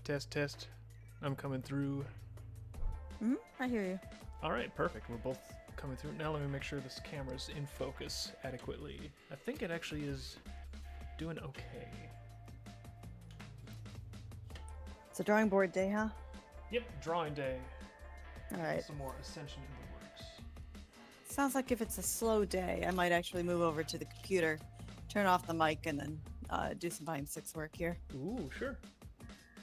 Test, test. I'm coming through. I hear you. All right, perfect. We're both coming through. Now let me make sure this camera's in focus adequately. I think it actually is doing okay. It's a drawing board day, huh? Yep, drawing day. All right. Some more Ascension in the works. Sounds like if it's a slow day, I might actually move over to the computer, turn off the mic, and then do some Volume 6 work here. Ooh, sure.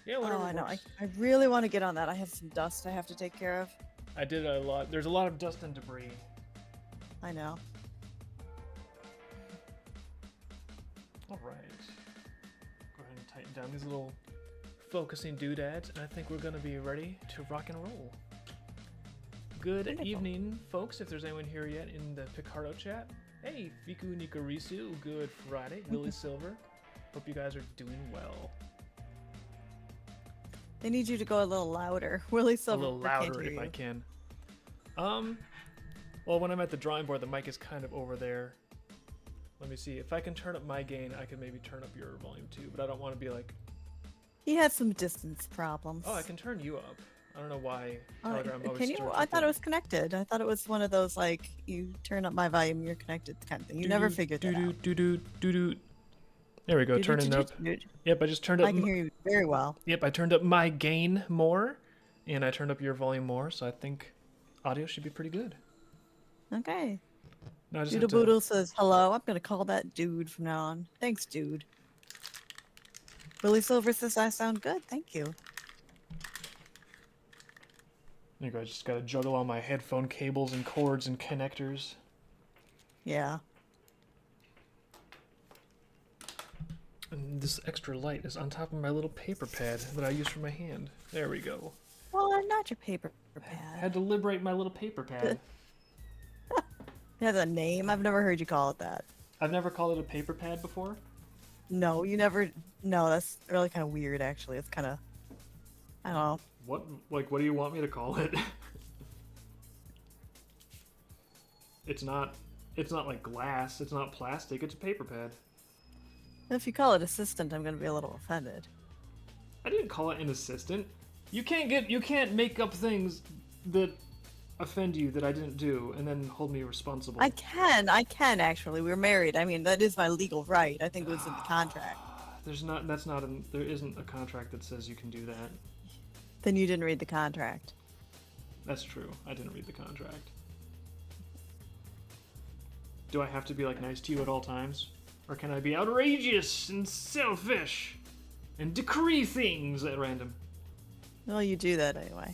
Yeah, whatever. Oh, I know. works. I really want to get on that. I have some dust I have to take care of. I did a lot. There's a lot of dust and debris. I know. All right. Go ahead and tighten down these little focusing doodads, and I think we're going to be ready to rock and roll. Good Wonderful. evening, folks, if there's anyone here yet in the Picardo chat. Hey, Fiku Nikarisu, good Friday. Willie Silver, hope you guys are doing well. They need you to go a little louder. Willie Silver. A little louder if I can. Well, when I'm at the drawing board, the mic is kind of over there. Let me see. If I can turn up my gain, I can maybe turn up your volume too, but I don't want to be like... He had some distance problems. Oh, I can turn you up. I don't know why Oh, Telegram always can you? starts I with thought the- it was connected. I thought it was one of those like you turn up my volume, you're connected kind of thing. You never figured that out. There we go, turning up. Yep, I just turned up. I can hear you very well. Yep, I turned up my gain more, and I turned up your volume more, so I think audio should be pretty good. Okay. Now I just Doodle have to... Boodle says hello. I'm gonna call that dude from now on. Thanks, dude. Willie Silver says I sound good. Thank you. There you go, I just gotta juggle all my headphone cables and cords and connectors. Yeah. And this extra light is on top of my little paper pad that I use for my hand. There we go. Well, I'm not your paper I pad. had to liberate my little paper pad. It has a name. I've never heard you call it that. I've never called it a paper pad before. No, you never. No, that's really kind of weird. Actually, it's kind of. I don't know. What do you want me to call it? It's not like glass, it's not plastic, it's a paper pad. If you call it assistant, I'm gonna be a little offended. I didn't call it an assistant. You can't make up things that offend you that I didn't do and then hold me responsible. I can actually. We're married. I mean, that is my legal right. I think it was in the contract. There isn't a contract that says you can do that. Then you didn't read the contract. That's true. I didn't read the contract. Do I have to be like nice to you at all times? Or can I be outrageous and selfish and decree things at random? Well, you do that anyway.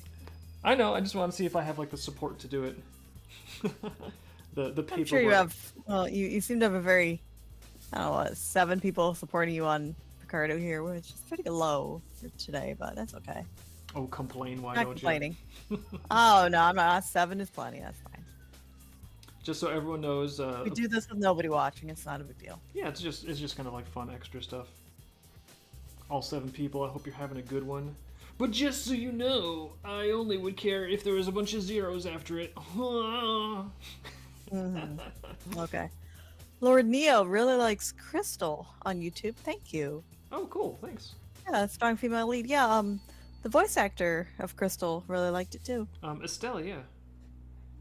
I know, I just want to see if I have like the support to do it. the paperwork. I'm sure you have. Well, you seem to have a very, I don't know, what, 7 people supporting you on Picardo here, which is pretty low for today, but that's okay. Oh, complain, why Not don't complaining. Oh no, I'm not. 7 is plenty. That's fine. Just so everyone knows. We do this with nobody watching. It's not a big deal. Yeah, it's just kind of like fun extra stuff. All 7 people. I hope you're having a good one. But just so you know, I only would care if there was a bunch of zeros after it. Okay. Lord Neo really likes Crystal on YouTube. Thank you. Oh, cool. Thanks. Yeah, strong female lead. Yeah, the voice actor of Crystal really liked it too. Estelle, yeah.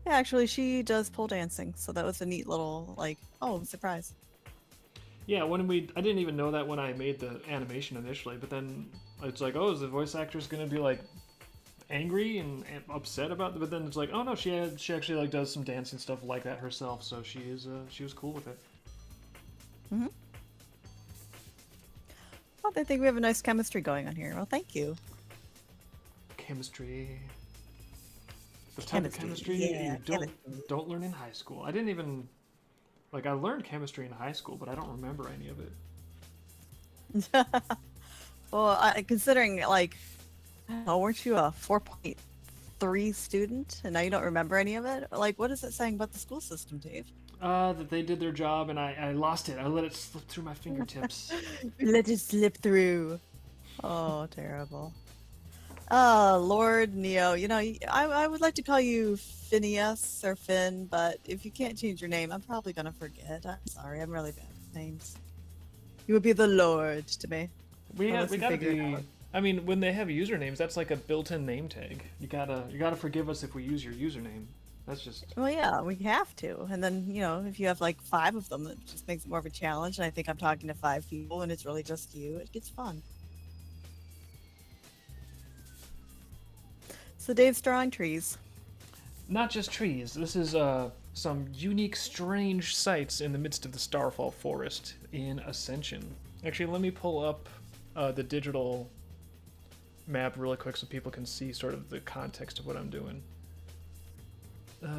Yeah, actually, she does pole dancing, so that was a neat little, like, oh, surprise. Yeah, I didn't even know that when I made the animation initially, but then it's like, oh, is the voice actress gonna be like angry and upset about it? But then it's like, oh no, she actually like does some dancing stuff like that herself, so she was cool with it. Mm-hmm. Well, I think we have a nice chemistry going on here. Well, thank you. Chemistry. The type of chemistry yeah, you don't learn in high school. I didn't even I learned chemistry in high school, but I don't remember any of it. Well, considering, like, oh, weren't you a 4.3 student, and now you don't remember any of it? Like, what is it saying about the school system, Dave? That they did their job, and I lost it. I let it slip through my fingertips. Let it slip through. Oh, terrible. Lord Neo, you know, I would like to call you Phineas or Finn, but if you can't change your name, I'm probably gonna forget. I'm sorry, I'm really bad with names. You would be the Lord to me. We Unless you gotta figure it be out. I mean, when they have usernames, that's like a built-in name tag. You gotta forgive us if we use your username. That's just Well, yeah, we have to. And then, if you have like 5 of them, it just makes it more of a challenge. And I think I'm talking to 5 people and it's really just you. It gets fun. So Dave's drawing trees. not just trees. This is some unique, strange sights in the midst of the Starfall Forest in Ascension. Actually, let me pull up the digital map really quick so people can see sort of the context of what I'm doing.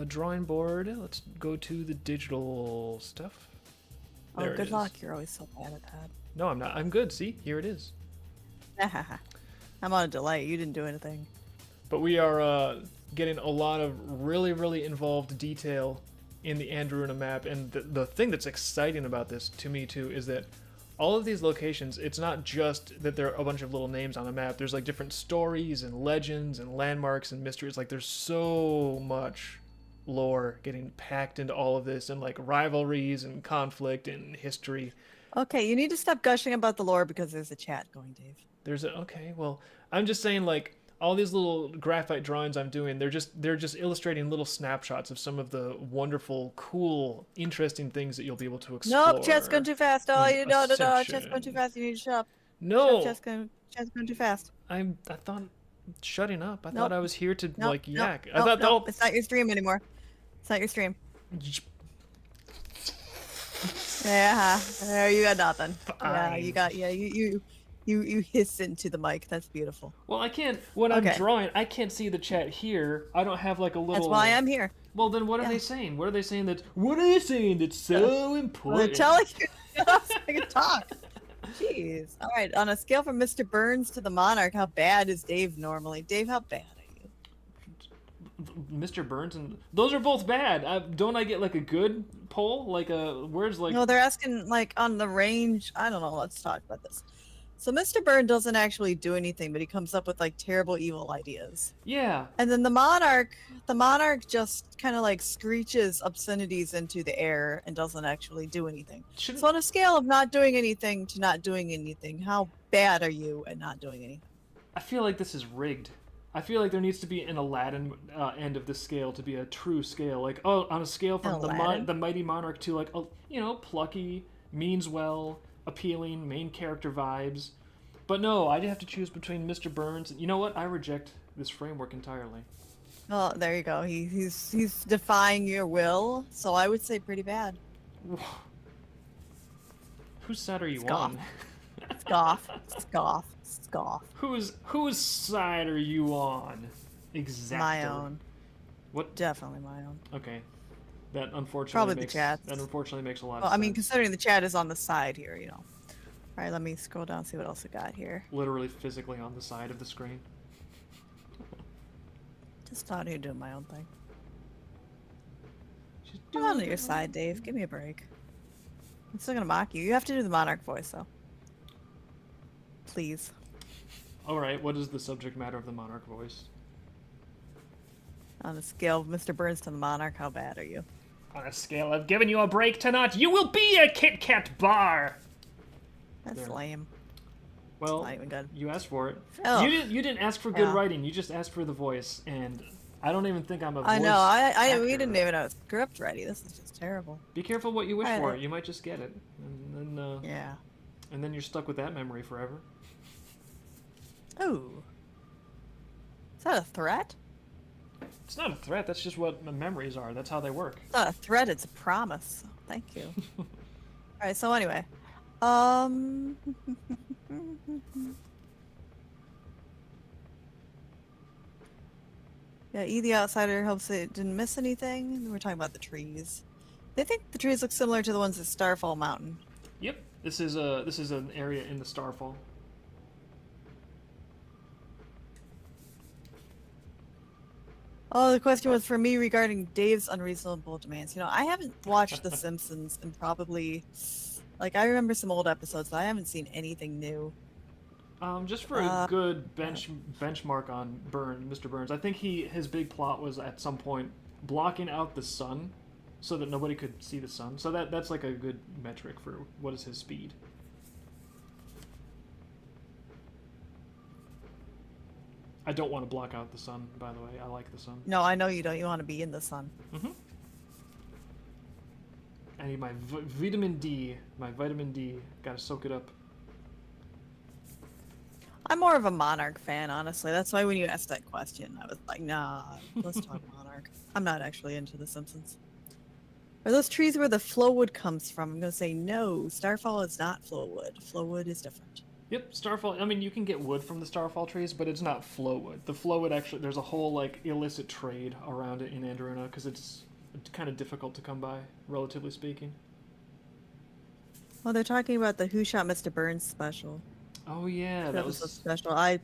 Drawing board. Let's go to the digital stuff. There Oh, good it luck. is. You're always so bad at that. No, I'm not. I'm good. See, here it is. I'm on a delay. You didn't do anything. But we are getting a lot of really, really involved detail in the Andruna map, and the thing that's exciting about this to me too is that all of these locations, it's not just that there are a bunch of little names on a map. There's like different stories and legends and landmarks and mysteries. Like there's so much lore getting packed into all of this, and like rivalries and conflict and history. Okay, you need to stop gushing about the lore because there's a chat going, Dave. Okay, well, I'm just saying like all these little graphite drawings I'm doing, they're just illustrating little snapshots of some of the wonderful, cool, interesting things that you'll be able to explore. Nope, chat's going too fast. Oh, in no, Ascension. chat's going too fast. You need to shut up. No, Chat's going too fast. I thought shutting up. I Nope. thought I was here to Nope, like yak. Nope, I thought it's not your stream anymore. It's not your stream. Yeah, there you got nothing. Yeah, you got you hiss into the mic. That's beautiful. Well, I can't when I'm drawing. I can't see the chat here. I don't have like a little. That's why I'm here. Well, then what are they saying? What are they saying that? What are they saying that's so important? They're telling you so I can talk. Jeez. All right. On a scale from Mr. Burns to the Monarch, how bad is Dave normally? Dave, how bad are you? Mr. Burns and those are both bad. Don't I get like a good poll? Like a where's like? No, they're asking like on the range. I don't know. Let's talk about this. So Mr. Burns doesn't actually do anything, but he comes up with like terrible, evil ideas. Yeah. And then the Monarch just kind of like screeches obscenities into the air and doesn't actually do anything. So on a scale of not doing anything to not doing anything, how bad are you at not doing anything? I feel like this is rigged. I feel like there needs to be an Aladdin end of the scale to be a true scale. Like, oh, on a scale from the Mighty Monarch to like, plucky, means well, appealing, main character vibes. But no, I'd have to choose between Mr. Burns and you know what? I reject this framework entirely. Well, there you go. He's defying your will, so I would say pretty bad. Whose side are you Scoff. on? Scoff. Scoff. Scoff. Whose side are you on? Exactly. My own. What? Definitely my own. Okay. That unfortunately Probably makes, the chat. That unfortunately makes a lot of Well, sense. I mean, considering the chat is on the side here, All right, let me scroll down and see what else I got here. Literally physically on the side of the screen. Just out here doing my own thing. She's I'm on your side, Dave. Give me a break. I'm still gonna mock you. You have to do the Monarch voice, though. Please. Alright, what is the subject matter of the Monarch voice? On a scale of Mr. Burns to the Monarch, how bad are you? On a scale of giving you a break to not, you will be a Kit Kat bar! That's There. lame. Well, Not even good. you asked for it. Oh. You didn't ask for good Yeah. writing, you just asked for the voice, and I don't even think I'm a voice I know. We actor. didn't even have a script ready. This is just terrible. Be careful what you wish Alright. for, you might just get it. Yeah. And then you're stuck with that memory forever. Oh. Is that a threat? It's not a threat, that's just what memories are, that's how they work. It's not a threat, it's a promise. Thank you. Alright, so anyway. Yeah, E the Outsider hopes it didn't miss anything. We're talking about the trees. They think the trees look similar to the ones at Starfall Mountain. Yep, this is an area in the Starfall. Oh, the question was for me regarding Dave's unreasonable demands. I haven't watched The Simpsons in probably, I remember some old episodes, but I haven't seen anything new. Just for a good benchmark on Mr. Burns, I think his big plot was at some point blocking out the sun so that nobody could see the sun. So that's like a good metric for what is his speed. I don't want to block out the sun, by the way. I like the sun. No, I know you don't. You want to be in the sun. Mm-hmm. I need my vitamin D. My vitamin D. Gotta soak it up. I'm more of a Monarch fan, honestly. That's why when you asked that question, I was like, nah, let's talk Monarch. I'm not actually into The Simpsons. Are those trees where the flowwood comes from? I'm going to say no. Starfall is not flowwood. Flowwood is different. Yep, Starfall. I mean, you can get wood from the Starfall trees, but it's not flowwood. The flowwood actually, there's a whole like illicit trade around it in Androna because it's kind of difficult to come by, relatively speaking. Well, they're talking about the Who Shot Mr. Burns special. Oh yeah, that was a special. I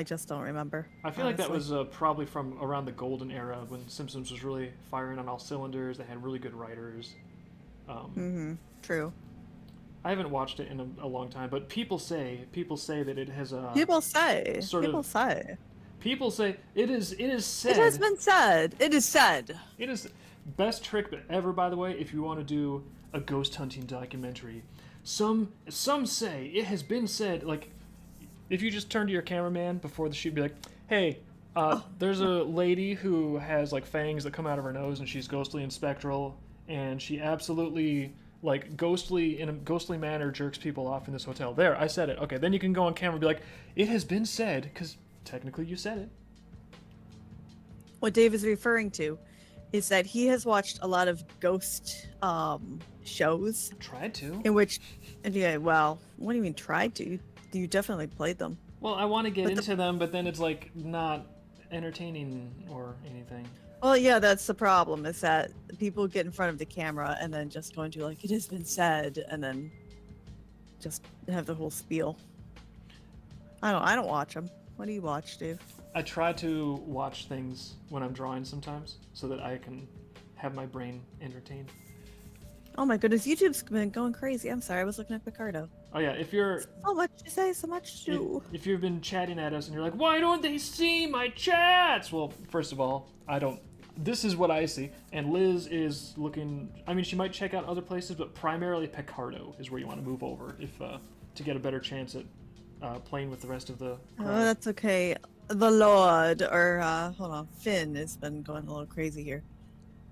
just don't remember. I feel like that was probably from around the golden era when Simpsons was really firing on all cylinders. They had really good writers. True. I haven't watched it in a long time, but people say that it has a people say it is said. It has been said. It is said. It is best trick ever, by the way. If you want to do a ghost hunting documentary, some say it has been said. Like, if you just turn to your cameraman before the shoot, be like, "Hey, there's a lady who has like fangs that come out of her nose, and she's ghostly and spectral, and she absolutely." Like in a ghostly manner jerks people off in this hotel. There, I said it. Okay, then you can go on camera and be like, it has been said, because technically you said it. What Dave is referring to is that he has watched a lot of ghost shows. Tried to. In which, yeah, well, what do you mean tried to? You definitely played them. Well, I want to get into them, but then it's like not entertaining or anything. Well, yeah, that's the problem, is that people get in front of the camera and then just go into like, it has been said, and then just have the whole spiel. I don't watch them. What do you watch, Dave? I try to watch things when I'm drawing sometimes so that I can have my brain entertained. Oh my goodness, YouTube's been going crazy. I'm sorry, I was looking at Picardo. Oh yeah, if you're... So much to say, so much to do. If you've been chatting at us and you're like, why don't they see my chats? Well, first of all, I don't... This is what I see, and Liz is looking. I mean, she might check out other places, but primarily Picardo is where you want to move over if to get a better chance at playing with the rest of the crowd. Oh, that's okay. The Lord, or hold on, Finn has been going a little crazy here.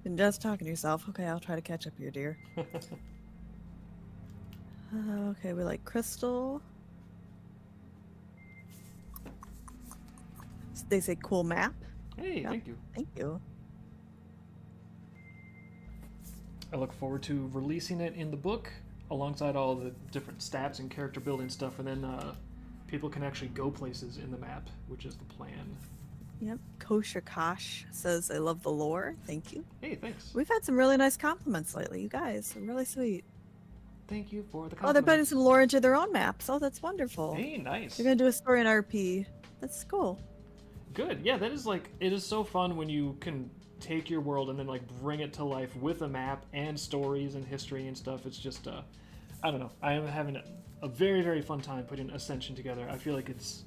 And just talking to yourself. Okay, I'll try to catch up here, dear. Okay, we like Crystal. They say cool map. Hey, yep. Thank you. Thank you. I look forward to releasing it in the book alongside all the different stats and character building stuff, and then people can actually go places in the map, which is the plan. Yep. Kosher Kosh says, I love the lore. Thank you. Hey, thanks. We've had some really nice compliments lately, you guys. They're really sweet. Thank you for the compliments. Oh, they're putting some lore into their own maps. Oh, that's wonderful. Hey, nice. They're going to do a story in RP. That's cool. Good. Yeah, that is like, it is so fun when you can take your world and then like bring it to life with a map and stories and history and stuff. It's just I don't know, I am having a very, very fun time putting Ascension together. I feel like it's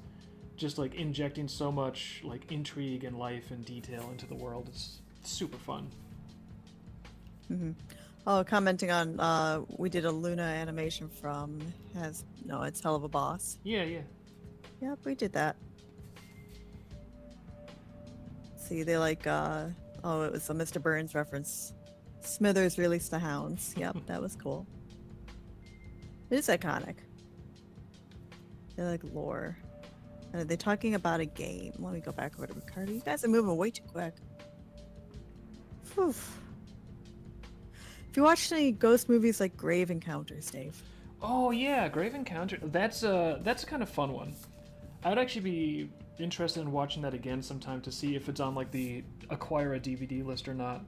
just like injecting so much like intrigue and life and detail into the world. It's super fun. Oh, commenting on we did a Luna animation from it's Hell of a Boss. Yeah. Yep, we did that. See, they like oh, it was a Mr. Burns reference. Smithers released the hounds. Yep, that was cool. It is iconic. They like lore. Are they talking about a game? Let me go back over to Ricardo. You guys are moving way too quick. Whew. If you watched any ghost movies like Grave Encounters, Dave. Oh yeah, Grave Encounter. That's a kind of fun one. I would actually be interested in watching that again sometime to see if it's on like the acquire a DVD list or not.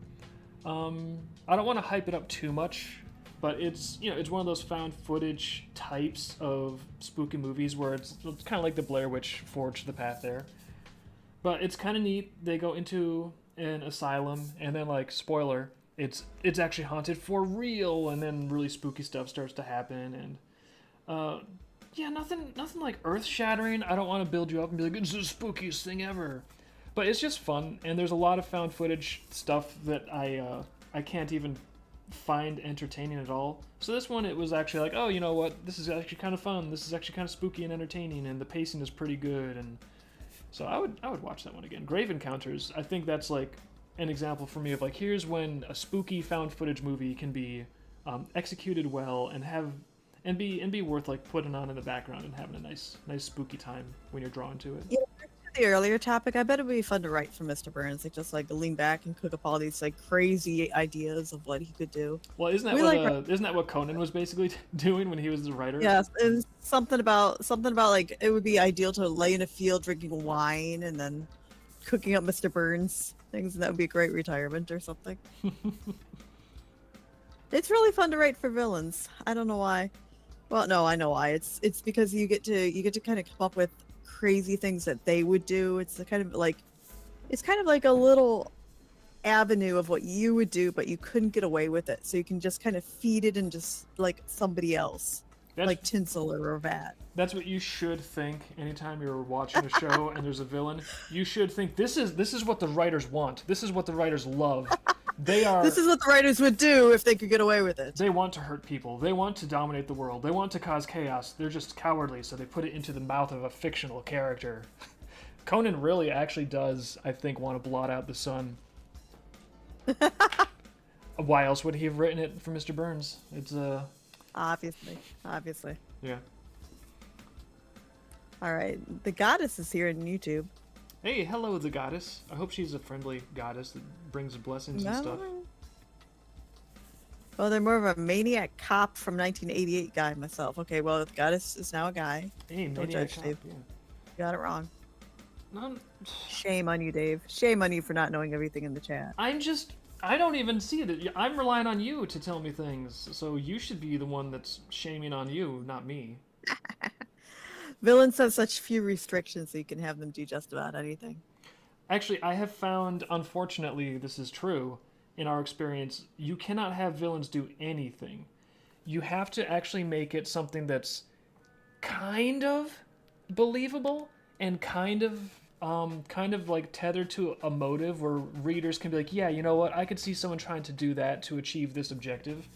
I don't want to hype it up too much, but it's it's one of those found footage types of spooky movies where it's kind of like the Blair Witch forged the path there. But it's kind of neat. They go into an asylum and then like spoiler, it's actually haunted for real, and then really spooky stuff starts to happen, and yeah, nothing like earth-shattering. I don't want to build you up and be like, it's the spookiest thing ever. But it's just fun, and there's a lot of found footage stuff that I can't even find entertaining at all. So this one, it was actually like, oh, you know what? This is actually kind of fun. This is actually kind of spooky and entertaining, and the pacing is pretty good. And So I would watch that one again. Grave Encounters. I think that's like an example for me of like here's when a spooky found footage movie can be executed well and be worth like putting on in the background and having a nice spooky time when you're drawn to it. Yeah, back to the earlier topic, I bet it would be fun to write for Mr. Burns. Like just like lean back and cook up all these like crazy ideas of what he could do. Well, isn't that what Conan was basically doing when he was the writer? Yes, it was something about like it would be ideal to lay in a field drinking wine and then cooking up Mr. Burns things, and that would be a great retirement or something. It's really fun to write for villains. I don't know why. Well, no, I know why. It's because you get to kind of come up with crazy things that they would do. It's kind of like a little avenue of what you would do, but you couldn't get away with it. So you can just kind of feed it in just like somebody else, like tinsel or a vat. That's what you should think anytime you're watching a show and there's a villain. You should think this is what the writers want. This is what the writers love. This is what the writers would do if they could get away with it. They want to hurt people. They want to dominate the world. They want to cause chaos. They're just cowardly, so they put it into the mouth of a fictional character. Conan really actually does, I think, want to blot out the sun. Why else would he have written it for Mr. Burns? It's obviously. Yeah. All right, the goddess is here on YouTube. Hey, hello, the goddess. I hope she's a friendly goddess that brings blessings and stuff. Well, they're more of a maniac cop from 1988 guy myself. Okay, well, the goddess is now a guy. Hey, don't judge, Dave. Yeah. You got it wrong. No, shame on you, Dave. Shame on you for not knowing everything in the chat. I don't even see it. I'm relying on you to tell me things, so you should be the one that's shaming on you, not me. Villains have such few restrictions so you can have them do just about anything. Actually, I have found, unfortunately, this is true, in our experience, you cannot have villains do anything. You have to actually make it something that's kind of believable and kind of like tethered to a motive where readers can be like, yeah, you know what, I could see someone trying to do that to achieve this objective.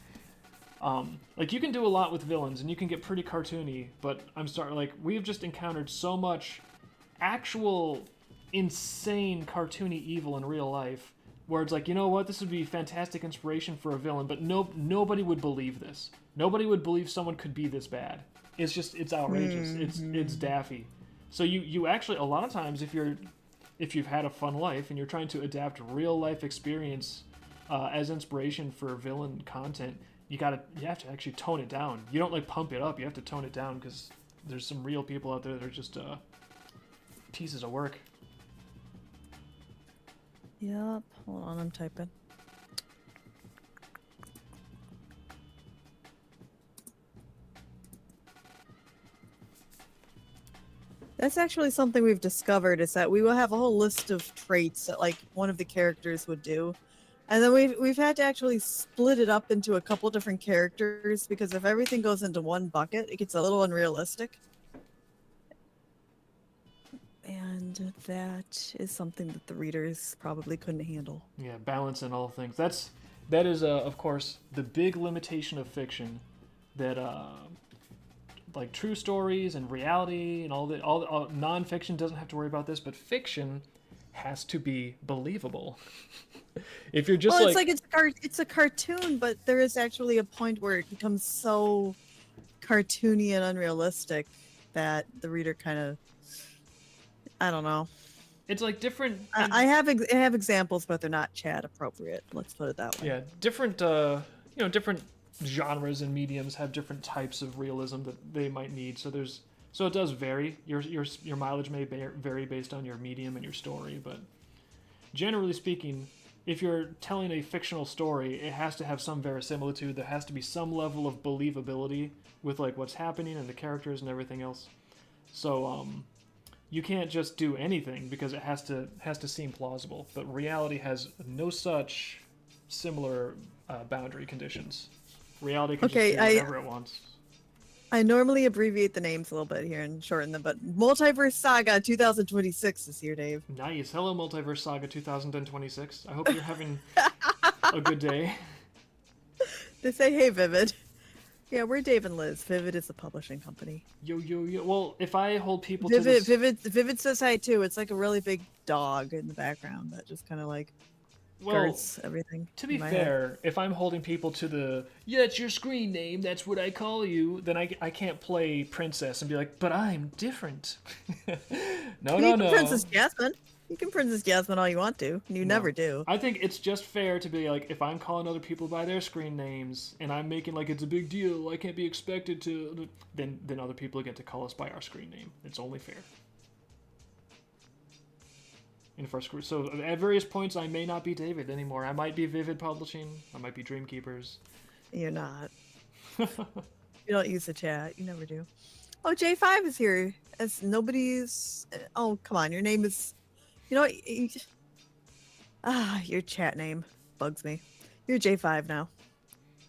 Like you can do a lot with villains and you can get pretty cartoony, but we've just encountered so much actual insane cartoony evil in real life where it's like, you know what, this would be fantastic inspiration for a villain, but nobody would believe this. Nobody would believe someone could be this bad. It's outrageous. It's daffy. So you actually, a lot of times, if you've had a fun life and you're trying to adapt real life experience as inspiration for villain content, you have to actually tone it down. You don't like pump it up. You have to tone it down because there's some real people out there that are just pieces of work. Yep. Hold on, I'm typing. That's actually something we've discovered, is that we will have a whole list of traits that like one of the characters would do. And then we've had to actually split it up into a couple different characters because if everything goes into one bucket, it gets a little unrealistic. And that is something that the readers probably couldn't handle. Yeah, balance in all things. That is of course the big limitation of fiction, that like true stories and reality and all non-fiction doesn't have to worry about this, but fiction has to be believable. If you're just it's a cartoon, but there is actually a point where it becomes so cartoony and unrealistic that the reader kind of, I don't know. It's like different. I have examples, but they're not chat appropriate. Let's put it that way. Yeah, different. Different genres and mediums have different types of realism that they might need. So it does vary. Your mileage may vary based on your medium and your story, but generally speaking, if you're telling a fictional story, it has to have some verisimilitude. There has to be some level of believability with like what's happening and the characters and everything else. So you can't just do anything because it has to seem plausible. But reality has no such similar boundary conditions. Reality can just do whatever it wants. I normally abbreviate the names a little bit here and shorten them, but Multiverse Saga 2026 is here, Dave. Nice. Hello, Multiverse Saga 2026. I hope you're having a good day. They say, hey, Vivid. Yeah, we're Dave and Liz. Vivid is the publishing company. Yo, yo, yo. Well, if I hold people to Vivid, this... Vivid says hi too. It's like a really big dog in the background that just kind of like Well, girts everything. to be in my head. fair, if I'm holding people to the, yeah, it's your screen name, that's what I call you, then I can't play Princess and be like, but I'm different. No, no, You can no. Princess Jasmine. You can Princess Jasmine all you want to. You No. never do. I think it's just fair to be like, if I'm calling other people by their screen names and I'm making like it's a big deal, I can't be expected to, then other people get to call us by our screen name. It's only fair. So at various points, I may not be David anymore. I might be Vivid Publishing. I might be Dreamkeepers. You're not. You don't use the chat. You never do. Oh, J5 is here. As nobody's. Oh, come on. Your name is. You know what? Your chat name bugs me. You're J5 now.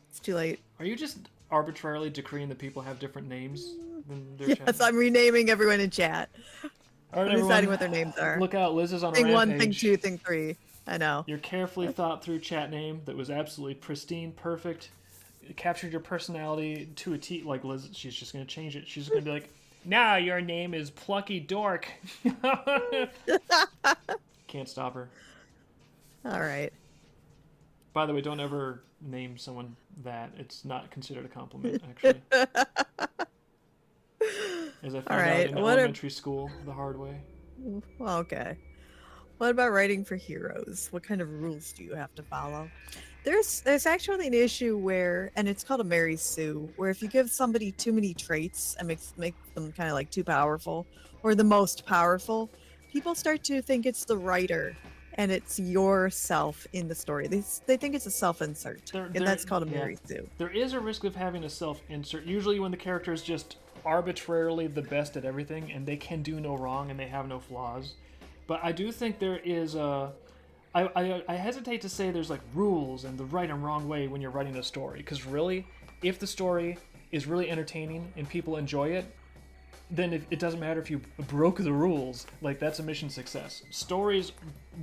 It's too late. Are you just arbitrarily decreeing that people have different names than their Yes, chat? I'm renaming everyone in chat. All right, I'm deciding everyone, what their names are. look out, Liz is on a Thing rampage. 1, thing 2, thing 3. I know. Your carefully thought through chat name that was absolutely pristine, perfect, it captured your personality to a T. Like Liz, she's just going to change it. She's going to be like, "Now your name is Plucky Dork." Can't stop her. All right. By the way, don't ever name someone that. It's not considered a compliment, actually. As I found out in elementary school the hard way. Well, okay. What about writing for heroes? What kind of rules do you have to follow? There's actually an issue where, and it's called a Mary Sue, where if you give somebody too many traits and make them kind of like too powerful or the most powerful, people start to think it's the writer and it's yourself in the story. They think it's a self-insert, and that's called a Mary Sue. There is a risk of having a self-insert, usually when the character is just arbitrarily the best at everything and they can do no wrong and they have no flaws. But I do think there is a... I hesitate to say there's like rules and the right and wrong way when you're writing a story, because really, if the story is really entertaining and people enjoy it, then it doesn't matter if you broke the rules. Like, that's a mission success. Stories,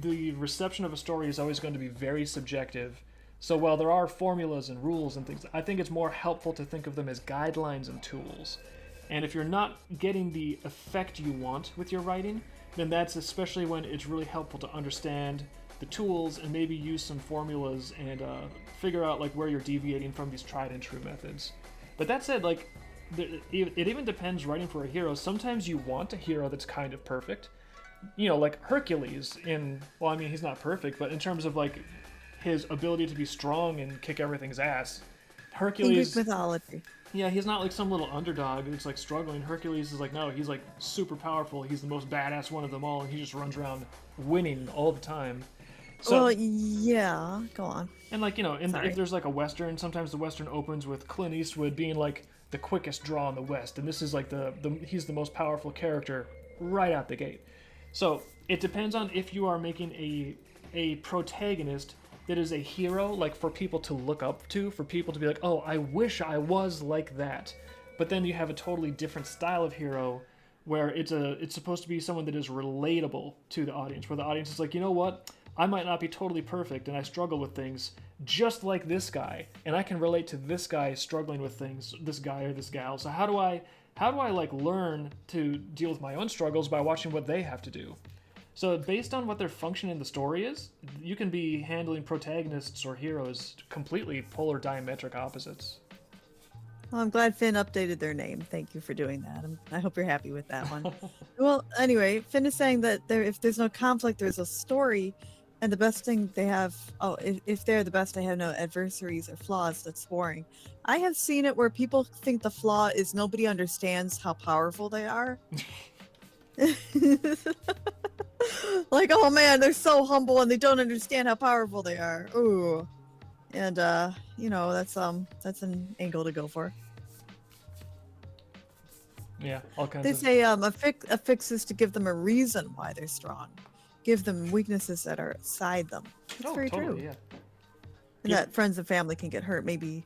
the reception of a story is always going to be very subjective. So while there are formulas and rules and things, I think it's more helpful to think of them as guidelines and tools. And if you're not getting the effect you want with your writing, then that's especially when it's really helpful to understand the tools and maybe use some formulas and figure out like where you're deviating from these tried and true methods. But that said, like, it even depends writing for a hero. Sometimes you want a hero that's kind of perfect. You know, like Hercules in, well, I mean, he's not perfect, but in terms of like his ability to be strong and kick everything's ass, Hercules... Greek mythology. Yeah, he's not like some little underdog that's like struggling. Hercules is like, no, he's like super powerful. He's the most badass one of them all, and he just runs around winning all the time. So, well, yeah, go on. And like, you know, if there's like a Western, sometimes the Western opens with Clint Eastwood being like the quickest draw in the West, and this is like he's the most powerful character right out the gate. So it depends on if you are making a protagonist that is a hero, like for people to look up to, for people to be like, oh, I wish I was like that. But then you have a totally different style of hero where it's supposed to be someone that is relatable to the audience, where the audience is like, you know what? I might not be totally perfect and I struggle with things just like this guy, and I can relate to this guy struggling with things, this guy or this gal. So how do I like learn to deal with my own struggles by watching what they have to do? So based on what their function in the story is, you can be handling protagonists or heroes completely polar diametric opposites. Well, I'm glad Finn updated their name. Thank you for doing that. I hope you're happy with that one. Well, anyway, Finn is saying that if there's no conflict, there's a story. And the best thing they have, if they're the best, they have no adversaries or flaws. That's boring. I have seen it where people think the flaw is nobody understands how powerful they are. Like, oh man, they're so humble and they don't understand how powerful they are. Ooh. And, you know, that's an angle to go for. Yeah, all kinds They of... say a fix is to give them a reason why they're strong. Give them weaknesses that are outside them. That's very totally, true. Yeah. And that friends and family can get hurt. Maybe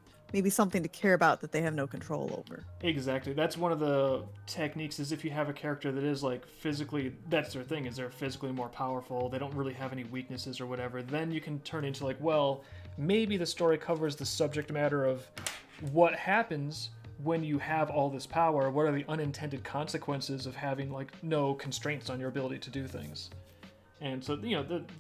something to care about that they have no control over. Exactly. That's one of the techniques, is if you have a character that is like physically, that's their thing, is they're physically more powerful, they don't really have any weaknesses or whatever, then you can turn into like, well, maybe the story covers the subject matter of what happens when you have all this power? What are the unintended consequences of having like no constraints on your ability to do things? And so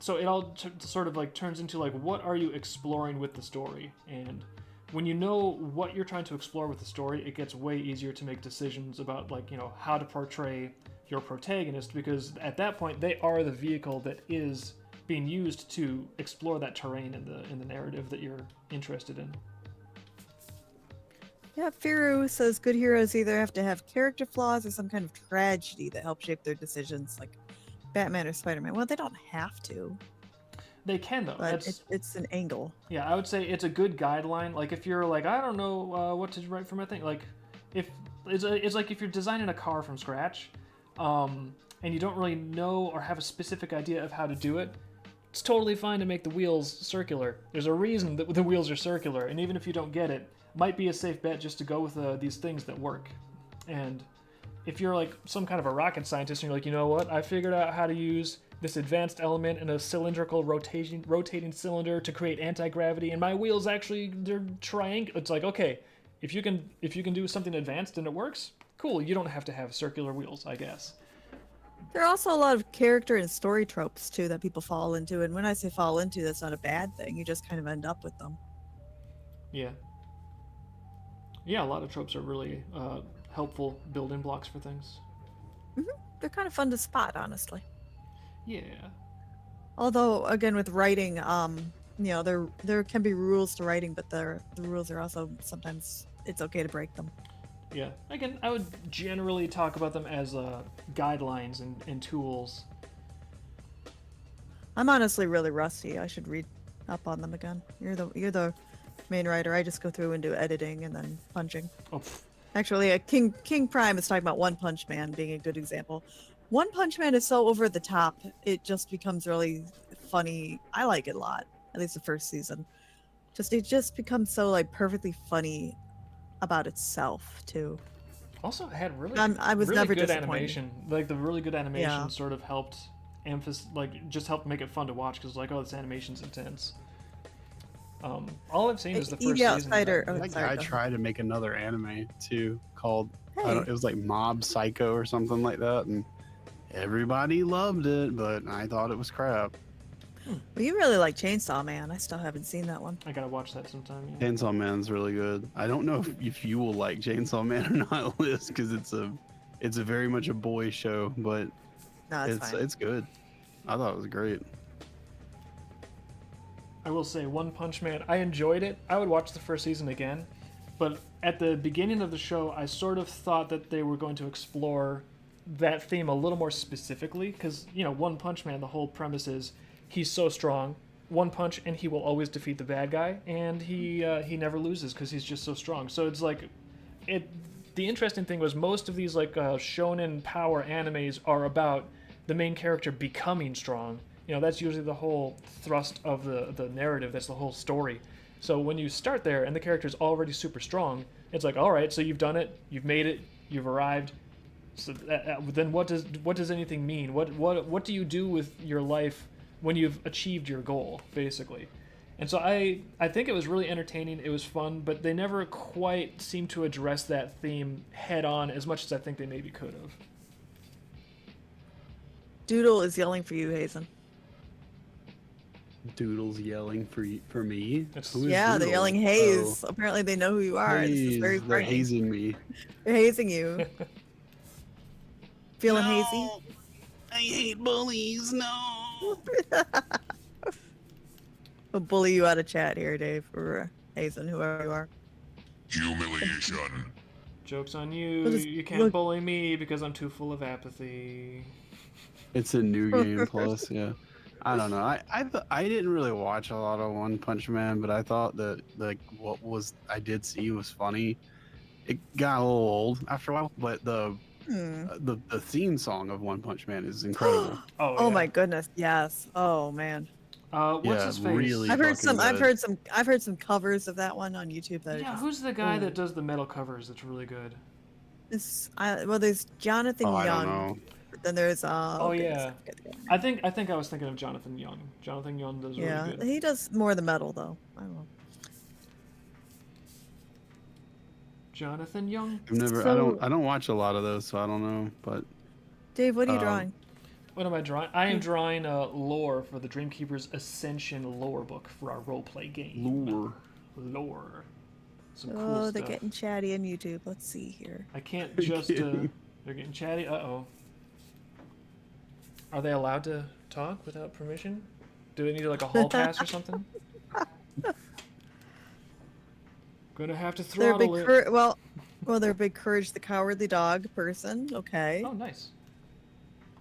so it all sort of like turns into like, what are you exploring with the story? And when you know what you're trying to explore with the story, it gets way easier to make decisions about like how to portray your protagonist, because at that point they are the vehicle that is being used to explore that terrain in the narrative that you're interested in. Yeah, Firu says good heroes either have to have character flaws or some kind of tragedy that helps shape their decisions, like Batman or Spider-Man. Well, they don't have to. They can though. But it's an angle. Yeah, I would say it's a good guideline. Like if you're like, I don't know what to write for my thing. Like if it's like if you're designing a car from scratch, and you don't really know or have a specific idea of how to do it, it's totally fine to make the wheels circular. There's a reason that the wheels are circular, and even if you don't get it, might be a safe bet just to go with these things that work. And if you're like some kind of a rocket scientist and you're like, you know what, I figured out how to use this advanced element in a cylindrical rotating cylinder to create anti-gravity, and my wheels actually, they're triangle. It's like, okay, if you can do something advanced and it works, cool. You don't have to have circular wheels, I guess. There are also a lot of character and story tropes too that people fall into, and when I say fall into, that's not a bad thing. You just kind of end up with them. Yeah, a lot of tropes are really helpful building blocks for things. They're kind of fun to spot, honestly. Yeah. Although, again, with writing, there can be rules to writing, but the rules are also sometimes it's okay to break them. Yeah. Again, I would generally talk about them as guidelines and tools. I'm honestly really rusty. I should read up on them again. You're the main writer. I just go through and do editing and then punching. Oh. Actually, King Prime is talking about One Punch Man being a good example. One Punch Man is so over the top, it just becomes really funny. I like it a lot, at least the first season. It just becomes so like perfectly funny about itself too. Also, it had I was really never good disappointed. animation. Like the really good animation Yeah. sort of helped just helped make it fun to watch, because like, oh, this animation's intense. All I've seen is the first Evie Outsider. season. Oh, That sorry, guy go ahead. tried to make another anime too called Hey. it was like Mob Psycho or something like that, and everybody loved it, but I thought it was crap. Well, you really like Chainsaw Man. I still haven't seen that one. I gotta watch that sometime. Yeah. Chainsaw Man's really good. I don't know if you will like Chainsaw Man or not, Liz, because it's a very much a boy show, but No, it's fine. it's good. I thought it was great. I will say, One Punch Man, I enjoyed it. I would watch the first season again, but at the beginning of the show, I sort of thought that they were going to explore that theme a little more specifically, because One Punch Man, the whole premise is he's so strong, one punch, and he will always defeat the bad guy, and he never loses because he's just so strong. So it's like, the interesting thing was most of these like shonen power animes are about the main character becoming strong. That's usually the whole thrust of the narrative. That's the whole story. So when you start there and the character's already super strong, it's like, all right, so you've done it, you've made it, you've arrived. So then what does anything mean? What do you do with your life when you've achieved your goal, basically? And so I think it was really entertaining. It was fun, but they never quite seemed to address that theme head on as much as I think they maybe could have. Doodle is yelling for you, Hazen. Doodle's yelling for me. Who is Yeah, they're Doodle? yelling haze. Apparently they know who you are. This is very They're frightening. hazing me. They're hazing you. Feeling hazy? I hate bullies. No. We'll bully you out of chat here, Dave, or Hazen, whoever you are. Humiliation. Joke's on you. We'll just You can't look- bully me because I'm too full of apathy. It's a new game plus, yeah. I don't know. I didn't really watch a lot of One Punch Man, but I thought that like what I did see was funny. It got a little old after a while, but the theme song of One Punch Man is incredible. Oh yeah. my goodness, yes. Oh man. What's Yeah, his face? really. I've heard fucking good. I've heard some covers of that one on YouTube that are Yeah, just, who's the guy that does the metal covers that's really good? there's Jonathan Oh, I don't Young. know. But then there's Oh, goodness, yeah. I forget the name. I think I was thinking of Jonathan Young. Jonathan Young does Yeah, really good. he does more of the metal though. I don't know. Jonathan Young. I've never. So- I don't watch a lot of those, so I don't know. But Dave, what are you Um, drawing? What am I drawing? I am drawing lore for the Dreamkeeper's Ascension lore book for our roleplay game. Lore. Some cool Oh, stuff. they're getting chatty on YouTube. Let's see here. I can't just. They're getting chatty. Uh-oh. Are they allowed to talk without permission? Do they need like a hall pass or something? Gonna have to They're a big throttle it. well, they're a big Courage the Cowardly Dog person. Okay. Oh, nice.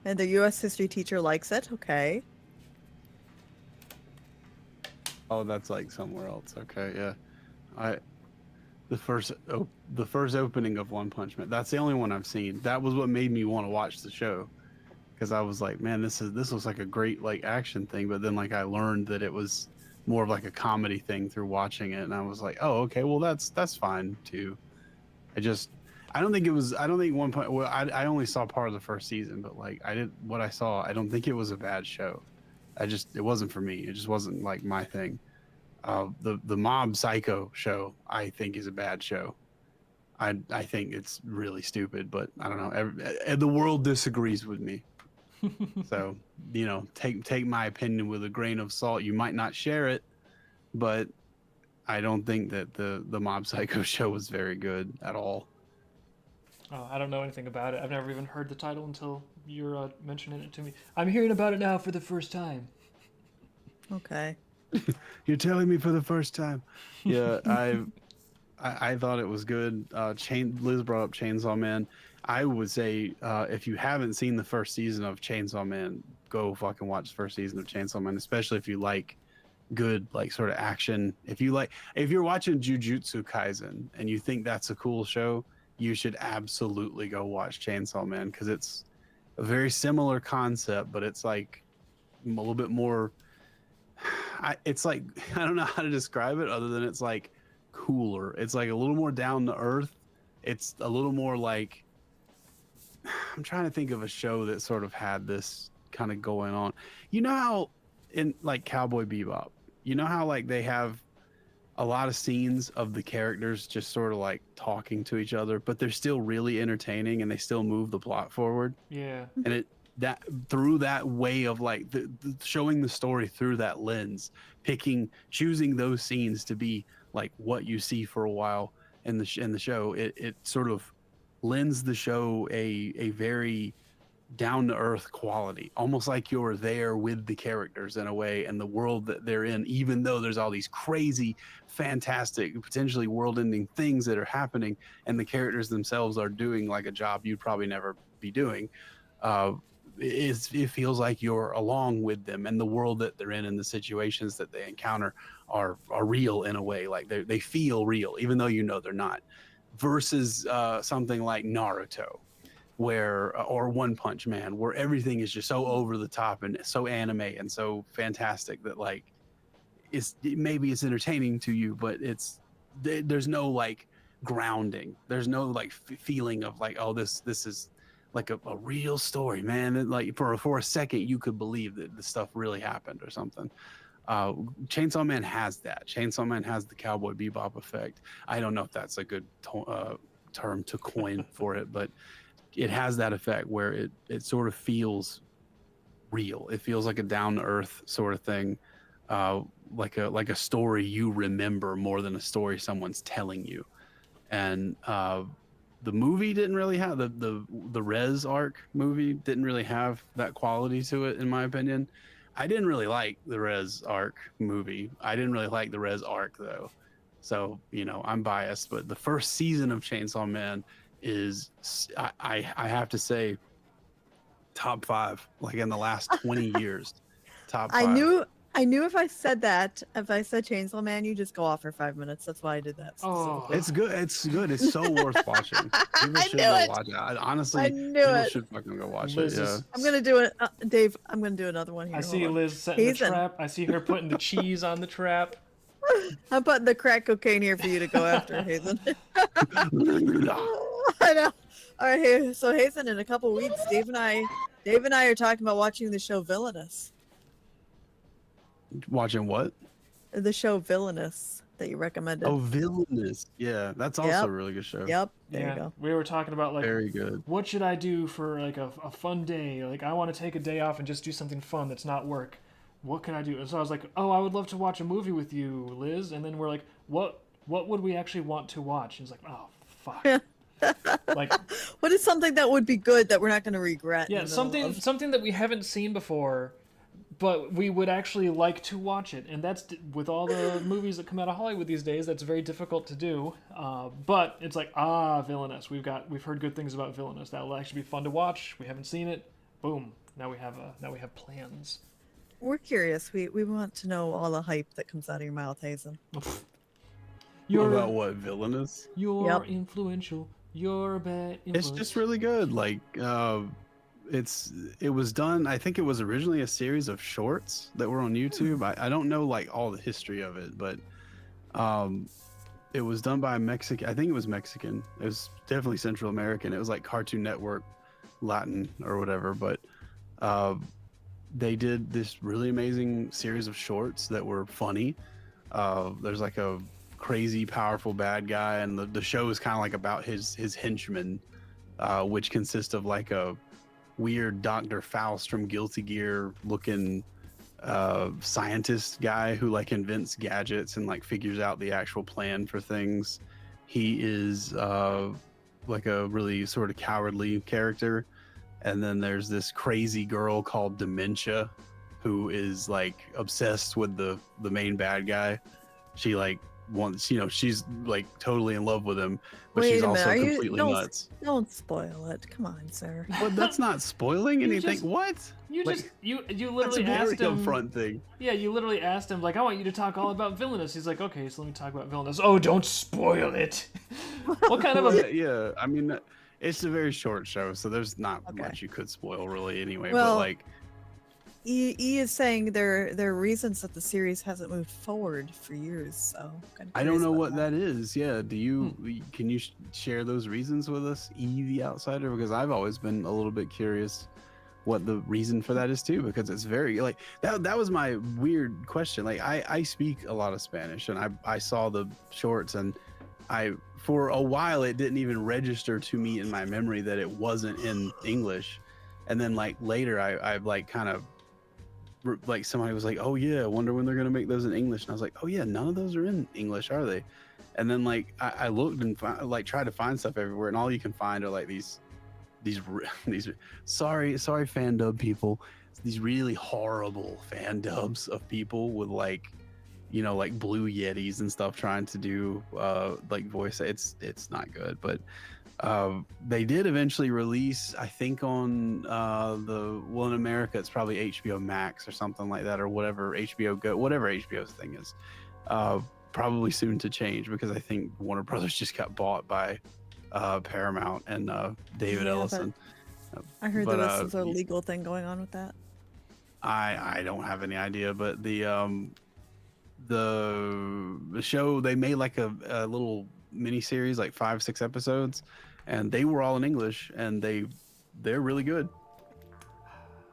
And the U.S. history teacher likes it. Okay. oh, that's like somewhere else. Okay, yeah. The first opening of One Punch Man. That's the only one I've seen. That was what made me want to watch the show, because I was like, man, this looks like a great like action thing. But then like I learned that it was more of like a comedy thing through watching it, and I was like, oh, okay, well that's fine too. I don't think One Punch. Well, I only saw part of the first season, but like what I saw, I don't think it was a bad show. It wasn't for me. It just wasn't like my thing. The Mob Psycho show, I think, is a bad show. I think it's really stupid, but I don't know. The world disagrees with me. So, take my opinion with a grain of salt. You might not share it, but I don't think that the Mob Psycho show was very good at all. Oh, I don't know anything about it. I've never even heard the title until you're mentioning it to me. I'm hearing about it now for the first time. Okay. You're telling me for the first time. Yeah, I thought it was good. Liz brought up Chainsaw Man. I would say if you haven't seen the first season of Chainsaw Man, go fucking watch the first season of Chainsaw Man, especially if you like good like sort of action. If you're watching Jujutsu Kaisen and you think that's a cool show, you should absolutely go watch Chainsaw Man, because it's a very similar concept, but it's like a little bit more. It's like, I don't know how to describe it other than it's like cooler. It's like a little more down to earth. It's a little more like, I'm trying to think of a show that sort of had this kind of going on. You know how in like Cowboy Bebop, you know how like they have a lot of scenes of the characters just sort of like talking to each other, but they're still really entertaining and they still move the plot forward. Yeah. And through that way of like showing the story through that lens, choosing those scenes to be like what you see for a while in the show, it sort of lends the show a very down to earth quality, almost like you're there with the characters in a way and the world that they're in, even though there's all these crazy, fantastic, potentially world ending things that are happening and the characters themselves are doing like a job you'd probably never be doing. It feels like you're along with them, and the world that they're in and the situations that they encounter are real in a way. Like they feel real, even though they're not. Versus something like Naruto, or One Punch Man, where everything is just so over the top and so anime and so fantastic that like maybe it's entertaining to you, but there's no like grounding. There's no like feeling of like, oh, this is like a real story, man. And like for a second you could believe that the stuff really happened or something. Chainsaw Man has that. Chainsaw Man has the Cowboy Bebop effect. I don't know if that's a good term to coin for it, but it has that effect where it sort of feels real. It feels like a down to earth sort of thing, like a story you remember more than a story someone's telling you. And the movie didn't really have the Res arc movie didn't really have that quality to it, in my opinion. I didn't really like the Res arc movie. I didn't really like the Res arc though. So, I'm biased, but the first season of Chainsaw Man is, I have to say, top 5, like in the last 20 years. Top 5. I knew if I said Chainsaw Man, you just go off for 5 minutes. That's why I did that. Oh, it's good. It's good. It's so worth watching. People should go watch it. Honestly, people should fucking go watch it. Yeah. I'm gonna do it, Dave. I'm gonna do another one here. I see Liz setting the trap. I see her putting the cheese on the trap. I'm putting the crack cocaine here for you to go after, Hazen. I know. All right, so Hazen, in a couple weeks, Dave and I are talking about watching the show Villainous. Watching what? The show Villainous. that you recommended. Oh, Villainous. Yeah, that's also Yep. a really good show. Yep. There Yeah, you go. we were talking about like Very good. what should I do for like a fun day? Like I want to take a day off and just do something fun that's not work. What can I do? And so I was like, oh, I would love to watch a movie with you, Liz. And then we're like, what would we actually want to watch? And he's like, oh, fuck. Like, What is something that would be good that we're not going to regret? in yeah, the middle something of- something that we haven't seen before, but we would actually like to watch it. And that's with all the movies that come out of Hollywood these days. That's very difficult to do. But it's like, Villainous. We've heard good things about Villainous. That will actually be fun to watch. We haven't seen it. Boom. Now we have plans. We're curious. We want to know all the hype that comes out of your mouth, Hazen. You're About what, Villainous? You're Yep. influential. You're a bad influence. It's just really good. Like, it was done. I think it was originally a series of shorts that were on YouTube. I don't know like all the history of it, but it was done by a Mexican. I think it was Mexican. It was definitely Central American. It was like Cartoon Network Latin or whatever. But they did this really amazing series of shorts that were funny. There's like a crazy powerful bad guy, and the show is kind of like about his henchmen, which consist of like a weird Dr. Faust from Guilty Gear looking scientist guy who like invents gadgets and like figures out the actual plan for things. He is like a really sort of cowardly character. And then there's this crazy girl called Dementia who is like obsessed with the main bad guy. She like wants, she's like totally in love with him, but Wait she's a also minute, completely nuts. Don't spoil it. Come on, sir. But that's not spoiling anything. just- What? You Like, just you That's a literally very asked him. upfront thing. Yeah, you literally asked him like, I want you to talk all about Villainous. He's like, okay, so let me talk about Villainous. Oh, don't spoil it. What kind of a Yeah, I mean, it's a very short show, so there's not Okay. much you could spoil really anyway. Well, but like, E is saying there are reasons that the series hasn't moved forward for years. So I'm kinda I don't curious know about what that is. Yeah, do you can you share those reasons with us, E the outsider? Because I've always been a little bit curious what the reason for that is too, because it's very like that was my weird question. Like I speak a lot of Spanish, and I saw the shorts, and I for a while it didn't even register to me in my memory that it wasn't in English. And then like later I like kind of like somebody was like, oh yeah, I wonder when they're gonna make those in English, and I was like, oh yeah, none of those are in English, are they? And then like I looked and like tried to find stuff everywhere, and all you can find are like these sorry fan dub people, these really horrible fan dubs of people with like like blue yetis and stuff trying to do like voice. It's not good, but they did eventually release, I think on in America it's probably HBO Max or something like that, or whatever HBO Go, whatever HBO's thing is, probably soon to change, because I think Warner Brothers just got bought by Paramount and David Yeah, Ellison. I heard but, there was a legal thing going on with that. I don't have any idea, but the show, they made like a little mini series, like 5-6 episodes, and they were all in English, and they're really good.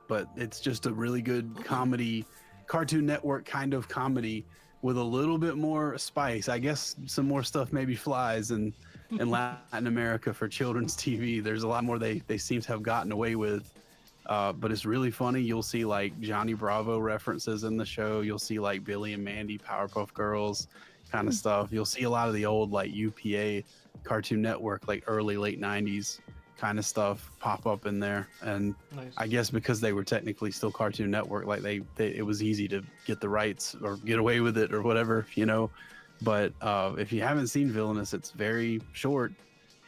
But it's just a really good comedy, Cartoon Network kind of comedy with a little bit more spice. I guess some more stuff maybe flies in Latin America for children's TV. There's a lot more they seem to have gotten away with. But it's really funny. You'll see like Johnny Bravo references in the show. You'll see like Billy and Mandy, Powerpuff Girls kind of stuff. You'll see a lot of the old like UPA Cartoon Network, like early late 90s kind of stuff pop up in there. And nice. I guess because they were technically still Cartoon Network, like they it was easy to get the rights or get away with it or whatever, But if you haven't seen Villainous, it's very short,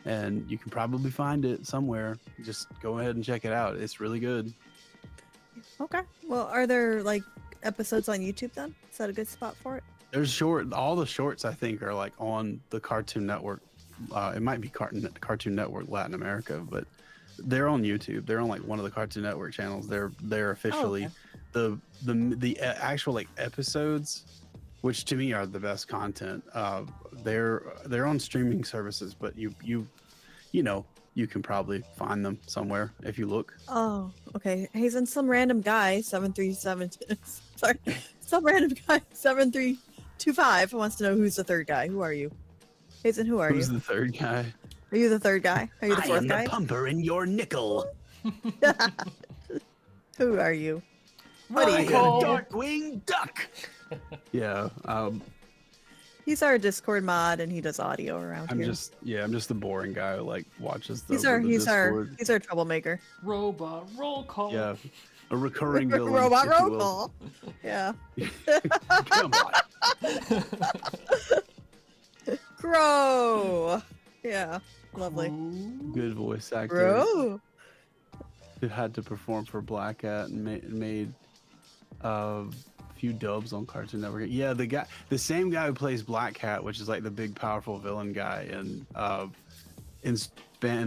and you can probably find it somewhere. Just go ahead and check it out. It's really good. Okay. Well, are there like episodes on YouTube then? Is that a good spot for it? There's all the shorts I think are like on the Cartoon Network. It might be Cartoon Network Latin America, but they're on YouTube. They're on like one of the Cartoon Network channels. They're officially the actual like episodes, which to me are the best content. They're on streaming services, but you can probably find them somewhere if you look. Oh, okay. Hazen, some random guy, 737. Sorry, some random guy, 25 wants to know who's the third guy. Who are you? Hazen, who are Who's you? the third guy? Are you the third guy? Are you the I fourth am guy? the pumper in your nickel. Who are you? Roll do you do? call. Darkwing Duck. Yeah. He's our Discord mod, and he does audio around I'm here. just the boring guy who like watches the He's our Discord. troublemaker. Robot roll call. Yeah. A recurring villain. Robot if you roll will. call. Yeah. Come on. Crow. Yeah. Lovely. Good voice actor. Crow. Who had to perform for Black Cat and made a few dubs on Cartoon Network. Yeah, the same guy who plays Black Cat, which is like the big powerful villain guy, and in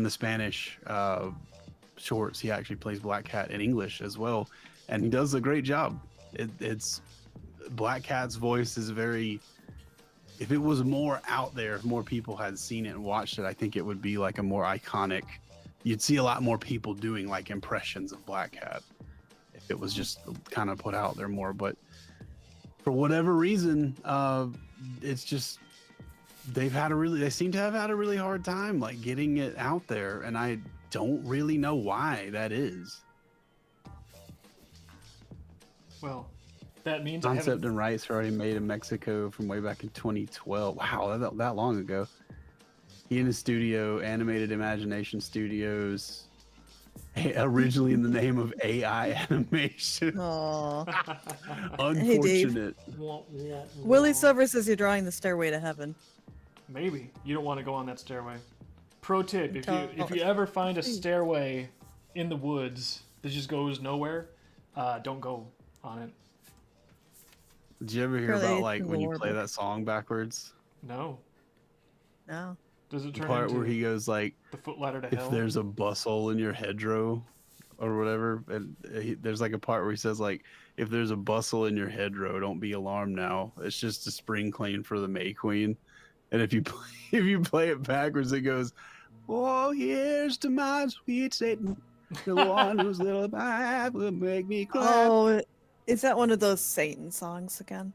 the Spanish shorts, he actually plays Black Cat in English as well, and he does a great job. It's Black Cat's voice is very. If it was more out there, if more people had seen it and watched it, I think it would be like a more iconic. You'd see a lot more people doing like impressions of Black Cat if it was just kind of put out there more. But for whatever reason, it's just they seem to have had a really hard time like getting it out there, and I don't really know why that is. Well, that means Concept and rights were already made in Mexico from way back in 2012. Wow, that long ago. He and his studio, Animated Imagination Studios, originally in the name of AI Animation. Aww. Unfortunate. Willie Silver says you're drawing the stairway to heaven. Maybe you don't want to go on that stairway. Pro tip: if you ever find a stairway in the woods that just goes nowhere, don't go on it. Did you ever hear about like when you play that song backwards? No. No. Does it The turn part into where he goes like, the foot ladder to if hell? there's a bustle in your hedgerow or whatever, and there's like a part where he says like, if there's a bustle in your hedgerow, don't be alarmed now. It's just a spring clean for the May Queen. And if you play it backwards, it goes, oh, here's to my sweet Satan, the one whose little back will make me cry. Oh, is that one of those Satan songs again?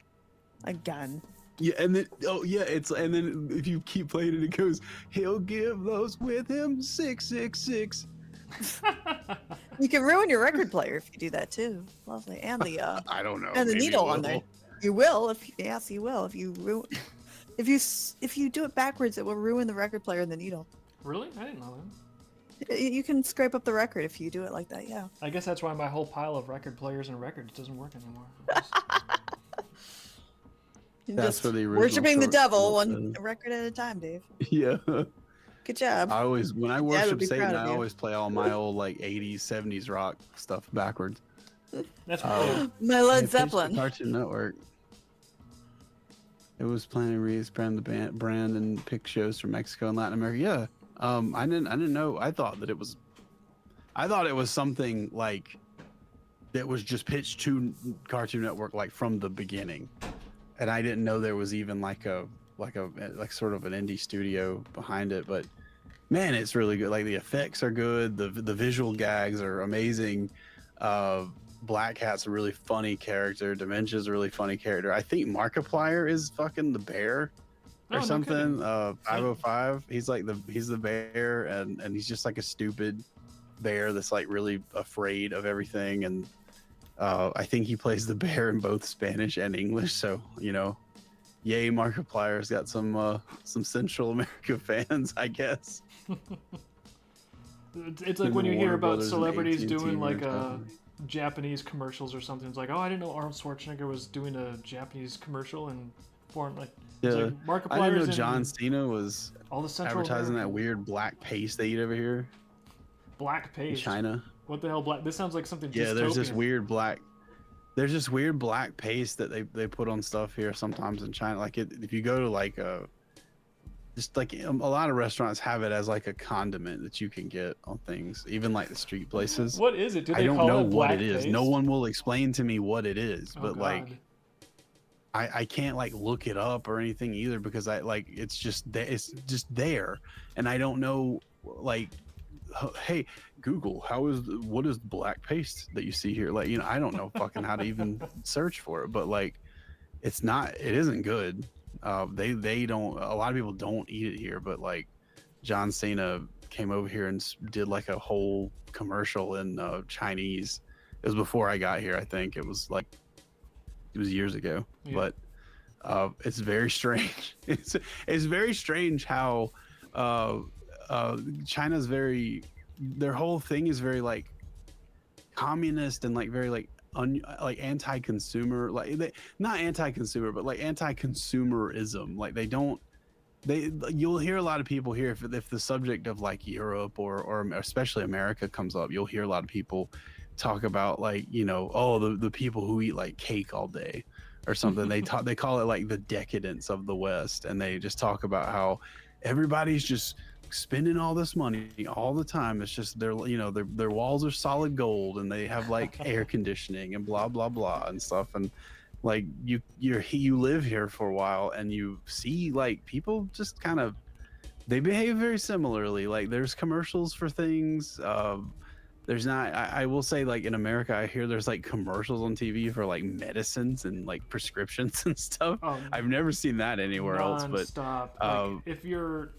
Again. Yeah, and then and then if you keep playing it, it goes, he'll give those with him 666. You can ruin your record player if you do that too. Lovely, and the I don't know. and the maybe needle it on will. there. You will if you will if you if you do it backwards, it will ruin the record player and the needle. Really? I didn't know that. You can scrape up the record if you do it like that. Yeah. I guess that's why my whole pile of record players and records doesn't work anymore. You're That's just for the original worshiping the short devil note, one record at a time, Dave. Yeah. Good job. I always, when I Dad would worship be proud Satan, of I you. always play all my old like 80s, 70s rock stuff backwards. That's My Led Hey, Zeppelin. Cartoon Network. It was planning to re-expand the brand and pick shows from Mexico and Latin America. Yeah. I didn't know. I thought it was something like that was just pitched to Cartoon Network like from the beginning, and I didn't know there was even like sort of an indie studio behind it. But man, it's really good. Like the effects are good. The visual gags are amazing. Black Cat's a really funny character. Dementia's a really funny character. I think Markiplier is fucking the bear or Oh, no something. kidding. 505. He's the bear, and he's just like a stupid bear that's like really afraid of everything. And I think he plays the bear in both Spanish and English. So yay, Markiplier's got some Central America fans, I guess. It's like when you hear Warner about Brothers and celebrities AT&T doing like were Japanese commercials or something. It's like, oh, I didn't know Arnold Schwarzenegger was doing a Japanese commercial and foreign like. It's Yeah. like Markiplier's I didn't know in John Cena was all the Central advertising that American- weird black paste they eat over here black in paste. China. What the hell, black? This sounds like something. Yeah, there's this dystopian. weird black paste that they put on stuff here sometimes in China. Like if you go to like just like a lot of restaurants have it as like a condiment that you can get on things, even like the street places. What is it? Do they I don't call know it what black it is. paste? No one will explain to me what it is, Oh, but like God. I can't like look it up or anything either because it's just there, and I don't know like, hey Google, what is the black paste that you see here? Like I don't know fucking how to even search for it, but like it's not. It isn't good. They don't. A lot of people don't eat it here, but like John Cena came over here and did like a whole commercial in Chinese. It was before I got here. I think it was years ago, Yeah. but it's very strange. It's very strange how China's very, their whole thing is very like communist and like very like like anti-consumer, like not anti-consumer but like anti-consumerism. Like you'll hear a lot of people here if the subject of like Europe or especially America comes up, you'll hear a lot of people talk about like, you know, oh, the people who eat like cake all day or something. They call it like the decadence of the West, and they just talk about how everybody's just spending all this money all the time. It's just their walls are solid gold and they have like air conditioning and blah blah blah and stuff. And like you live here for a while and you see like people just kind of, they behave very similarly. Like there's commercials for things. There's not, I will say, like in America, I hear there's like commercials on TV for like medicines and like prescriptions and stuff. I've never seen that anywhere else. But like, if you're,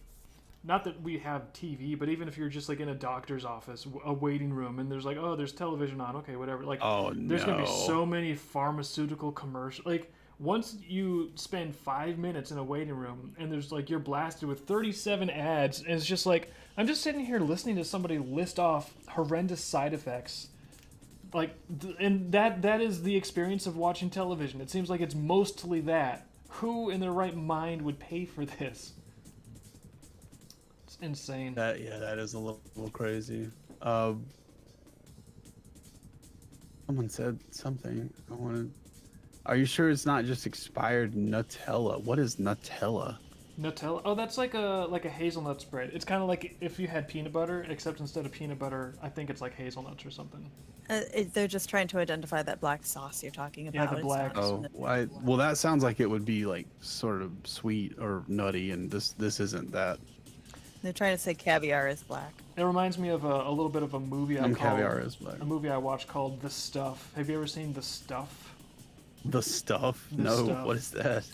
not that we have TV, but even if you're just like in a doctor's office, a waiting room, and there's like, oh, there's television on, okay, whatever. Like, there's gonna be so many pharmaceutical commercials. Like, once you spend 5 minutes in a waiting room and there's like, you're blasted with 37 ads, and it's just like, I'm just sitting here listening to somebody list off horrendous side effects. Like, and that is the experience of watching television. It seems like it's mostly that. Who in their right mind would pay for this? It's insane. That is a little crazy. Someone said something. Are you sure it's not just expired Nutella? What is Nutella? Nutella? Oh, that's like a hazelnut spread. It's kind of like if you had peanut butter, except instead of peanut butter, I think it's like hazelnuts or something. They're just trying to identify that black sauce you're talking about. Yeah, the black. Well, that sounds like it would be like sort of sweet or nutty, and this isn't that. They're trying to say caviar is black. It reminds me of a little bit of a movie caviar is black. A movie I watched called The Stuff. Have you ever seen The Stuff? The Stuff? No, Stuff. What is that?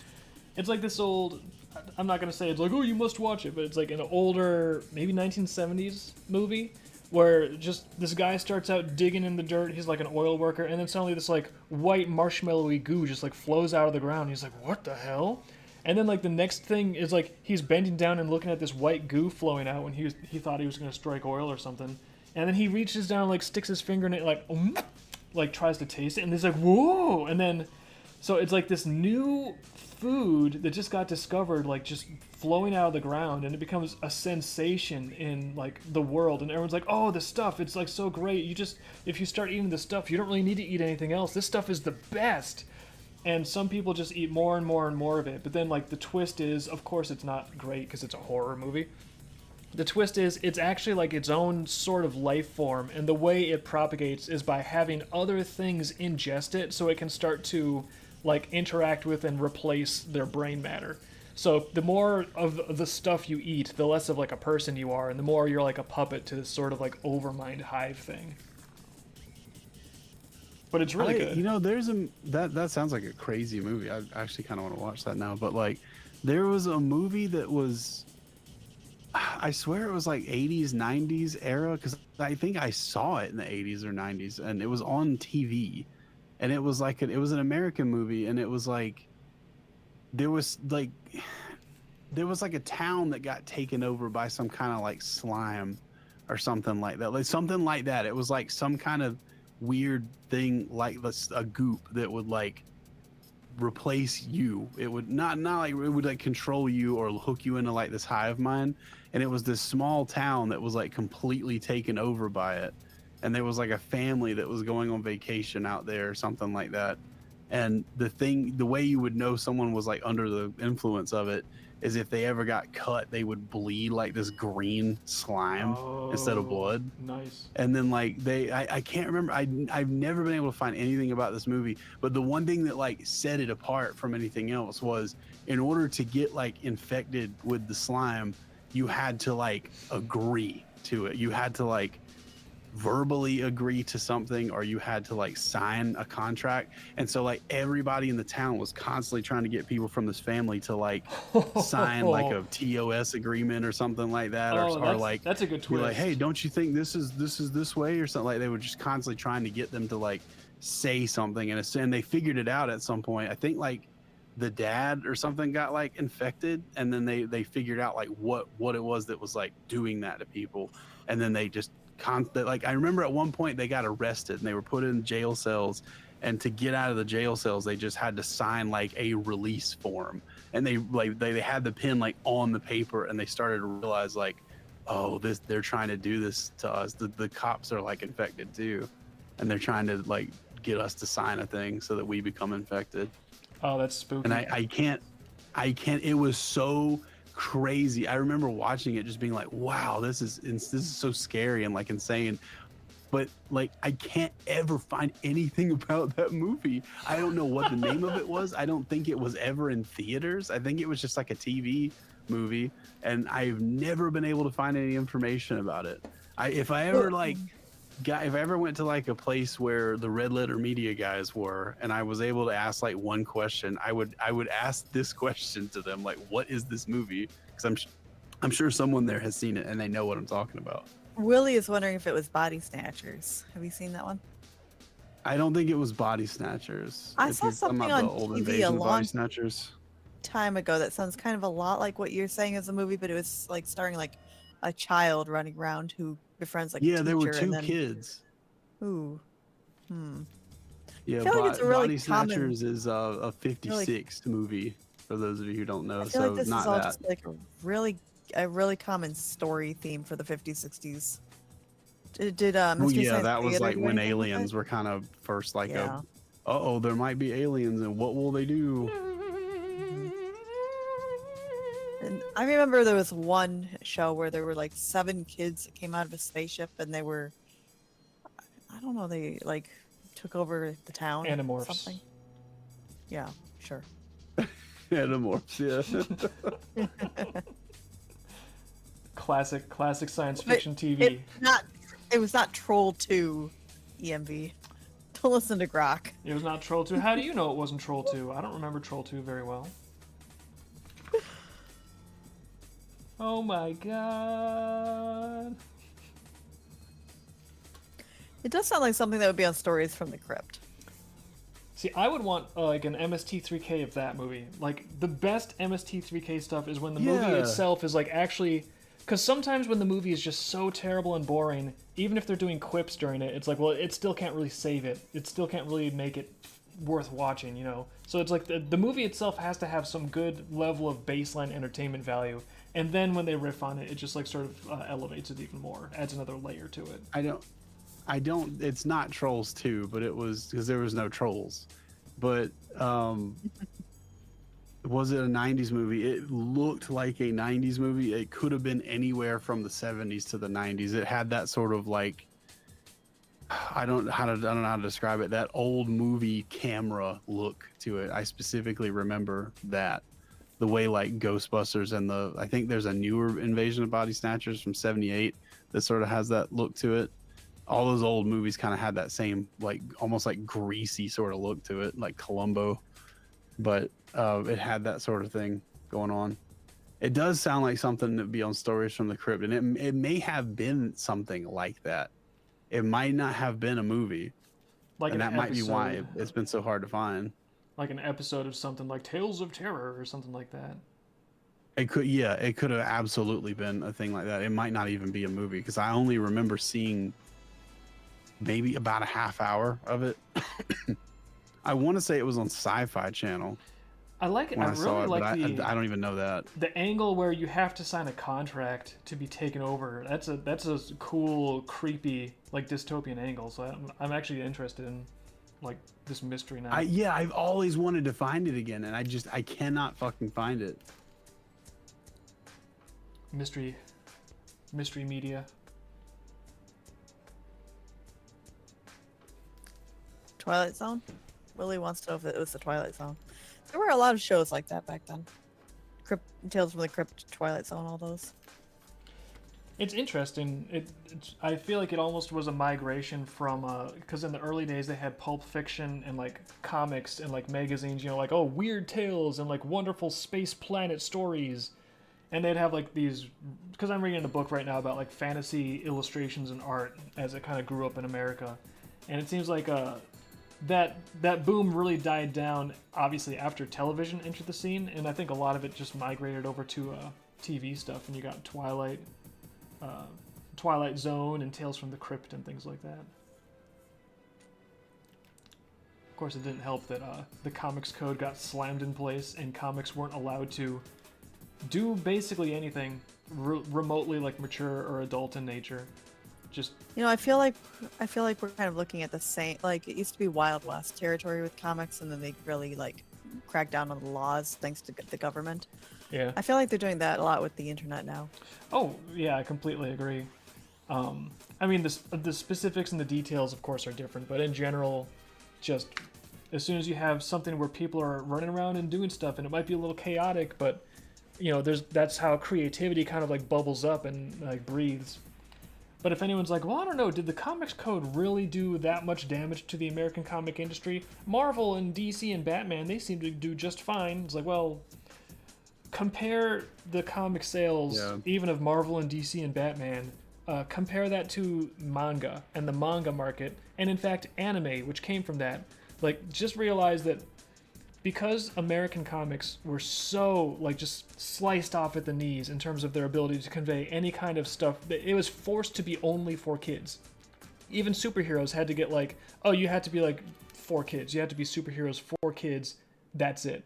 It's like this old, I'm not going to say it's like, oh, you must watch it, but it's like an older, maybe 1970s movie where just this guy starts out digging in the dirt. He's like an oil worker, and then suddenly this like white marshmallowy goo just like flows out of the ground. He's like, what the hell? And then like the next thing is like he's bending down and looking at this white goo flowing out when he thought he was going to strike oil or something. And then he reaches down, like sticks his finger in it, like tries to taste it, and he's like, whoa! And then, so it's like this new food that just got discovered, like just flowing out of the ground, and it becomes a sensation in like the world, and everyone's like, oh, the stuff, it's like so great. If you start eating the stuff, you don't really need to eat anything else. This stuff is the best. And some people just eat more and more and more of it. But then like the twist is, of course it's not great because it's a horror movie. The twist is it's actually like its own sort of life form, and the way it propagates is by having other things ingest it so it can start to like interact with and replace their brain matter. So the more of the stuff you eat, the less of like a person you are, and the more you're like a puppet to this sort of like overmind hive thing. But it's really good. You know, that sounds like a crazy movie. I actually kind of want to watch that now. But like, there was a movie that was, I swear it was like 80s, 90s era, because I think I saw it in the 80s or 90s, and it was on TV, and it was like it was an American movie, and it was like there was like a town that got taken over by some kind of like slime or something like that, like something like that. It was like some kind of weird thing, like a goop that would like replace you. It would not like it would like control you or hook you into like this hive mind. And it was this small town that was like completely taken over by it, and there was like a family that was going on vacation out there or something like that. And the way you would know someone was like under the influence of it is if they ever got cut, they would bleed like this green slime instead of blood. Nice. And then like I can't remember. I've never been able to find anything about this movie, but the one thing that like set it apart from anything else was, in order to get like infected with the slime, you had to like agree to it. You had to like verbally agree to something or you had to like sign a contract. And so like everybody in the town was constantly trying to get people from this family to like sign like a TOS agreement or something like that, or like that's a good be twist. like, hey, don't you think this is this way or something? Like they were just constantly trying to get them to like say something, and they figured it out at some point. I think like the dad or something got like infected, and then they figured out like what it was that was like doing that to people, and then they just like I remember at one point they got arrested and they were put in jail cells, and to get out of the jail cells they just had to sign like a release form, and they had the pen like on the paper, and they started to realize like, oh, they're trying to do this to us. The cops are like infected too, and they're trying to like get us to sign a thing so that we become infected. Oh, that's spooky. And I can't, it was so crazy. I remember watching it just being like, wow, this is so scary and like insane. But like, I can't ever find anything about that movie. I don't know what the name of it was. I don't think it was ever in theaters. I think it was just like a TV movie, and I've never been able to find any information about it. If I ever went to like a place where the Red Letter Media guys were, and I was able to ask like one question, I would ask this question to them, like, what is this movie? Because I'm sure someone there has seen it and they know what I'm talking about. Willie is wondering if it was Body Snatchers. Have you seen that one? I don't think it was Body Snatchers. I saw something on TV a long Snatchers time ago that sounds kind of a lot like what you're saying as a movie, but it was like starring like a child running around who befriends like a teacher, there were two then... kids. Ooh. Yeah, I feel like it's a really Body Snatchers is a 56 movie for those of you who don't know. I feel so like this not is all that. just like a really common story theme for the 50s, 60s. Did Mystery Science that was Theater like do when anything with aliens it? were kind of first like Yeah. uh-oh, there might be aliens and what will they do? And I remember there was one show where there were like 7 kids that came out of a spaceship, and they were, I don't know, they like took over the town. Animorphs. Something. Yeah, sure. Animorphs, yeah. Classic science fiction TV. It was not Troll 2 EMV. Don't listen to Grok. It was not Troll 2. How do you know it wasn't Troll 2? I don't remember Troll 2 very well. Oh my god. It does sound like something that would be on Stories from the Crypt. See, I would want like an MST3K of that movie. Like, the best MST3K stuff is when the movie itself is like actually... Because sometimes when the movie is just so terrible and boring, even if they're doing quips during it, it's like, well, it still can't really save it. It still can't really make it worth watching, you know? So it's like the movie itself has to have some good level of baseline entertainment value. And then when they riff on it, it just like sort of elevates it even more, adds another layer to it. I don't, it's not Trolls 2, but it was, because there was no trolls. But, was it a 90s movie? It looked like a 90s movie. It could have been anywhere from the 70s to the 90s. It had that sort of like, I don't know how to describe it, that old movie camera look to it. I specifically remember that. The way like Ghostbusters and I think there's a newer Invasion of Body Snatchers from 78 that sort of has that look to it. All those old movies kind of had that same like almost like greasy sort of look to it, like Columbo, but it had that sort of thing going on. It does sound like something that'd be on Stories from the Crypt, and it may have been something like that. It might not have been a movie, Like and that might be why episode- it's been so hard to find. Like an episode of something like Tales of Terror or something like that. It could have absolutely been a thing like that. It might not even be a movie, because I only remember seeing maybe about a half hour of it. I want to say it was on Sci-Fi Channel. I like it. When I I saw really it, like but I don't even know that. the angle where you have to sign a contract to be taken over. That's a cool, creepy, like dystopian angle. So I'm actually interested in like this mystery now. I've always wanted to find it again, and I cannot fucking find it. Mystery media. Twilight Zone? Willie wants to know if it was the Twilight Zone. There were a lot of shows like that back then. Tales from the Crypt, Twilight Zone, all those. It's interesting. I feel like it almost was a migration from because in the early days they had pulp fiction and like comics and like magazines, you know, like oh weird tales and like wonderful space planet stories, and they'd have like these. Because I'm reading a book right now about like fantasy illustrations and art as it kind of grew up in America, and it seems like that boom really died down obviously after television entered the scene, and I think a lot of it just migrated over to TV stuff, and you got Twilight Zone and Tales from the Crypt and things like that. Of course, it didn't help that the comics code got slammed in place and comics weren't allowed to do basically anything remotely like mature or adult in nature. Just I feel like we're kind of looking at the same. Like it used to be Wild West territory with comics, and then they really like crack down on the laws thanks to the government. yeah. I feel like they're doing that a lot with the internet now. Oh yeah, I completely agree. I mean the specifics and the details, of course, are different, but in general, just as soon as you have something where people are running around and doing stuff, and it might be a little chaotic, but that's how creativity kind of like bubbles up and like breathes. But if anyone's like, well, I don't know, did the comics code really do that much damage to the American comic industry? Marvel and DC and Batman, they seem to do just fine. It's like, well, compare the comic sales, even of Marvel and DC and Batman, compare that to manga and the manga market, and in fact, anime, which came from that. Like, just realize that because American comics were so like just sliced off at the knees in terms of their ability to convey any kind of stuff, it was forced to be only for kids. Even superheroes had to get like, oh, you had to be like for kids. You had to be superheroes for kids. That's it.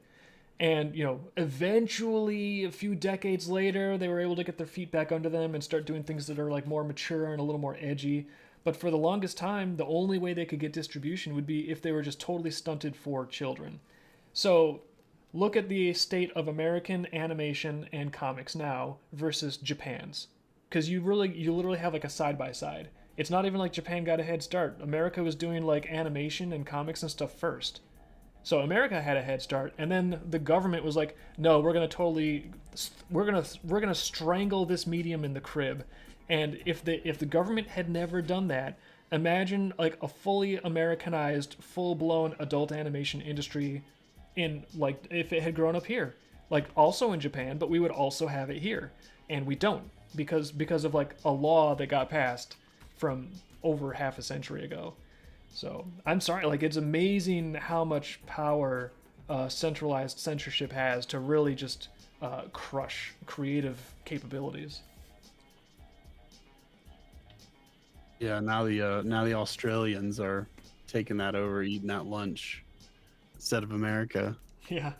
And eventually, a few decades later, they were able to get their feet back under them and start doing things that are like more mature and a little more edgy. But for the longest time, the only way they could get distribution would be if they were just totally stunted for children. So look at the state of American animation and comics now versus Japan's, because you literally have like a side by side. It's not even like Japan got a head start. America was doing like animation and comics and stuff first. So America had a head start, and then the government was like, no, we're gonna strangle this medium in the crib. And if the government had never done that, imagine like a fully Americanized, full-blown adult animation industry in like if it had grown up here, like also in Japan, but we would also have it here, and we don't because of like a law that got passed from over half a century ago. So I'm sorry, like it's amazing how much power centralized censorship has to really just crush creative capabilities. Yeah, now the Australians are taking that over, eating that lunch instead of America. Yeah.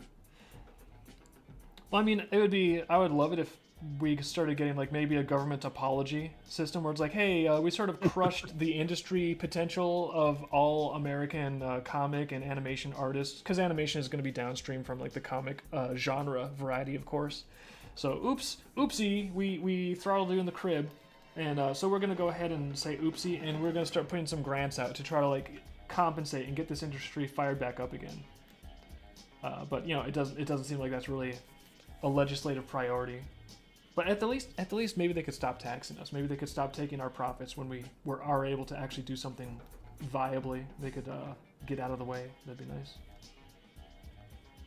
Well, I mean, I would love it if we started getting like maybe a government apology system where it's like, hey, we sort of crushed the industry potential of all American comic and animation artists, because animation is going to be downstream from like the comic genre variety, of course. So oopsie, we throttled you in the crib, and so we're going to go ahead and say oopsie, and we're going to start putting some grants out to try to like compensate and get this industry fired back up again. But it doesn't seem like that's really a legislative priority. But at the least maybe they could stop taxing us. Maybe they could stop taking our profits when we are able to actually do something viably. They could get out of the way. That'd be nice.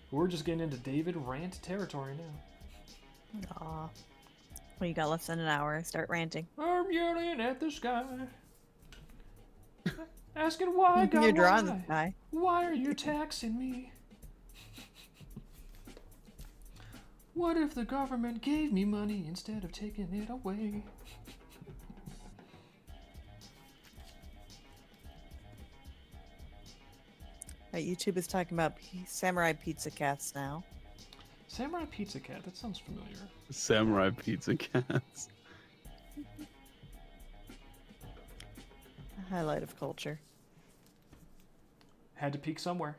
We're just getting into David rant territory now. Aw. Well, you got less than an hour. Start ranting. I'm yelling at the sky, asking why, God, You're drawing the why? sky. Why are you taxing me? What if the government gave me money instead of taking it away? Right, YouTube is talking about samurai pizza cats now. Samurai Pizza Cat, that sounds familiar. Samurai pizza cats. A highlight of culture. Had to peak somewhere.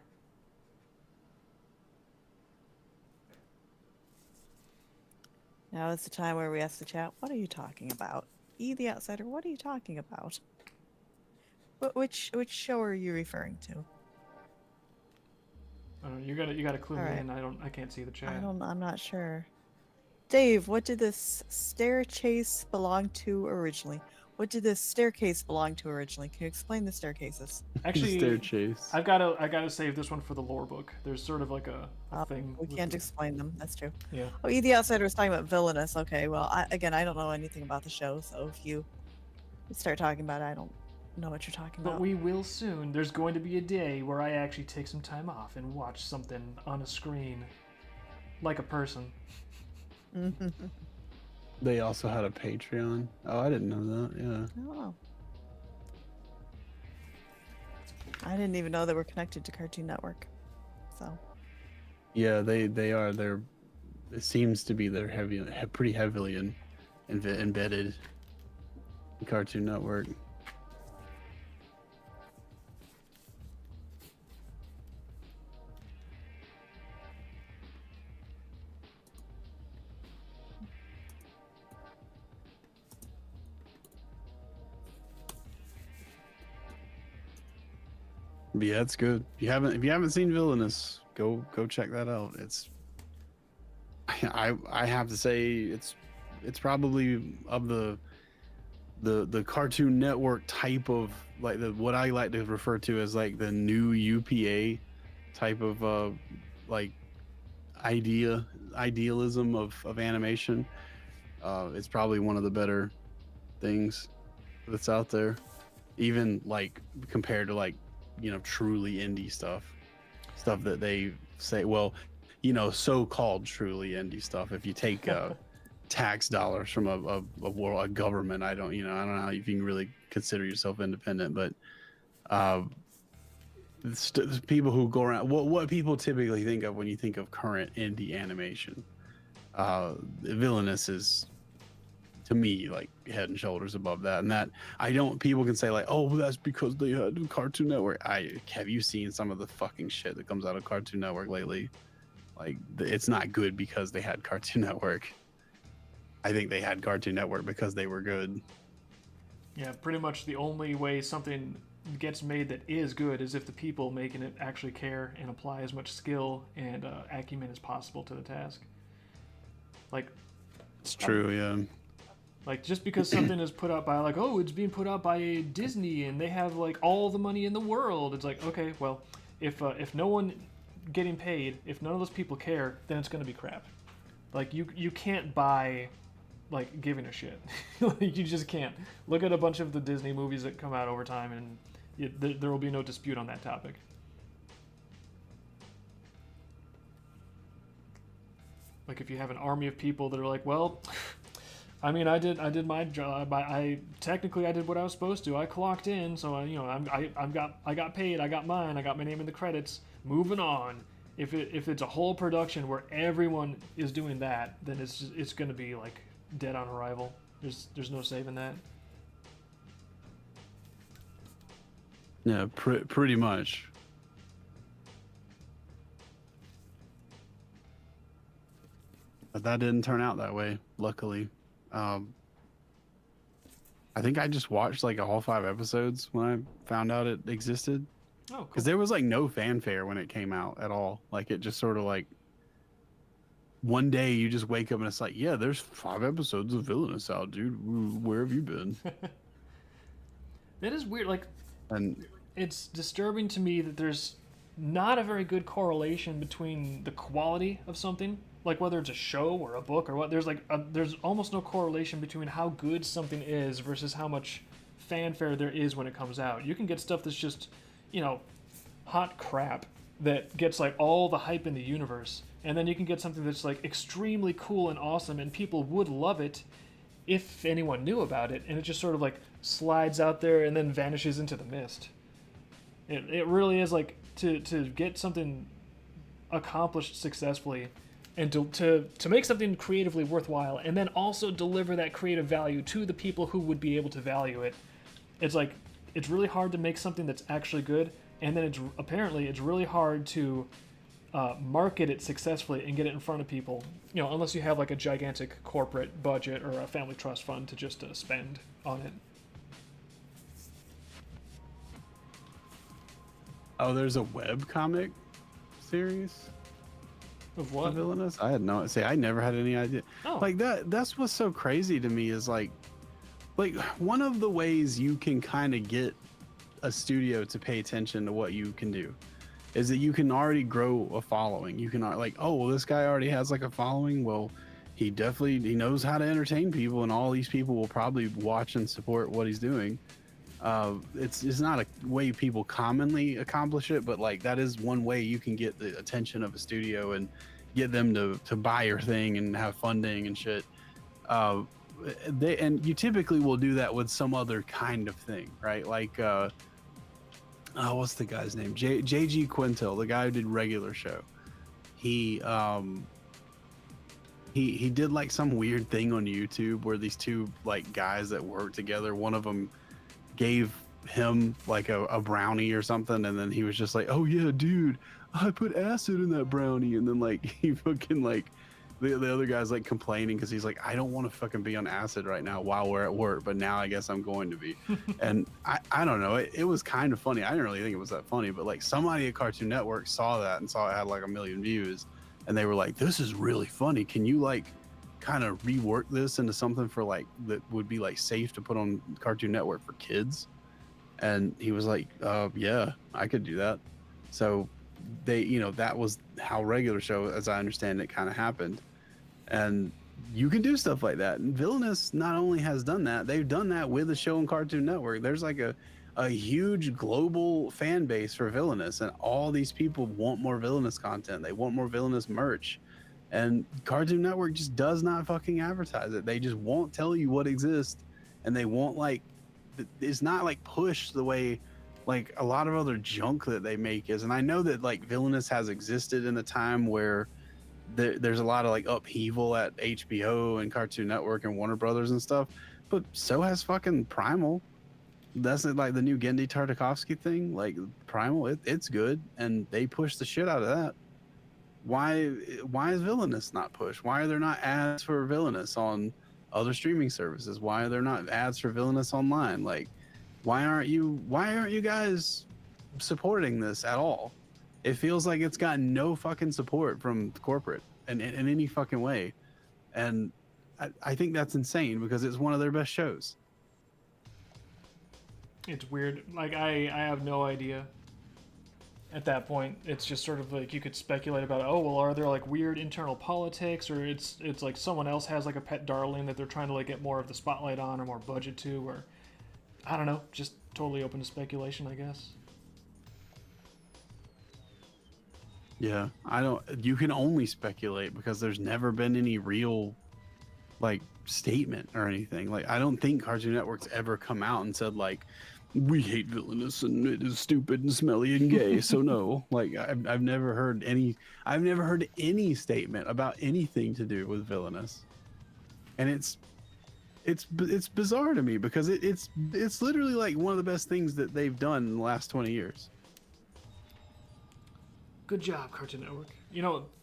Now is the time where we ask the chat, what are you talking about? E the Outsider, what are you talking about? Which show are you referring to? I don't know, you gotta clue All me right. in. I can't see the chat. I'm not sure. Dave, what did this staircase belong to originally? What did this staircase belong to originally? Can you explain the staircases? Actually, Stair chase. I gotta save this one for the lore book. There's sort of like a thing. We with can't the- explain them. That's true. Yeah. Oh, the Outsider was talking about villainous. Okay, well, I don't know anything about the show, so if you start talking about it, I don't know what you're talking But about. we will soon. There's going to be a day where I actually take some time off and watch something on a screen, like a person. They also had a Patreon. Oh, I didn't know that. Yeah. Oh. I didn't even know they were connected to Cartoon Network. So. Yeah, they are. They're. It seems to be they're pretty heavily embedded in Cartoon Network. But yeah, it's good. If you haven't seen Villainous, go check that out. It's I have to say it's probably of the Cartoon Network type of like what I like to refer to as like the new UPA type of like idealism of animation. It's probably one of the better things that's out there, even like compared to like truly indie stuff that they say, well, so-called truly indie stuff. If you take tax dollars from a government, I don't know how if you can really consider yourself independent, but people who go around, what people typically think of when you think of current indie animation, Villainous is to me like head and shoulders above that. And that people can say like, oh, that's because they had Cartoon Network. Have you seen some of the fucking shit that comes out of Cartoon Network lately? Like, it's not good because they had Cartoon Network. I think they had Cartoon Network because they were good. Yeah, pretty much the only way something gets made that is good is if the people making it actually care and apply as much skill and acumen as possible to the task. Like, it's true, yeah. Like, just because something is put out by, like, oh, it's being put out by Disney and they have, like, all the money in the world. It's like, okay, well, if no one getting paid, if none of those people care, then it's going to be crap. Like, you can't buy, like, giving a shit. Like, you just can't. Look at a bunch of the Disney movies that come out over time, and there will be no dispute on that topic. Like, if you have an army of people that are like, well... I mean, I did my job. I technically I did what I was supposed to. I clocked in, so I got paid. I got mine. I got my name in the credits. Moving on. If it's a whole production where everyone is doing that, then it's going to be like dead on arrival. There's no saving that. Yeah, pretty much. But that didn't turn out that way, luckily. I think I just watched like all 5 episodes when I found out it existed. Oh, cool. Because there was like no fanfare when it came out at all. Like it just sort of like one day you just wake up and it's like, yeah, there's 5 episodes of Villainous out, dude. Where have you been? That is weird. Like, And it's disturbing to me that there's not a very good correlation between the quality of something, like whether it's a show or a book or what. There's almost no correlation between how good something is versus how much fanfare there is when it comes out. You can get stuff that's just, hot crap that gets like all the hype in the universe, and then you can get something that's like extremely cool and awesome and people would love it if anyone knew about it, and it just sort of like slides out there and then vanishes into the mist. It really is like to get something accomplished successfully and to make something creatively worthwhile and then also deliver that creative value to the people who would be able to value it. It's like, it's really hard to make something that's actually good, and then it's really hard to market it successfully and get it in front of people, unless you have like a gigantic corporate budget or a family trust fund to just spend on it. oh, there's a webcomic series? Of what? Villainous? I had no say. I never had any idea. Oh. Like that's what's so crazy to me is like one of the ways you can kind of get a studio to pay attention to what you can do is that you can already grow a following. You can like, oh, well, this guy already has like a following. Well, he knows how to entertain people, and all these people will probably watch and support what he's doing. It's not a way people commonly accomplish it, but like that is one way you can get the attention of a studio and get them to buy your thing and have funding and shit. And you typically will do that with some other kind of thing, right? Like what's the guy's name? JG Quintel, the guy who did Regular Show. He did like some weird thing on YouTube where these two like guys that work together, one of them gave him like a brownie or something, and then he was just like, oh yeah dude, I put acid in that brownie, and then like he fucking like the other guy's like complaining because he's like, I don't want to fucking be on acid right now while we're at work, but now I guess I'm going to be. And I don't know, it was kind of funny. I didn't really think it was that funny, but like somebody at Cartoon Network saw that and saw it had like 1 million views, and they were like, this is really funny, can you like kind of rework this into something for like that would be like safe to put on Cartoon Network for kids? And he was like, yeah, I could do that. So they, that was how Regular Show, as I understand it, kind of happened. And you can do stuff like that. And Villainous not only has done that, they've done that with a show on Cartoon Network. There's like a huge global fan base for Villainous, and all these people want more Villainous content. They want more Villainous merch. And Cartoon Network just does not fucking advertise it. They just won't tell you what exists, and they won't like, it's not like push the way like a lot of other junk that they make is. And I know that like Villainous has existed in a time where there's a lot of like upheaval at HBO and Cartoon Network and Warner Brothers and stuff, but so has fucking Primal. That's like the new Gendy Tartakovsky thing. Like Primal, it's good, and they push the shit out of that. Why is Villainous not pushed? Why are there not ads for Villainous on other streaming services? Why are there not ads for Villainous online? Like, why aren't you guys supporting this at all? It feels like it's got no fucking support from corporate in any fucking way. And I think that's insane because it's one of their best shows. It's weird. Like, I have no idea. At that point, it's just sort of like you could speculate about, oh, well, are there like weird internal politics, or it's like someone else has like a pet darling that they're trying to like get more of the spotlight on or more budget to, or I don't know, just totally open to speculation, I guess. Yeah, you can only speculate because there's never been any real like statement or anything. Like, I don't think Cartoon Network's ever come out and said like, we hate Villainous and it is stupid and smelly and gay. So no, like I've never heard any statement about anything to do with Villainous. And it's bizarre to me because it's literally like one of the best things that they've done in the last 20 years. Good job, Cartoon Network.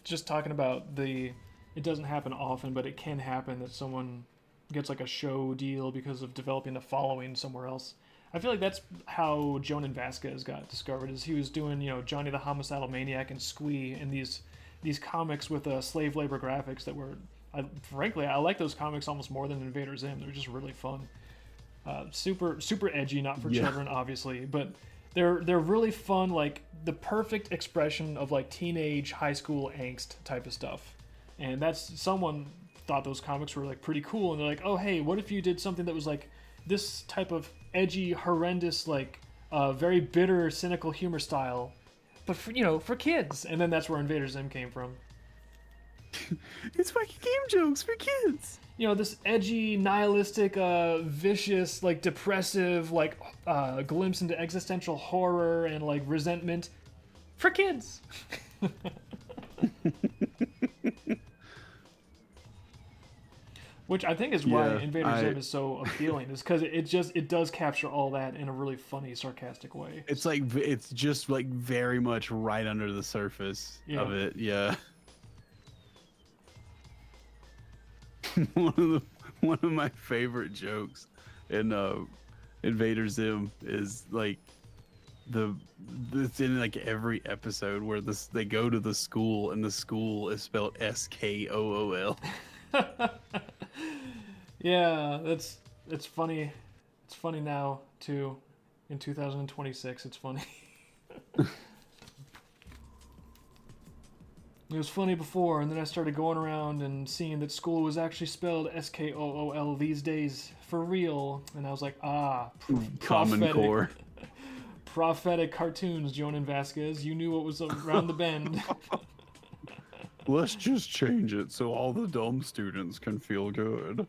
Just talking about it doesn't happen often, but it can happen that someone gets like a show deal because of developing a following somewhere else. I feel like that's how Jonan Vasquez got discovered, is he was doing, Johnny the Homicidal Maniac and Squee and these comics with slave labor graphics that were, frankly, I like those comics almost more than Invader Zim. They're just really fun. Super edgy, not for children, obviously, but they're really fun, like the perfect expression of like teenage high school angst type of stuff. And that's, someone thought those comics were like pretty cool, and they're like, oh hey, what if you did something that was like this type of edgy, horrendous, like very bitter, cynical humor style, but for kids. And then that's where Invader Zim came from. It's fucking game jokes for kids. This edgy, nihilistic, vicious, like depressive, like glimpse into existential horror and like resentment for kids. Which I think is why Invader Zim is so appealing, is because it does capture all that in a really funny, sarcastic way. It's like, it's just like very much right under the surface of it. Yeah. One of my favorite jokes in Invader Zim is like it's in like every episode where they go to the school and the school is spelled SKOOL. Yeah, it's funny. It's funny now too. In 2026, it's funny. It was funny before, and then I started going around and seeing that school was actually spelled SKOOL these days for real, and I was like, Common prophetic. Core. Prophetic cartoons, Jonan Vasquez. You knew what was around the bend. Let's just change it so all the dumb students can feel good.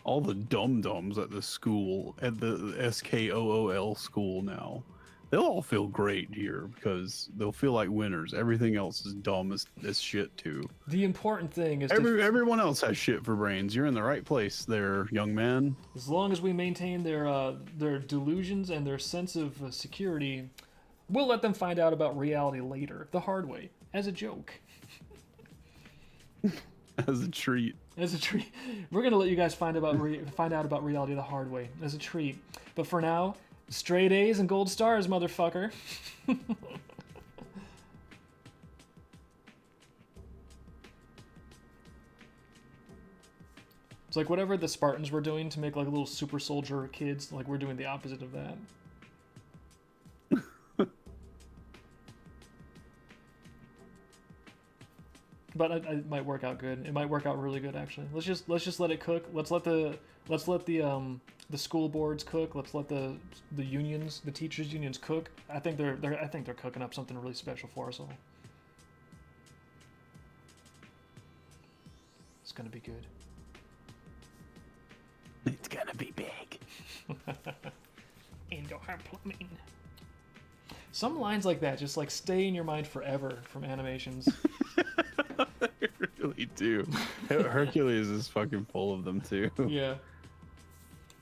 All the dum-dums at the school, at the SKOOL school now, they'll all feel great here because they'll feel like winners. Everything else is dumb as shit too. The important thing is everyone else has shit for brains. You're in the right place there, young man. As long as we maintain their delusions and their sense of security, we'll let them find out about reality later, the hard way, as a joke. As a treat. As a treat. We're gonna let you guys find out about reality the hard way, as a treat. But for now, straight A's and gold stars, motherfucker. It's like whatever the Spartans were doing to make like little super soldier kids, like we're doing the opposite of that. But it might work out good. It might work out really good actually. Let's just let it cook. Let's let the school boards cook. Let's let the unions, the teachers unions cook. I think they're cooking up something really special for us all. It's gonna be good. It's gonna be big. Indoor plumbing. Some lines like that just like stay in your mind forever from animations. They really do. Hercules is fucking full of them too. Yeah.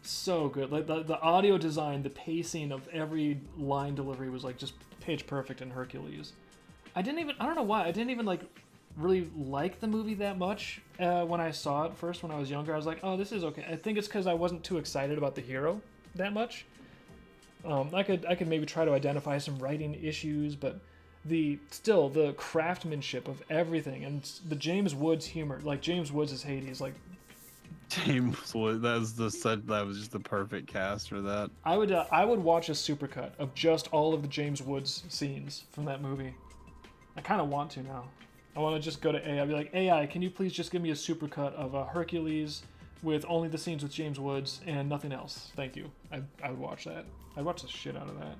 So good. Like the audio design, the pacing of every line delivery was like just pitch perfect in Hercules. I don't know why, I didn't even like really like the movie that much when I saw it first when I was younger. I was like, oh, this is okay. I think it's because I wasn't too excited about the hero that much. I could maybe try to identify some writing issues, but the craftsmanship of everything and the James Woods humor, like James Woods is Hades, like James Woods, that was just the perfect cast for that. I would watch a supercut of just all of the James Woods scenes from that movie. I kind of want to now. I want to just go to AI. I'd be like, AI, can you please just give me a supercut of Hercules with only the scenes with James Woods and nothing else? Thank you. I would watch that. I'd watch the shit out of that.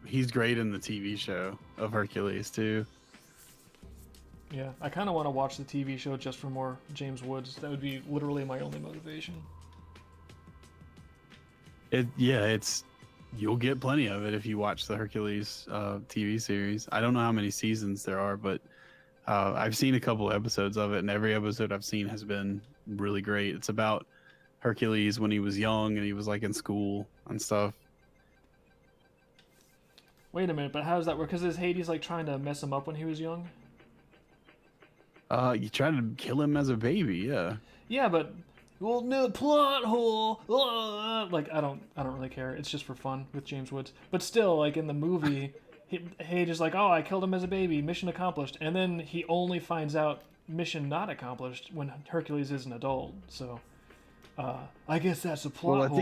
He's great in the TV show of Hercules too. Yeah, I kind of want to watch the TV show just for more James Woods. That would be literally my only motivation. You'll get plenty of it if you watch the Hercules TV series. I don't know how many seasons there are, but I've seen a couple episodes of it, and every episode I've seen has been really great. It's about Hercules when he was young and he was like in school and stuff. Wait a minute, but how does that work? Because is Hades like trying to mess him up when he was young? You tried to kill him as a baby, yeah. Yeah, but well, no plot hole. Like I don't really care. It's just for fun with James Woods. But still, like in the movie, Hades is like, oh, I killed him as a baby, mission accomplished, and then he only finds out mission not accomplished when Hercules is an adult. So, I guess that's a plot Well, hole.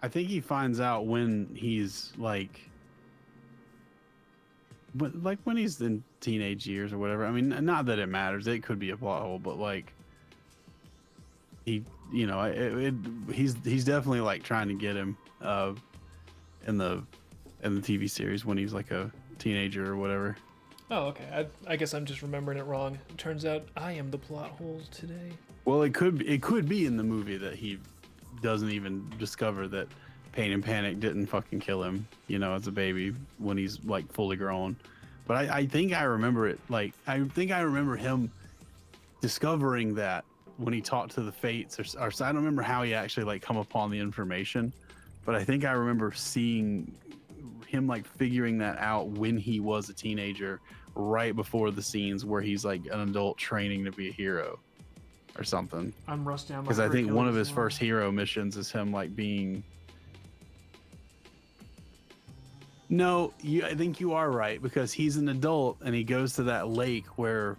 I think he finds out when he's like. But like when he's in teenage years or whatever. I mean, not that it matters. It could be a plot hole, but like he's definitely like trying to get him in the TV series when he's like a teenager or whatever. Oh, okay. I guess I'm just remembering it wrong. It turns out I am the plot hole today. Well, it could be in the movie that he doesn't even discover that Pain and Panic didn't fucking kill him, as a baby when he's like fully grown. But I think I remember it. Like, I think I remember him discovering that when he talked to the Fates, or I don't remember how he actually like come upon the information, but I think I remember seeing him like figuring that out when he was a teenager, right before the scenes where he's like an adult training to be a hero or something. I'm rusty on my Because I think one of Hercules his now. first hero missions is him like being. No, I think you are right, because he's an adult and he goes to that lake where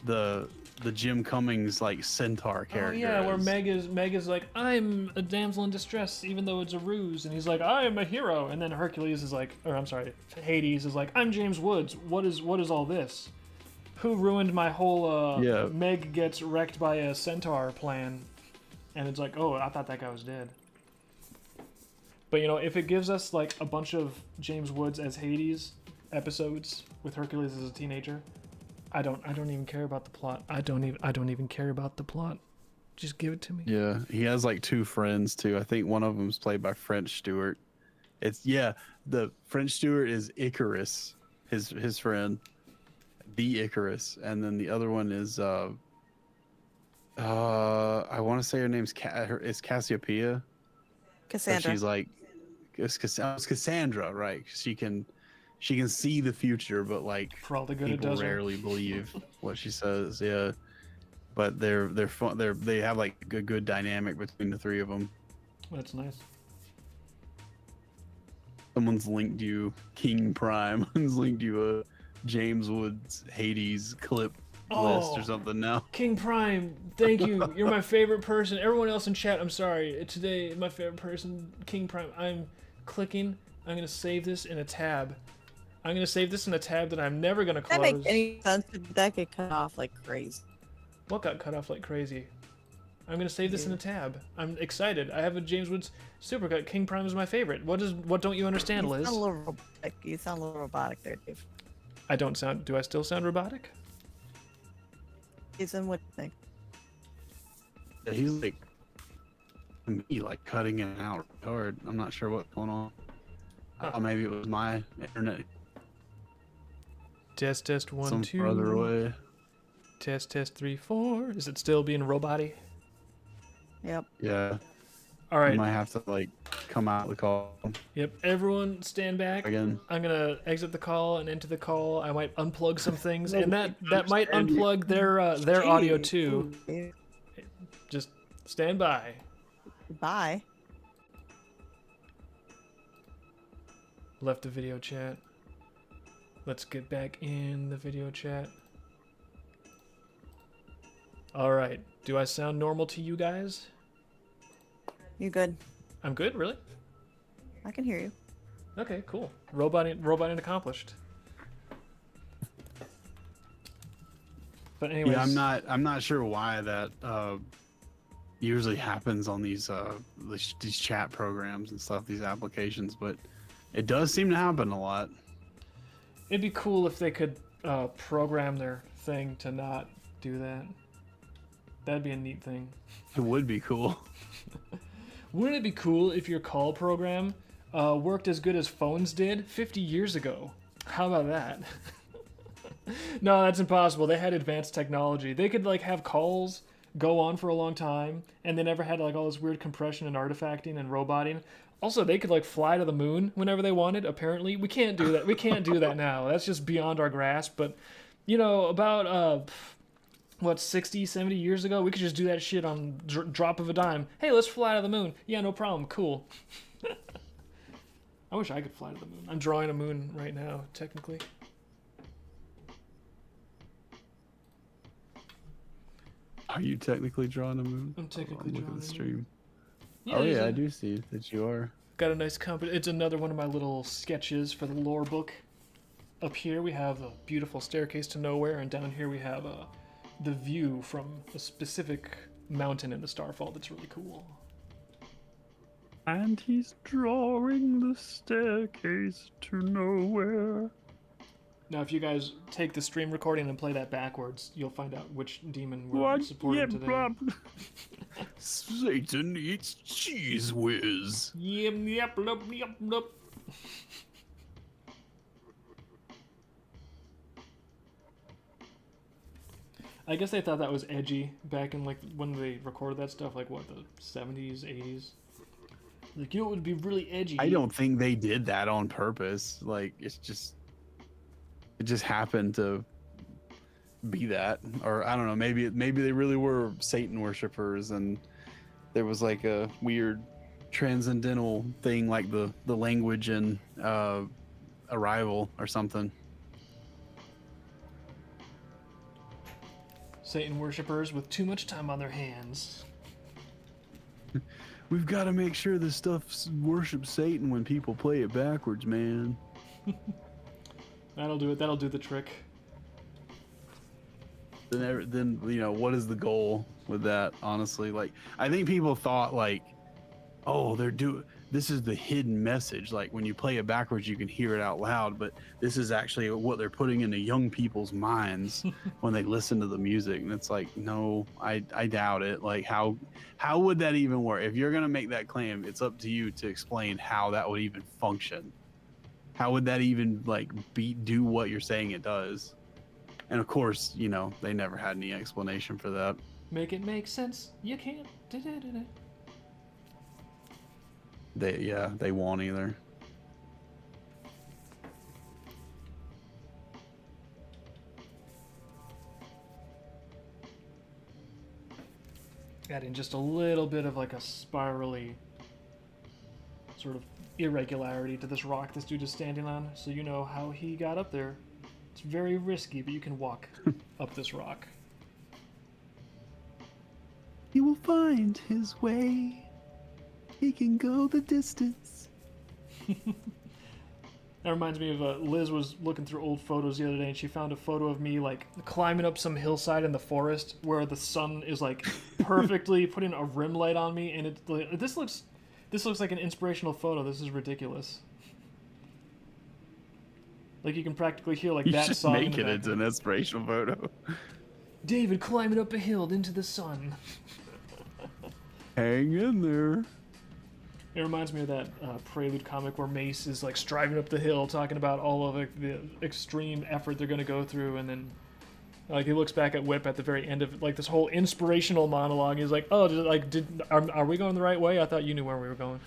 the Jim Cummings like centaur character. Oh yeah, where is. Meg is like, I'm a damsel in distress, even though it's a ruse, and he's like, I am a hero, and then Hercules is like, or I'm sorry, Hades is like, I'm James Woods. What is all this? Who ruined my whole Yeah. Meg gets wrecked by a centaur plan? And it's like, oh, I thought that guy was dead. But you know, if it gives us like a bunch of James Woods as Hades episodes with Hercules as a teenager, I don't even care about the plot. I don't even care about the plot. Just give it to me. Yeah, he has like 2 friends too. I think one of them's played by French Stewart. The French Stewart is Icarus, his friend, the Icarus, and then the other one is I want to say her name's is Cassiopeia. Cassandra. She's like, it's Cassandra, right? She can see the future, but like For all the good it people does her. rarely believe what she says. Yeah, but they're fun. They have like a good dynamic between the 3 of them. That's nice. Someone's linked you King Prime. Someone's linked you a James Woods Hades clip list or something now. King Prime, thank you. You're my favorite person. Everyone else in chat, I'm sorry. Today, my favorite person, King Prime. I'm clicking. I'm going to save this in a tab. I'm going to save this in a tab that I'm never going to close. That make any sense? Did that get cut off like crazy? What got cut off like crazy? I'm going to save this in a tab. I'm excited. I have a James Woods supercut. King Prime is my favorite. What don't you understand, Liz? You sound a little robotic. You sound a little robotic there, Dave. I don't sound... Do I still sound robotic? He's in what thing? Yeah, he's like me, like cutting in and out hard. I'm not sure what's going on. I thought maybe it was my internet Test 1 some 2. further away. Test 3 4. Is it still being robot-y? Yep. Yeah. All You right. might have to like come out of the call Yep. Everyone stand back. again. I'm gonna exit the call and enter the call. I might unplug some things, and that might unplug their audio too. Ooh, Just stand by. bye. Left the video chat. Let's get back in the video chat. All right. Do I sound normal to you guys? You good? I'm good, really? I can hear you. Okay, cool. Roboting accomplished. But anyways, Yeah, I'm not sure why that usually happens on these chat programs and stuff, these applications, but it does seem to happen a lot. it'd be cool if they could program their thing to not do that. That'd be a neat thing. It would be cool. Wouldn't it be cool if your call program worked as good as phones did 50 years ago? How about that? No, that's impossible. They had advanced technology. They could like have calls go on for a long time, and they never had like all this weird compression and artifacting and roboting. Also, they could like fly to the moon whenever they wanted. Apparently, we can't do that. We can't do that now. That's just beyond our grasp. But you know, about 60, 70 years ago, we could just do that shit on drop of a dime. Hey, let's fly to the moon. Yeah, no problem. Cool. I wish I could fly to the moon. I'm drawing a moon right now, technically. Are you technically drawing a moon? I'm technically Look drawing at the a stream. Yeah, Oh there's yeah, a- I do see that you are. Got a nice It's another one of my little sketches for the lore book. Up here we have a beautiful staircase to nowhere, and down here we have the view from a specific mountain in the Starfall that's really cool. And he's drawing the staircase to nowhere. Now, if you guys take the stream recording and play that backwards, you'll find out which demon we're supporting today. Satan eats cheese whiz. Yep. I guess they thought that was edgy back in like when they recorded that stuff, like what, the 70s, 80s. Like, you know, it would be really edgy. I don't think they did that on purpose. Like, it just happened to be that, or I don't know. Maybe they really were Satan worshippers, and there was like a weird transcendental thing, like the language and Arrival or something. Satan worshippers with too much time on their hands. We've got to make sure this stuff worships Satan when people play it backwards, man. That'll do it. That'll do the trick. Then you know, what is the goal with that? Honestly, like, I think people thought like, oh, this is the hidden message. Like, when you play it backwards, you can hear it out loud, but this is actually what they're putting into young people's minds when they listen to the music. And it's like, no, I doubt it. Like, how would that even work? If you're gonna make that claim, it's up to you to explain how that would even function. How would that even like do what you're saying it does? And of course, you know, they never had any explanation for that. Make it make sense. You can't. Da-da-da-da. They won't either. Adding just a little bit of like a spirally sort of irregularity to this rock this dude is standing on, so you know how he got up there. It's very risky, but you can walk up this rock. He will find his way. He can go the distance. That reminds me of Liz was looking through old photos the other day, and she found a photo of me like climbing up some hillside in the forest where the sun is like perfectly putting a rim light on me, and it like, this looks like an inspirational photo. This is ridiculous. Like, you can practically hear like that song. Make it into an inspirational photo. David climbing up a hill into the sun. Hang in there. It reminds me of that Prelude comic where Mace is like striving up the hill, talking about all of the extreme effort they're going to go through, and then like he looks back at Whip at the very end of like this whole inspirational monologue. He's like, "Oh, are we going the right way? I thought you knew where we were going."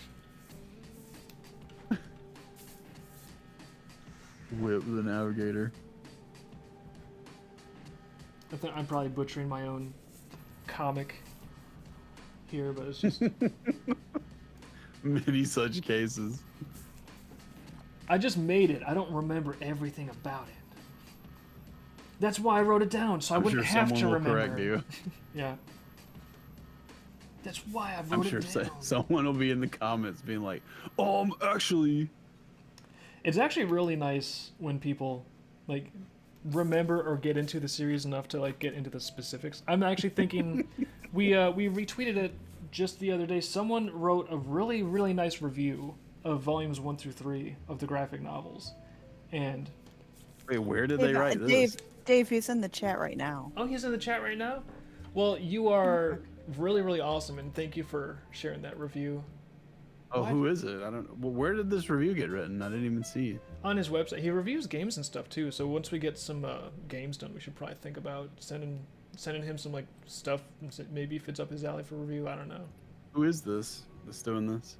Whip the navigator. I'm probably butchering my own comic here, but it's just Many such cases. I just made it. I don't remember everything about it. That's why I wrote it down, so I wouldn't have to remember. Correct you. Yeah. That's why I wrote I'm it sure down. someone will be in the comments being like, actually. It's actually really nice when people like remember or get into the series enough to like get into the specifics. I'm actually thinking we retweeted it just the other day. Someone wrote a really, really nice review of volumes 1 through 3 of the graphic novels. And wait, where did they write this? Dave, he's in the chat right now. oh, he's in the chat right now? Well, you are really, really awesome, and thank you for sharing that review. Oh, who is it? I don't know. Well, where did this review get written? I didn't even see. On his website. He reviews games and stuff too, so once we get some games done, we should probably think about sending him some like stuff, maybe if it's up his alley for review. I don't know. Who is this that's doing this?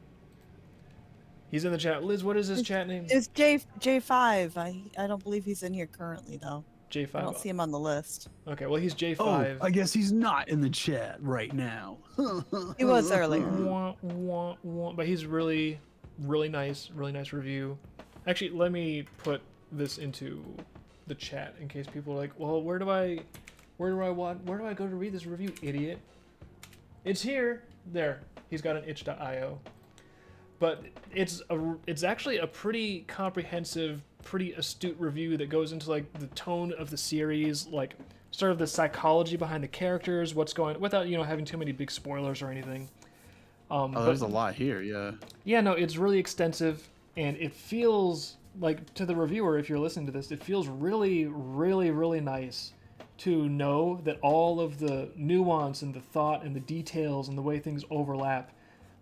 He's in the chat. Liz, what is his chat name? It's J5. I don't believe he's in here currently though. J5. I don't see him on the list. Okay, well he's J5. Oh, I guess he's not in the chat right now. He was earlier. Wah, wah, wah. But he's really, really nice review. Actually, let me put this into the chat in case people are like, well, where do I go to read this review, idiot? It's here. There. He's got an itch.io. But it's actually a pretty comprehensive, pretty astute review that goes into like the tone of the series, like sort of the psychology behind the characters, what's going, without having too many big spoilers or anything. There's a lot here, yeah. Yeah, no, it's really extensive, and it feels like, to the reviewer, if you're listening to this, it feels really, really, really nice to know that all of the nuance and the thought and the details and the way things overlap.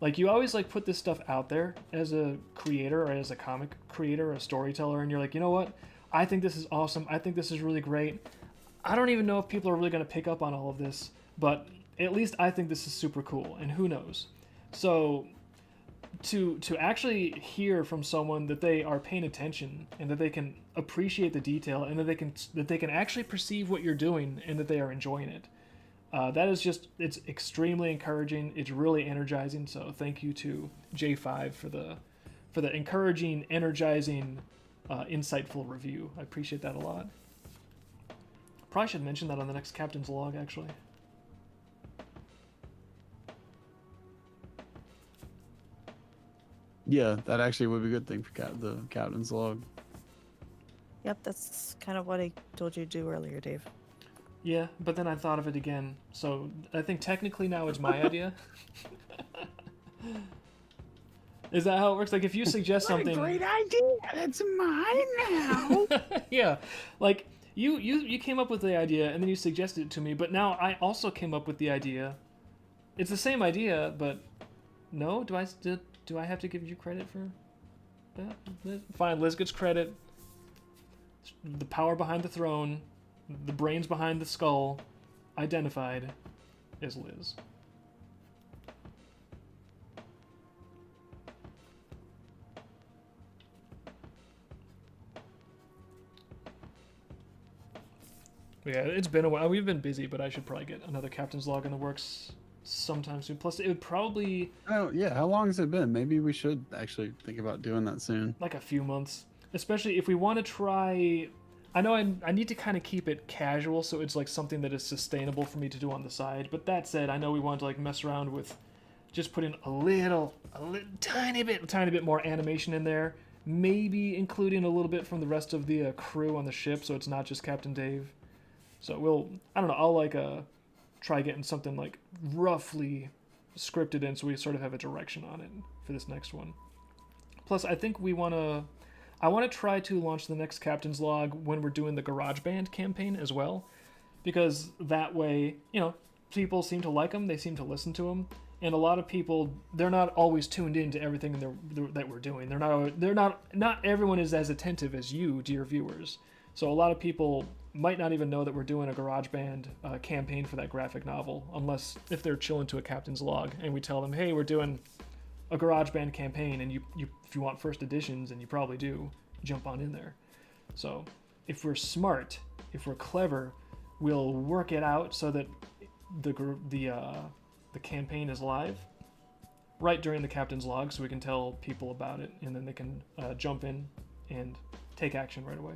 Like, you always like put this stuff out there as a creator or as a comic creator, a storyteller, and you're like, you know what? I think this is awesome. I think this is really great. I don't even know if people are really going to pick up on all of this, but at least I think this is super cool, and who knows? So to actually hear from someone that they are paying attention and that they can appreciate the detail and that they can actually perceive what you're doing and that they are enjoying it. That is just, it's extremely encouraging. It's really energizing. So thank you to J5 for the encouraging, energizing, insightful review. I appreciate that a lot. Probably should mention that on the next Captain's Log, actually. Yeah, that actually would be a good thing for the Captain's Log. Yep, that's kind of what I told you to do earlier, Dave. Yeah, but then I thought of it again. So I think technically now it's my idea. Is that how it works? Like if you suggest something... What a great idea! That's mine now! Yeah, like you came up with the idea and then you suggested it to me, but now I also came up with the idea. It's the same idea, but no, do I have to give you credit for that? Fine, Liz gets credit. The power behind the throne, the brains behind the skull, identified as Liz. Yeah, it's been a while. We've been busy, but I should probably get another Captain's Log in the works sometime soon. Plus, it would probably... Oh, yeah. How long has it been? Maybe we should actually think about doing that soon. Like a few months. Especially if we want to try... I know I need to kind of keep it casual, so it's like something that is sustainable for me to do on the side. But that said, I know we want to like mess around with just putting a tiny bit more animation in there. Maybe including a little bit from the rest of the crew on the ship, so it's not just Captain Dave. So I don't know, I'll try getting something like roughly scripted in so we sort of have a direction on it for this next one. Plus, I think I want to try to launch the next Captain's Log when we're doing the GarageBand campaign as well, because that way, people seem to like them, they seem to listen to them, and a lot of people, they're not always tuned in to everything that we're doing. Not everyone is as attentive as you, dear viewers. So a lot of people might not even know that we're doing a GarageBand campaign for that graphic novel, unless if they're chilling to a Captain's Log and we tell them, hey, we're doing a GarageBand campaign, and if you want first editions, and you probably do, jump on in there. So if we're smart, if we're clever, we'll work it out so that the campaign is live right during the Captain's Log, so we can tell people about it, and then they can jump in and take action right away.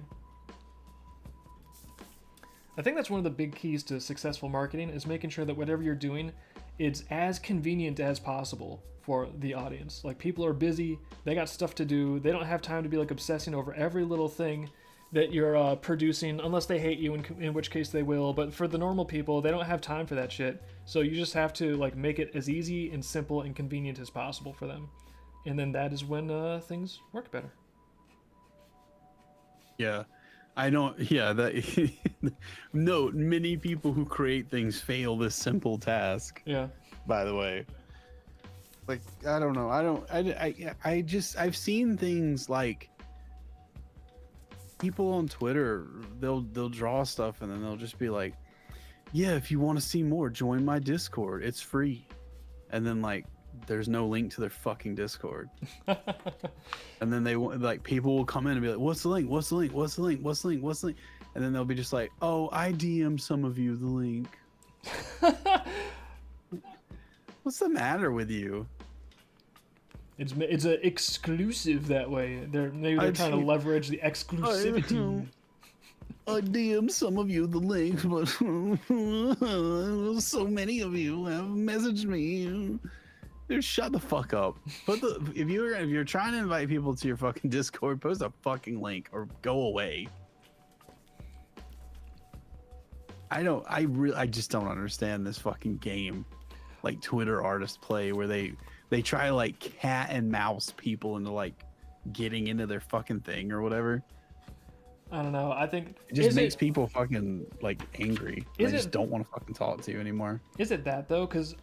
I think that's one of the big keys to successful marketing, is making sure that whatever you're doing, it's as convenient as possible for the audience. Like, people are busy, they got stuff to do, they don't have time to be like obsessing over every little thing that you're producing, unless they hate you, in which case they will. But for the normal people, they don't have time for that shit. So you just have to like make it as easy and simple and convenient as possible for them. And then that is when things work better. Yeah. That note, many people who create things fail this simple task. Yeah. By the way. Like, I don't know. I've seen things like people on Twitter, they'll draw stuff and then they'll just be like, yeah, if you want to see more, join my Discord. It's free. And then like there's no link to their fucking Discord. And then people will come in and be like, what's the link? What's the link? What's the link? What's the link? What's the link? And then they'll be just like, oh, I DM some of you the link. What's the matter with you? It's a exclusive that way. They're trying to leverage the exclusivity. I DM some of you the link, but so many of you have messaged me. Dude, shut the fuck up. If you're trying to invite people to your fucking Discord, post a fucking link or go away. I just don't understand this fucking game, like Twitter artists play, where they try to like cat and mouse people into like getting into their fucking thing or whatever. I don't know. I think it just makes people fucking like angry. They just don't want to fucking talk to you anymore. Is it that though? Because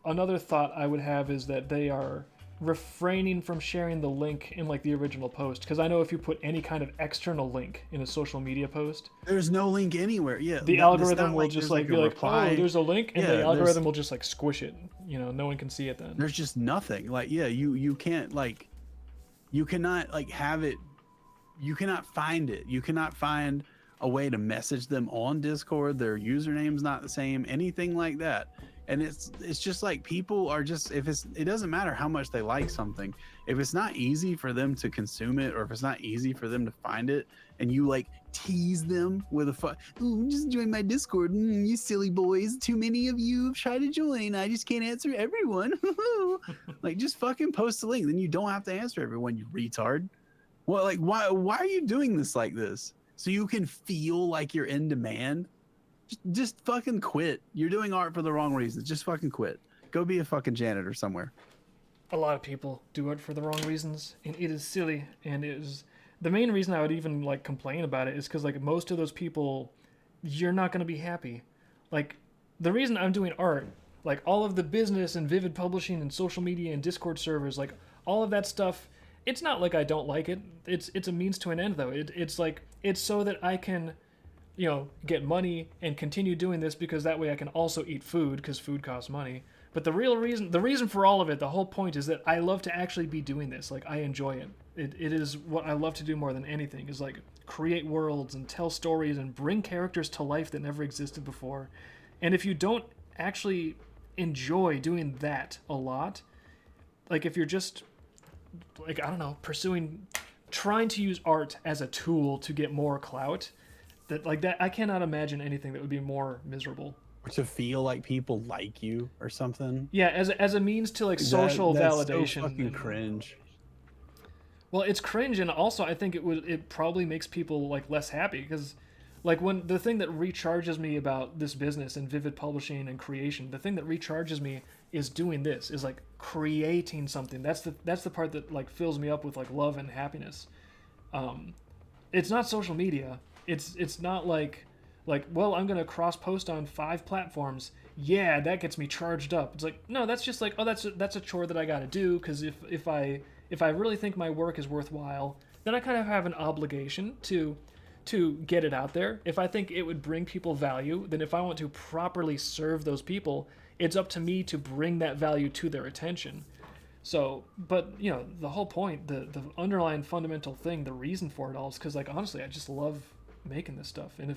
another thought I would have is that they are refraining from sharing the link in like the original post, because I know if you put any kind of external link in a social media post, there's no link anywhere. Yeah, the algorithm will just like be like, reply. oh, there's a link, and Yeah, the algorithm will just like squish it. You know, no one can see it then. There's just nothing. Like, yeah, you can't like, you cannot like have it. You cannot find it. You cannot find a way to message them on Discord. Their username's not the same, anything like that. And it's just like people are just, it doesn't matter how much they like something, if it's not easy for them to consume it, or if it's not easy for them to find it, and you like tease them with just join my Discord, you silly boys, too many of you have tried to join, I just can't answer everyone. Like, just fucking post a link, then you don't have to answer everyone, you retard. Well, like, why are you doing this like this? So you can feel like you're in demand? Just fucking quit. You're doing art for the wrong reasons. Just fucking quit. Go be a fucking janitor somewhere. A lot of people do it for the wrong reasons, and it is silly. And it is the main reason I would even like complain about it is because like most of those people, you're not going to be happy. Like the reason I'm doing art, like all of the business and Vivid publishing and social media and Discord servers, like all of that stuff. It's not like I don't like it. It's a means to an end though. It's like it's so that I can, you know, get money and continue doing this, because that way I can also eat food, because food costs money. But the reason for all of it, the whole point is that I love to actually be doing this. Like, I enjoy it. It is what I love to do more than anything, is like create worlds and tell stories and bring characters to life that never existed before. And if you don't actually enjoy doing that a lot, like if you're just like, I don't know, trying to use art as a tool to get more clout, that I cannot imagine anything that would be more miserable. Or to feel like people like you or something. Yeah, as a means to like social validation. So fucking cringe. Well, it's cringe, and also I think it probably makes people like less happy, because like when the thing that recharges me about this business and Vivid publishing and creation, the thing that recharges me is doing this, is like creating something. That's the part that like fills me up with like love and happiness. It's not social media. It's not like, well, I'm going to cross post on 5 platforms. Yeah, that gets me charged up. It's like, no, that's just like, oh, that's a chore that I got to do, because if I really think my work is worthwhile, then I kind of have an obligation to get it out there. If I think it would bring people value, then if I want to properly serve those people, it's up to me to bring that value to their attention. So, but, you know, the whole point, the underlying fundamental thing, the reason for it all is because, like, honestly, I just love making this stuff. And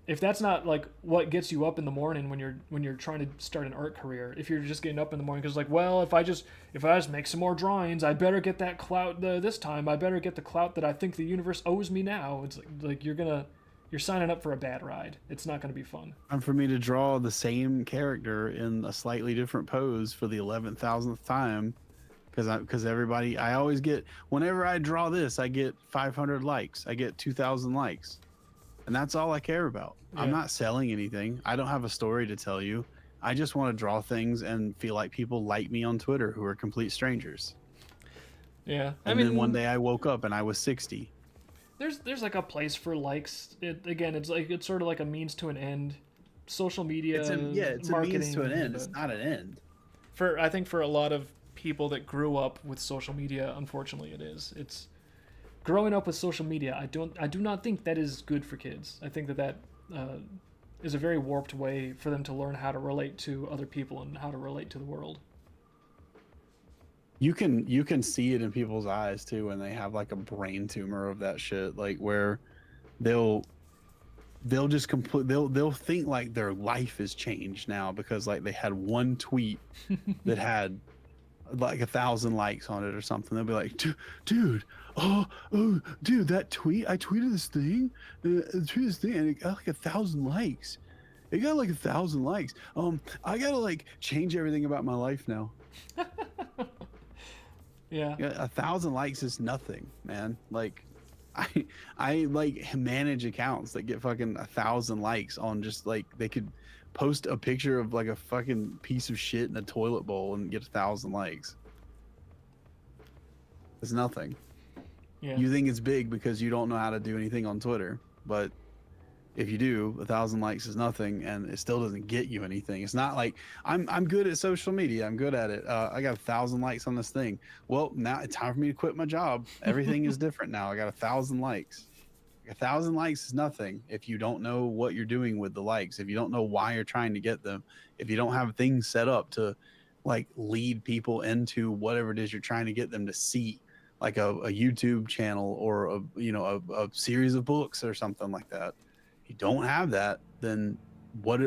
if that's not like what gets you up in the morning when you're trying to start an art career, if you're just getting up in the morning because like, well, if I just make some more drawings, I better get that clout this time. I better get the clout that I think the universe owes me now. It's like you're signing up for a bad ride. It's not going to be fun. And for me to draw the same character in a slightly different pose for the 11,000th time, because everybody, I always get, whenever I draw this, I get 500 likes. I get 2,000 likes. And that's all I care about. Yeah. I'm not selling anything. I don't have a story to tell you. I just want to draw things and feel like people like me on Twitter who are complete strangers. Yeah. And then one day I woke up and I was 60. There's like a place for likes. It's sort of like a means to an end. Social media, it's a means to an end. It's not an end. I think for a lot of people that grew up with social media, unfortunately it is. It's growing up with social media. I do not think that is good for kids. I think that is a very warped way for them to learn how to relate to other people and how to relate to the world. You can see it in people's eyes too when they have like a brain tumor of that shit, like where they'll just they'll think like their life has changed now because like they had one tweet that had like 1,000 likes on it or something. They'll be like, dude, dude, that tweet, I tweeted this thing, and it got like 1,000 likes. It got like 1,000 likes. I gotta like change everything about my life now. Yeah. 1,000 likes is nothing, man. Like, I like manage accounts that get fucking 1,000 likes on just like, they could post a picture of like a fucking piece of shit in a toilet bowl and get 1,000 likes. It's nothing. Yeah. You think it's big because you don't know how to do anything on Twitter, but If you do, 1,000 likes is nothing, and it still doesn't get you anything. It's not like I'm good at social media. I'm good at it. I got 1,000 likes on this thing. Well, now it's time for me to quit my job. Everything is different now. I got 1,000 likes. 1,000 likes is nothing if you don't know what you're doing with the likes. If you don't know why you're trying to get them. If you don't have things set up to like lead people into whatever it is you're trying to get them to see, like a YouTube channel or a series of books or something like that. You don't have that, then what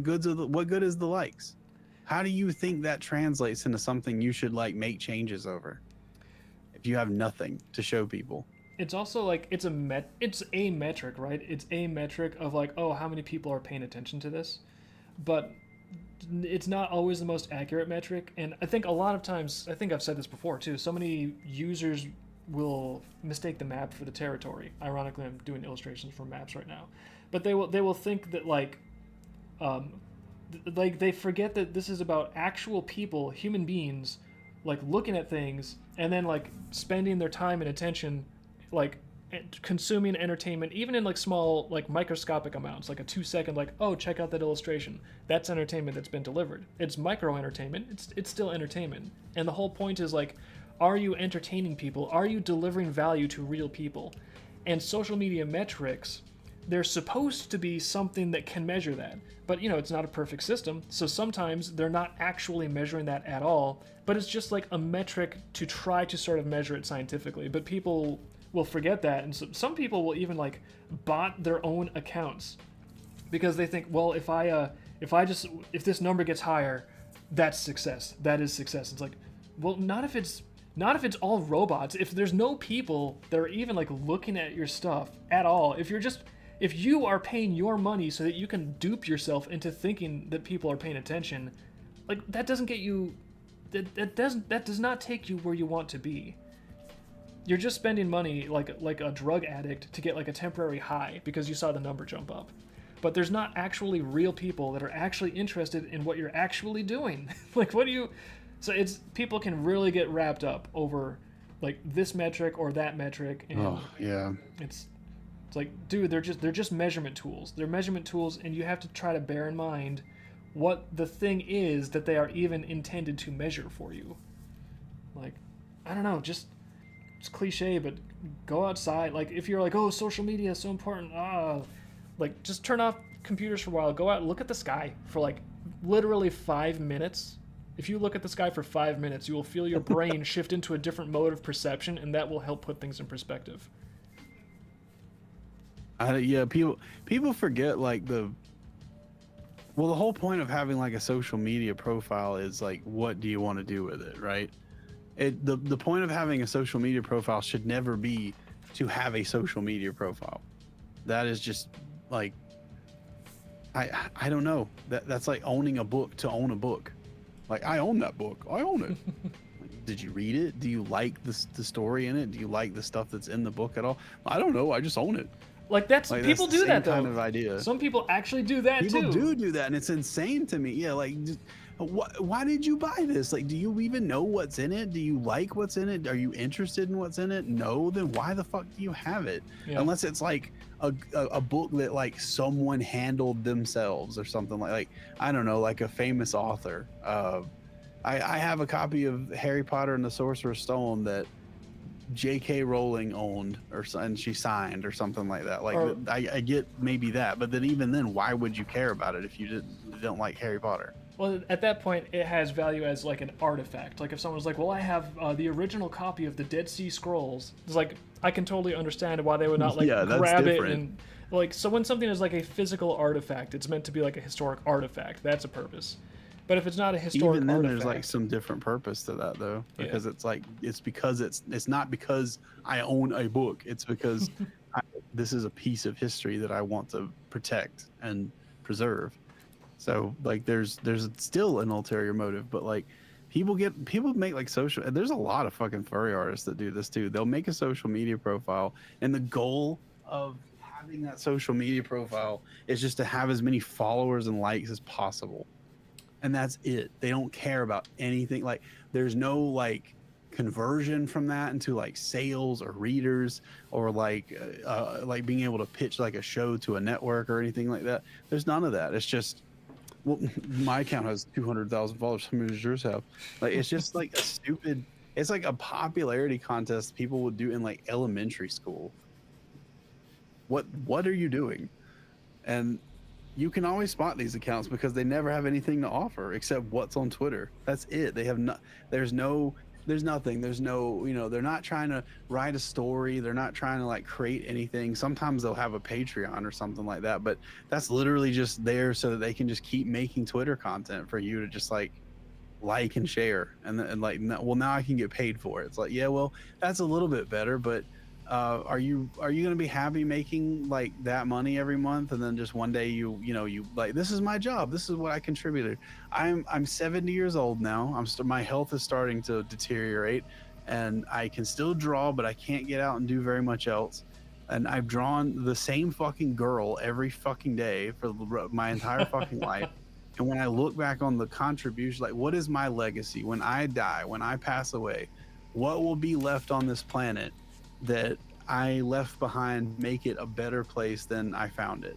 good is the likes? How do you think that translates into something you should like make changes over if you have nothing to show people? It's also like it's a metric, right? It's a metric of like, oh, how many people are paying attention to this, but it's not always the most accurate metric. And I think a lot of times, I think I've said this before too, so many users will mistake the map for the territory. Ironically, I'm doing illustrations for maps right now, but they will think that like they forget that this is about actual people, human beings, like looking at things and then like spending their time and attention like consuming entertainment, even in like small, like microscopic amounts, like a 2-second, like, oh, check out that illustration. That's entertainment that's been delivered. It's micro entertainment. It's still entertainment. And the whole point is like, are you entertaining people? Are you delivering value to real people? And social media metrics, they're supposed to be something that can measure that. But, you know, it's not a perfect system. So sometimes they're not actually measuring that at all. But it's just like a metric to try to sort of measure it scientifically. But people will forget that. And so some people will even like bot their own accounts because they think, well, if this number gets higher, that's success. That is success. It's like, well, not if it's all robots. If there's no people that are even like looking at your stuff at all, if you are paying your money so that you can dupe yourself into thinking that people are paying attention, like that doesn't get you, that does not take you where you want to be. You're just spending money like a drug addict to get like a temporary high because you saw the number jump up. But there's not actually real people that are actually interested in what you're actually doing. Like so it's people can really get wrapped up over like this metric or that metric, and oh yeah, it's like, dude, they're just measurement tools. They're measurement tools, and you have to try to bear in mind what the thing is that they are even intended to measure for you. Like, I don't know, it's cliche, but go outside. Like if you're like, oh, social media is so important, like just turn off computers for a while, go out and look at the sky for like literally 5 minutes. If you look at the sky for 5 minutes, you will feel your brain shift into a different mode of perception, and that will help put things in perspective. Yeah, people forget like the whole point of having like a social media profile is like, what do you want to do with it, right? The point of having a social media profile should never be to have a social media profile. That is just like, I don't know. That's like owning a book to own a book. Like, I own that book. I own it. Like, did you read it? Do you like the story in it? Do you like the stuff that's in the book at all? I don't know. I just own it. Like people do that though. Kind of idea. Some people actually do that too. People do that, and it's insane to me. Yeah, like, why did you buy this? Like, do you even know what's in it? Do you like what's in it? Are you interested in what's in it? No, then why the fuck do you have it? Yeah. Unless it's like a book that like someone handled themselves or something like I don't know, like a famous author. I have a copy of Harry Potter and the Sorcerer's Stone that J.K. Rowling owned and she signed or something like that. Like, I get maybe that, but then even then, why would you care about it if you don't like Harry Potter? Well, at that point, it has value as like an artifact. Like if someone's like, well, I have the original copy of the Dead Sea Scrolls. It's like, I can totally understand why they would not like grab it and like, so when something is like a physical artifact, it's meant to be like a historic artifact. That's a purpose. But if it's not a historic even then artifact, there's like some different purpose to that though, because it's like, it's because it's not because I own a book. It's because this is a piece of history that I want to protect and preserve. So like there's still an ulterior motive, but like people make like social, and there's a lot of fucking furry artists that do this too. They'll make a social media profile, and the goal of having that social media profile is just to have as many followers and likes as possible. And that's it. They don't care about anything. Like there's no like conversion from that into like sales or readers or like being able to pitch like a show to a network or anything like that. There's none of that. It's just, well, my account has 200,000 followers. How many does yours have? Like, it's just like a stupid. It's like a popularity contest people would do in like elementary school. What are you doing? And you can always spot these accounts because they never have anything to offer except what's on Twitter. That's it. They have there's nothing. There's no, they're not trying to write a story. They're not trying to like create anything. Sometimes they'll have a Patreon or something like that, but that's literally just there so that they can just keep making Twitter content for you to just like and share. And like, well, now I can get paid for it. It's like, yeah, well, that's a little bit better, but are you going to be happy making like that money every month and then just one day you like, this is my job, this is what I contributed. I'm 70 years old now. My health is starting to deteriorate and I can still draw, but I can't get out and do very much else. And I've drawn the same fucking girl every fucking day for my entire fucking life. And when I look back on the contribution, like, what is my legacy when I die, when I pass away? What will be left on this planet that I left behind, make it a better place than I found it?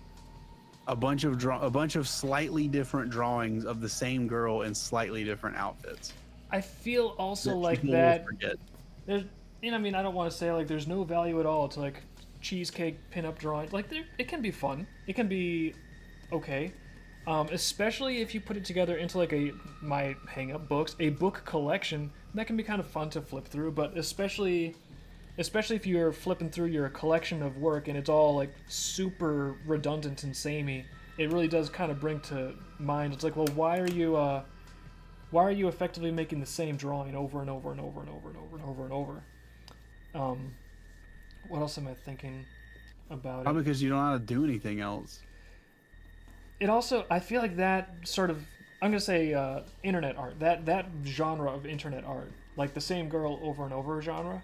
A bunch of slightly different drawings of the same girl in slightly different outfits. I feel also like that. There's, I mean, I don't want to say like there's no value at all to like cheesecake pinup drawing. Like, it can be fun. It can be okay. Especially if you put it together into like my hang-up books, a book collection, that can be kind of fun to flip through. But especially if you're flipping through your collection of work and it's all like super redundant and samey, it really does kind of bring to mind. It's like, well, why are you effectively making the same drawing over and over and over and over and over and over and over? What else am I thinking about? Probably because you don't know how to do anything else. It also, I feel like that sort of, I'm gonna say internet art, that genre of internet art, like the same girl over and over genre,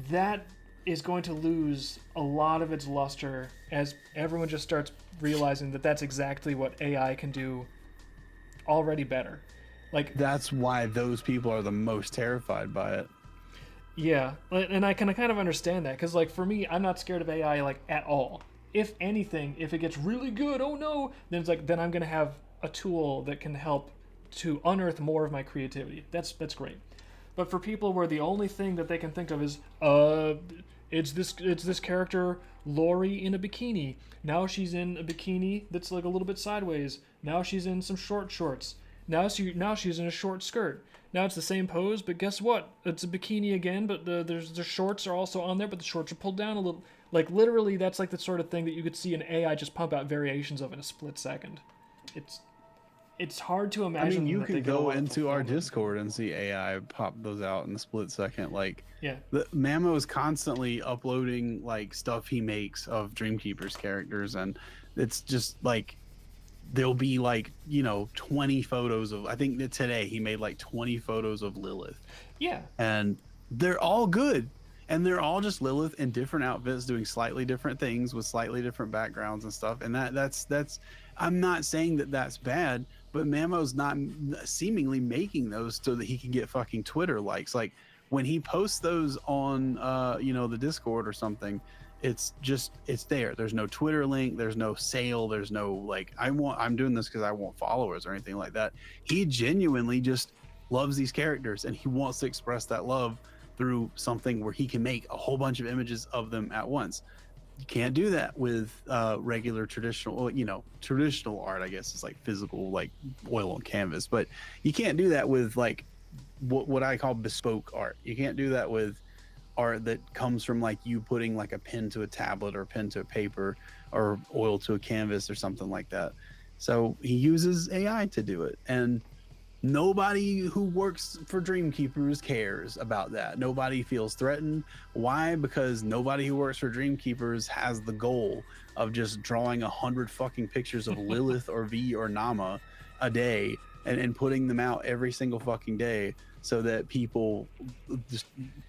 that is going to lose a lot of its luster as everyone just starts realizing that that's exactly what AI can do already better. Like, that's why those people are the most terrified by it. Yeah, and I can kind of understand that, because like for me, I'm not scared of AI like at all. If anything, if it gets really good, oh no, then it's like, then I'm gonna have a tool that can help to unearth more of my creativity. That's great. But for people where the only thing that they can think of is it's this character Lori in a bikini. Now she's in a bikini that's like a little bit sideways. Now she's in some short shorts. Now she's in a short skirt. Now it's the same pose, but guess what? It's a bikini again, but the shorts are also on there, but the shorts are pulled down a little. Like, literally, that's like the sort of thing that you could see an AI just pump out variations of in a split second. It's hard to imagine. I mean, you can go into our Discord and see AI pop those out in a split second. Like, yeah, Mamo is constantly uploading like stuff he makes of Dreamkeeper's characters, and it's just like there'll be like 20 photos of. I think that today he made like 20 photos of Lilith. Yeah, and they're all good. And they're all just Lilith in different outfits doing slightly different things with slightly different backgrounds and stuff. And that's I'm not saying that that's bad, but Mamo's not seemingly making those so that he can get fucking Twitter likes. Like when he posts those on the Discord or something, it's there. There's no Twitter link, there's no sale, there's no like I'm doing this because I want followers or anything like that. He genuinely just loves these characters and he wants to express that love through something where he can make a whole bunch of images of them at once. You can't do that with regular traditional art. I guess it's like physical, like oil on canvas, but you can't do that with like what I call bespoke art. You can't do that with art that comes from like you putting like a pen to a tablet or a pen to a paper or oil to a canvas or something like that. So he uses AI to do it, and nobody who works for Dreamkeepers cares about that. Nobody feels threatened. Why? Because nobody who works for Dreamkeepers has the goal of just drawing 100 fucking pictures of Lilith or V or Nama a day and putting them out every single fucking day so that people just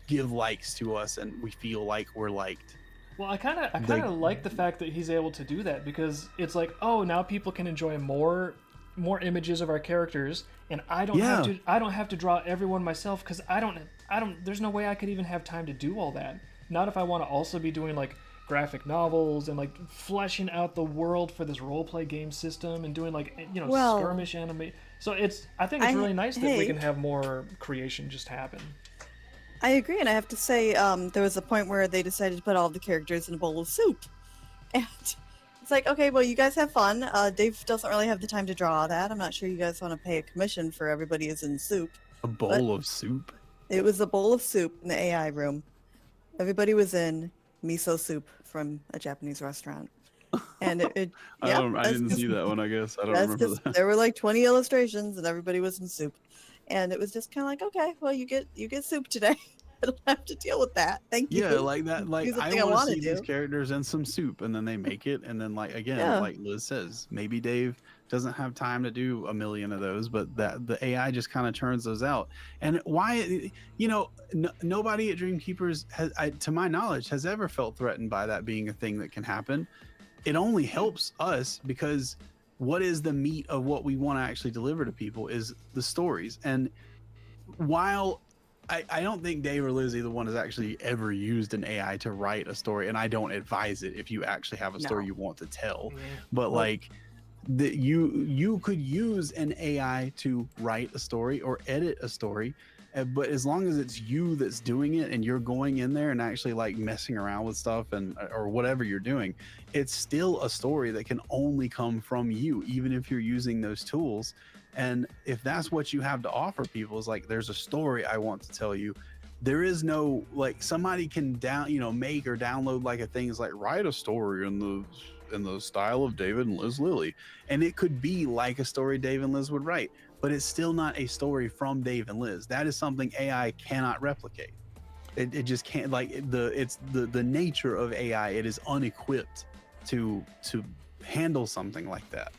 give likes to us and we feel like we're liked. Well, I kind of like the fact that he's able to do that, because it's like, oh, now people can enjoy more more images of our characters, and I don't have to draw everyone myself, because I don't there's no way I could even have time to do all that. Not if I want to also be doing like graphic novels and like fleshing out the world for this role play game system and doing like, you know, skirmish anime. So I think it's really nice that we can have more creation just happen. I agree, and I have to say, there was a point where they decided to put all the characters in a bowl of soup, and it's like, okay, well, you guys have fun. Dave doesn't really have the time to draw that. I'm not sure you guys want to pay a commission for everybody is in soup. A bowl of soup? It was a bowl of soup in the AI room. Everybody was in miso soup from a Japanese restaurant. And I didn't see that one, I guess. I don't remember that. There were like 20 illustrations and everybody was in soup. And it was just kind of like, okay, well, you get soup today. I don't have to deal with that. Thank you. Yeah, like that. Like I want to see these characters in some soup, and then they make it, and then like again, like Liz says, maybe Dave doesn't have time to do a million of those, but that the AI just kind of turns those out. And why, you know, nobody at Dream Keepers has, to my knowledge, has ever felt threatened by that being a thing that can happen. It only helps us, because what is the meat of what we want to actually deliver to people is the stories. And while I don't think Dave or Liz, either one, has actually ever used an AI to write a story, and I don't advise it if you actually have a story you want to tell. But like, you could use an AI to write a story or edit a story, but as long as it's you that's doing it and you're going in there and actually like messing around with stuff and or whatever you're doing, it's still a story that can only come from you, even if you're using those tools. And if that's what you have to offer people, is like, there's a story I want to tell you. There is no, like, somebody can make or download like a thing is like, write a story in the style of David and Liz Lilly, and it could be like a story Dave and Liz would write, but it's still not a story from Dave and Liz. That is something AI cannot replicate. It just can't. Like, it's the nature of AI. It is unequipped to handle something like that.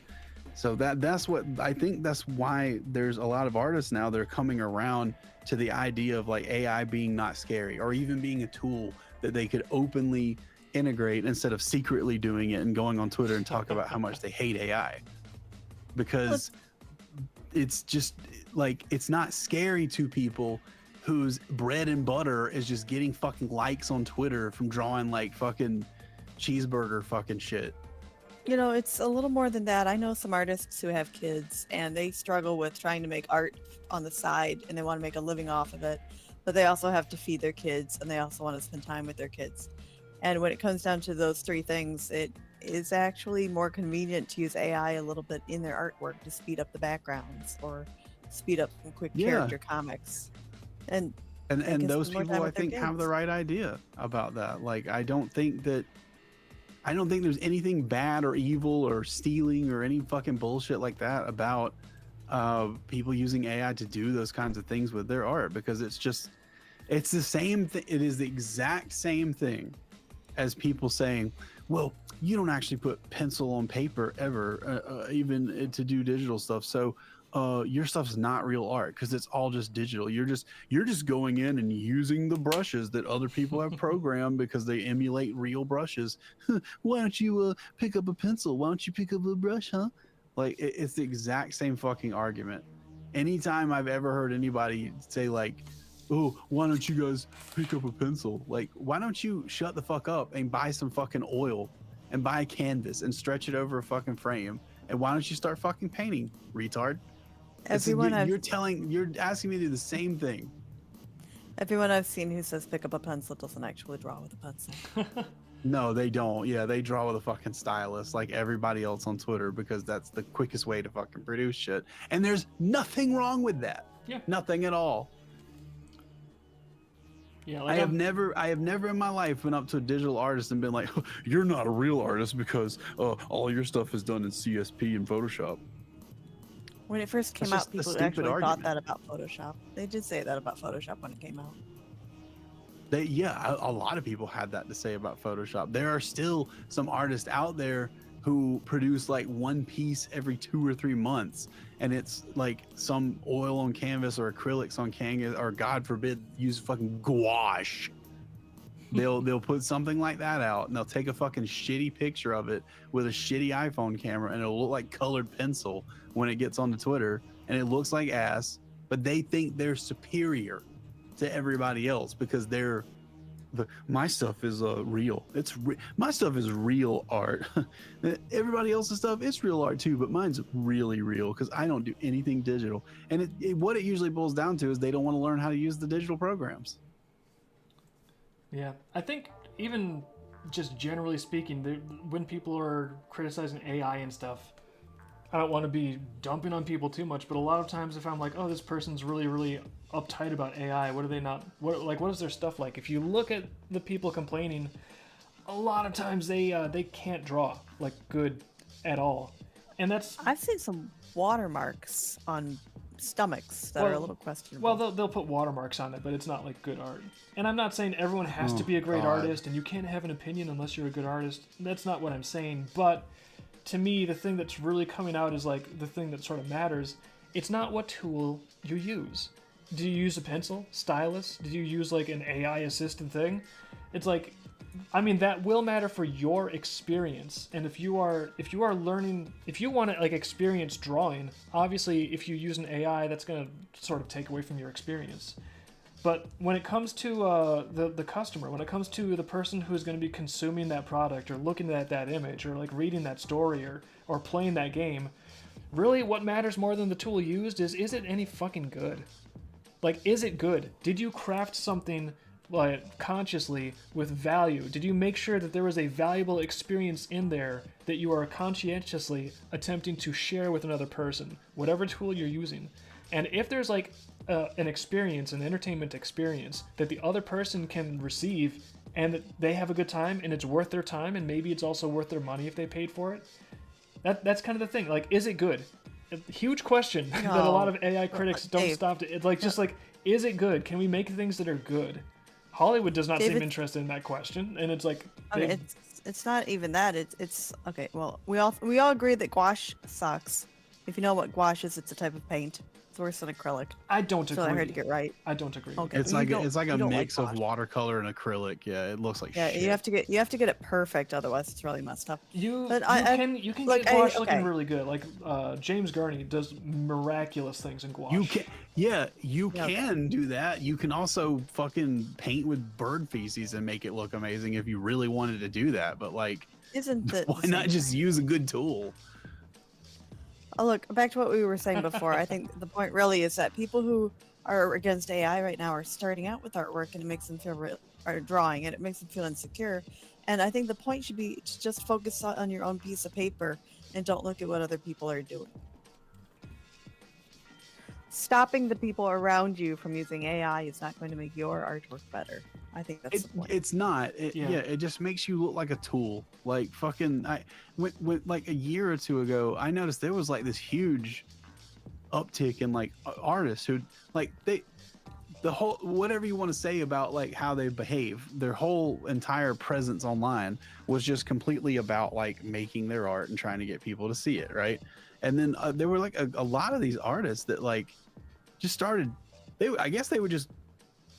So that's what I think. That's why there's a lot of artists now that are coming around to the idea of like AI being not scary, or even being a tool that they could openly integrate instead of secretly doing it and going on Twitter and talk about how much they hate AI, because it's just like, it's not scary to people whose bread and butter is just getting fucking likes on Twitter from drawing like fucking cheeseburger fucking shit. You know, it's a little more than that. I know some artists who have kids and they struggle with trying to make art on the side, and they want to make a living off of it, but they also have to feed their kids, and they also want to spend time with their kids. And when it comes down to those three things, it is actually more convenient to use AI a little bit in their artwork to speed up the backgrounds or speed up some quick character comics. And those people, I think, have the right idea about that. Like, I don't think there's anything bad or evil or stealing or any fucking bullshit like that about people using AI to do those kinds of things with their art, because it's the same thing. It is the exact same thing as people saying, well, you don't actually put pencil on paper ever, even to do digital stuff. So your stuff's not real art because it's all just digital. You're just going in and using the brushes that other people have programmed because they emulate real brushes. Why don't you pick up a pencil? Why don't you pick up a brush, huh? Like, it's the exact same fucking argument. Anytime I've ever heard anybody say like, oh, why don't you guys pick up a pencil? Like, why don't you shut the fuck up and buy some fucking oil and buy a canvas and stretch it over a fucking frame? And why don't you start fucking painting, retard? You're asking me to do the same thing. Everyone I've seen who says pick up a pencil doesn't actually draw with a pencil. No, they don't. Yeah, they draw with a fucking stylus like everybody else on Twitter, because that's the quickest way to fucking produce shit. And there's nothing wrong with that. Yeah. Nothing at all. Yeah, like I have never in my life went up to a digital artist and been like, oh, you're not a real artist because all your stuff is done in CSP and Photoshop. When it first came out, people actually thought that about Photoshop. They did say that about Photoshop when it came out. A lot of people had that to say about Photoshop. There are still some artists out there who produce like one piece every 2 or 3 months, and it's like some oil on canvas or acrylics on canvas, or God forbid, use fucking gouache. They'll put something like that out, and they'll take a fucking shitty picture of it with a shitty iPhone camera, and it'll look like colored pencil when it gets onto Twitter, and it looks like ass. But they think they're superior to everybody else because my stuff is real. My stuff is real art. Everybody else's stuff, it's real art too, but mine's really real because I don't do anything digital. And what it usually boils down to is they don't want to learn how to use the digital programs. Yeah, I think even just generally speaking, when people are criticizing AI and stuff, I don't want to be dumping on people too much, but a lot of times if I'm like, oh, this person's really, really uptight about AI, what is their stuff like? If you look at the people complaining, a lot of times they can't draw like good at all. And I've seen some watermarks on stomachs that are a little questionable. Well, they'll put watermarks on it, but it's not like good art. And I'm not saying everyone has to be a great artist and you can't have an opinion unless you're a good artist. That's not what I'm saying. But to me, the thing that's really coming out is like the thing that sort of matters. It's not what tool you use. Do you use a pencil, stylus? Do you use like an AI assisted thing? It's like, I mean, that will matter for your experience. And if you are learning, if you want to like experience drawing, obviously if you use an AI, that's going to sort of take away from your experience. But when it comes to the customer, when it comes to the person who's going to be consuming that product or looking at that image or like reading that story or playing that game, really what matters more than the tool used is it any fucking good? Like, is it good? Did you craft something like consciously with value? Did you make sure that there was a valuable experience in there that you are conscientiously attempting to share with another person, whatever tool you're using? And if there's like an experience, an entertainment experience that the other person can receive and that they have a good time and it's worth their time and maybe it's also worth their money if they paid for it, that's kind of the thing. Like, is it good? A huge question that a lot of AI critics don't stop to. It's like, just like, is it good? Can we make things that are good? Hollywood does not seem interested in that question, and it's like, it's not even that. It's okay. Well, we all agree that gouache sucks. If you know what gouache is, it's a type of paint. It's worse than acrylic. I don't agree. So I heard to get right. I don't agree. Okay. It's like a mix of watercolor and acrylic. Yeah, it looks like shit. You have to get it perfect, otherwise it's really messed up. You can get gouache looking really good. Like James Gurney does miraculous things in gouache. You can do that. You can also fucking paint with bird feces and make it look amazing if you really wanted to do that. But like, why not just use a good tool? Oh, look, back to what we were saying before. I think the point really is that people who are against AI right now are starting out with artwork, and it makes them feel or drawing, and it makes them feel insecure. And I think the point should be to just focus on your own piece of paper and don't look at what other people are doing. Stopping the people around you from using AI is not going to make your artwork better. I think that's the point. It's not. It just makes you look like a tool. Like fucking, when like a year or two ago, I noticed there was like this huge uptick in like artists who like the whole, whatever you want to say about like how they behave, their whole entire presence online was just completely about like making their art and trying to get people to see it, right? And then there were like a lot of these artists that like just started, I guess they would just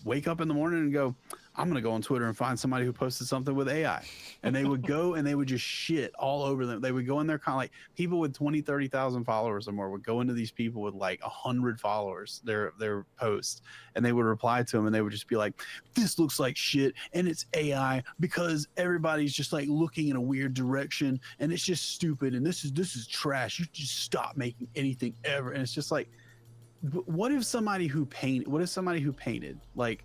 wake up in the morning and go, I'm gonna go on Twitter and find somebody who posted something with AI, and they would go and they would just shit all over them. They would go in there, kind of like people with 20,000-30,000 followers or more would go into these people with like 100 followers, their posts, and they would reply to them, and they would just be like, this looks like shit and it's AI because everybody's just like looking in a weird direction and it's just stupid and this is trash. You just stop making anything ever. And it's just like, what if somebody who painted like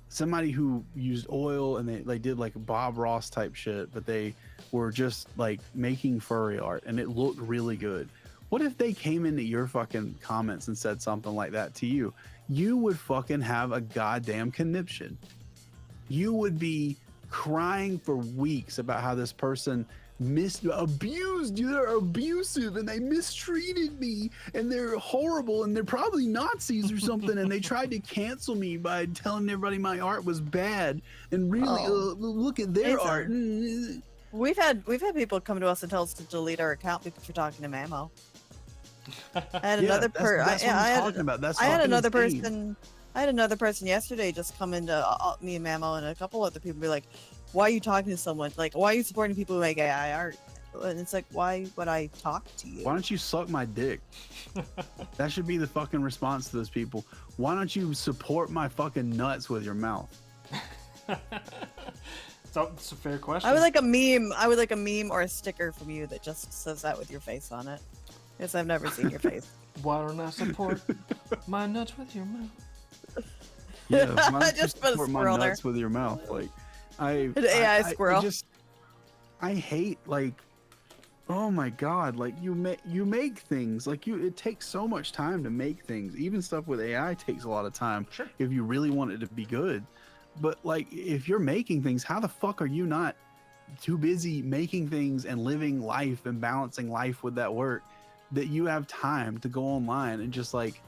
somebody who used oil and they did like Bob Ross type shit, but they were just like making furry art and it looked really good. What if they came into your fucking comments and said something like that to you? You would fucking have a goddamn conniption. You would be crying for weeks about how this person abused you. They're abusive and they mistreated me and they're horrible and they're probably Nazis or something and they tried to cancel me by telling everybody my art was bad and really look at their art. We've had people come to us and tell us to delete our account because we're talking to Mamo. I had another person. I had another person yesterday just come into me and Mamo and a couple other people be like, why are you talking to someone? Like, why are you supporting people who make AI art? And it's like, why would I talk to you? Why don't you suck my dick? That should be the fucking response to those people. Why don't you support my fucking nuts with your mouth? It's a fair question. I would like a meme. I would like a meme or a sticker from you that just says that with your face on it. Because I've never seen your face. Why don't I support my nuts with your mouth? Yeah, why don't you Just put a support my squirrel there. nuts with your mouth? Like, An AI squirrel. I hate, like, oh my god, like you make things, like it takes so much time to make things. Even stuff with AI takes a lot of time. Sure. If you really want it to be good. But like, if you're making things, how the fuck are you not too busy making things and living life and balancing life with that work that you have time to go online and just like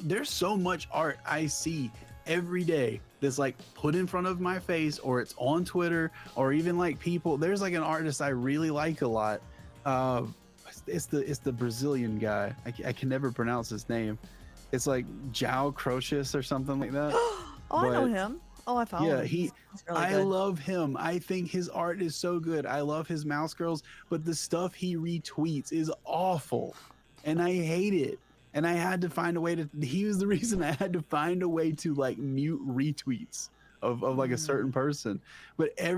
there's so much art I see every day that's like put in front of my face, or it's on Twitter, or even like people. There's like an artist I really like a lot. It's the Brazilian guy. I can never pronounce his name. It's like João Crocius or something like that. Oh, I know him. Oh, I found him. Yeah, He's really I good. love him. I think his art is so good. I love his mouse girls, but the stuff he retweets is awful, and I hate it. And I had to find a way to. He was the reason I had to find a way to like mute retweets of like a certain person. But I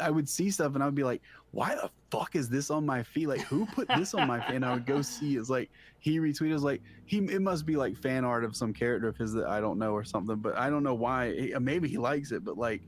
would see stuff and I would be like, why the fuck is this on my feed? Like, who put this on my feed? And I would go see. It's like he retweeted. It was like it must be like fan art of some character of his that I don't know or something. But I don't know why. Maybe he likes it. But like,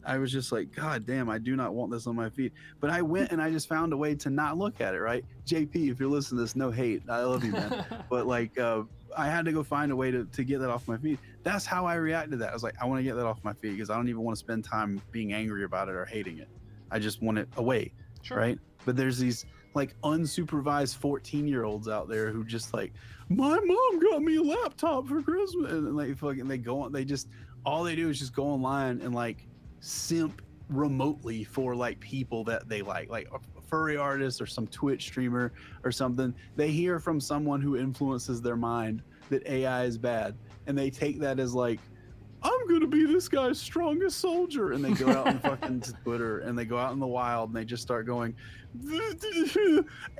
I was just like, God damn, I do not want this on my feed. But I went and I just found a way to not look at it, right? JP, if you're listening to this, no hate. I love you, man. But like, I had to go find a way to get that off my feed. That's how I reacted to that. I was like, I want to get that off my feed because I don't even want to spend time being angry about it or hating it. I just want it away, Sure. right? But there's these like unsupervised 14-year-olds out there who just like, my mom got me a laptop for Christmas. And like, fucking, they go on, they just, all they do is just go online and like, simp remotely for like people that they like a furry artist or some Twitch streamer or something. They hear from someone who influences their mind that AI is bad, and they take that as like, I'm gonna be this guy's strongest soldier, and they go out and fucking to Twitter and they go out in the wild and they just start going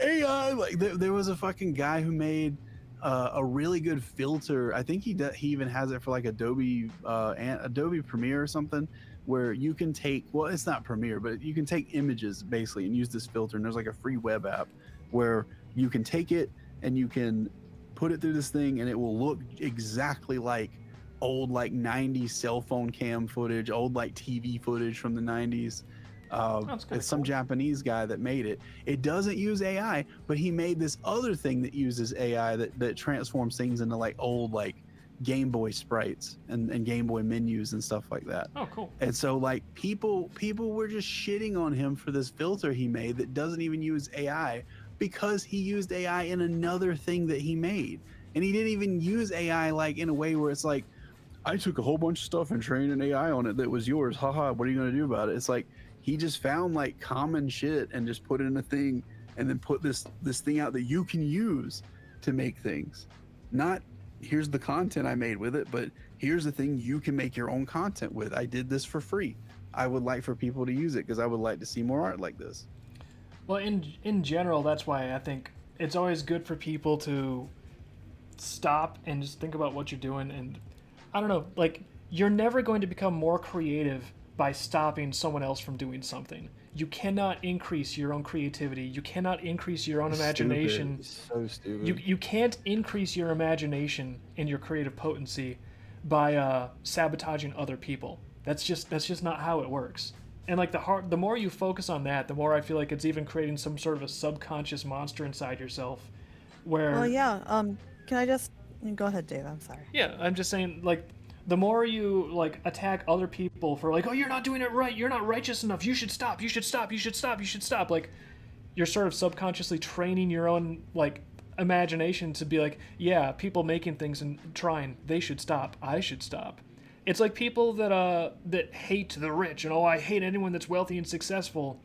AI. Like there was a fucking guy who made a really good filter. I think he even has it for like Adobe Premiere or something, where you can take, well, it's not Premiere, but you can take images basically and use this filter. And there's like a free web app where you can take it and you can put it through this thing and it will look exactly like old like 90s cell phone cam footage, old like TV footage from the 90s. It's some Japanese guy that made it. It doesn't use AI, but he made this other thing that uses AI that transforms things into like old like Game Boy sprites and Game Boy menus and stuff like that. Oh, cool. And so like people were just shitting on him for this filter he made that doesn't even use AI, because he used AI in another thing that he made. And he didn't even use AI like in a way where it's like, I took a whole bunch of stuff and trained an AI on it that was yours. Haha, what are you going to do about it? It's like he just found like common shit and just put it in a thing and then put this thing out that you can use to make things. Not here's the content I made with it, but here's the thing you can make your own content with. I did this for free. I would like for people to use it because I would like to see more art like this. Well, in general, that's why I think it's always good for people to stop and just think about what you're doing. And I don't know, like, you're never going to become more creative by stopping someone else from doing something. You cannot increase your own creativity. You cannot increase your own imagination. So stupid. You can't increase your imagination and your creative potency by sabotaging other people. That's just not how it works. And like the more you focus on that, the more I feel like it's even creating some sort of a subconscious monster inside yourself. Where Well, yeah. Can I just go ahead, Dave? I'm sorry. Yeah, I'm just saying, like, the more you like attack other people for like, oh, you're not doing it right, you're not righteous enough, you should stop, you should stop, you should stop, you should stop. Like, you're sort of subconsciously training your own like imagination to be like, yeah, people making things and trying, they should stop, I should stop. It's like people that hate the rich and, oh, I hate anyone that's wealthy and successful.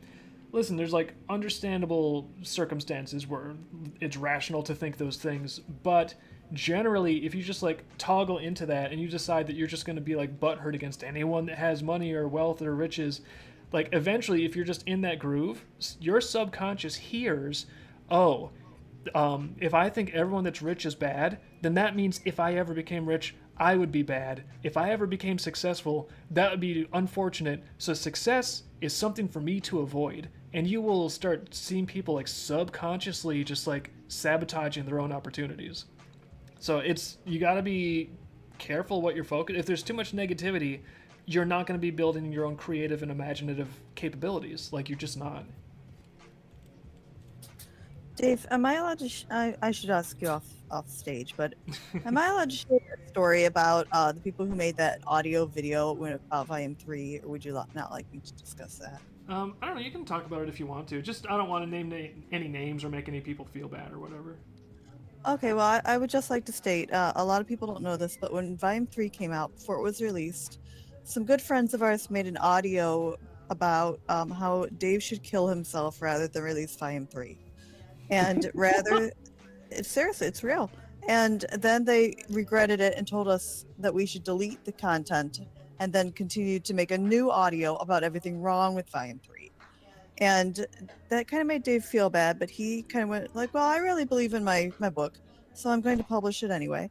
Listen, there's like understandable circumstances where it's rational to think those things, but generally, if you just like toggle into that and you decide that you're just going to be like butthurt against anyone that has money or wealth or riches, like eventually, if you're just in that groove, your subconscious hears, oh, if I think everyone that's rich is bad, then that means if I ever became rich, I would be bad. If I ever became successful, that would be unfortunate. So success is something for me to avoid. And you will start seeing people like subconsciously just like sabotaging their own opportunities. So you got to be careful what you're focused. If there's too much negativity, you're not going to be building your own creative and imaginative capabilities. Like, you're just not. Dave, am I allowed to? I should ask you off stage, but am I allowed to share a story about the people who made that audio video about Volume 3, or would you not like me to discuss that? I don't know. You can talk about it if you want to. Just I don't want to name any names or make any people feel bad or whatever. Okay, well, I would just like to state, a lot of people don't know this, but when Volume 3 came out, before it was released, some good friends of ours made an audio about how Dave should kill himself rather than release Volume 3. And seriously, it's real. And then they regretted it and told us that we should delete the content and then continue to make a new audio about everything wrong with Volume 3. And that kind of made Dave feel bad, but he kind of went like, well, I really believe in my book, so I'm going to publish it anyway.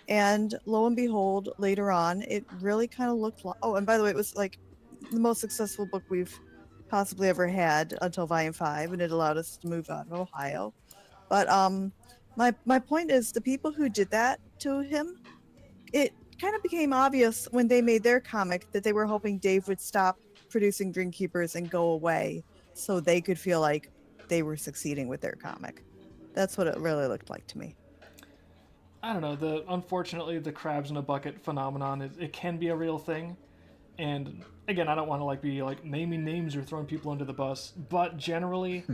And lo and behold, later on, it really kind of looked like, oh, and by the way, it was like the most successful book we've possibly ever had until Volume 5, and it allowed us to move out of Ohio. But my point is, the people who did that to him, it kind of became obvious when they made their comic that they were hoping Dave would stop producing Dream Keepers and go away so they could feel like they were succeeding with their comic. That's what it really looked like to me. I don't know. Unfortunately, the crabs in a bucket phenomenon, it can be a real thing. And again, I don't want to like be like naming names or throwing people under the bus, but generally,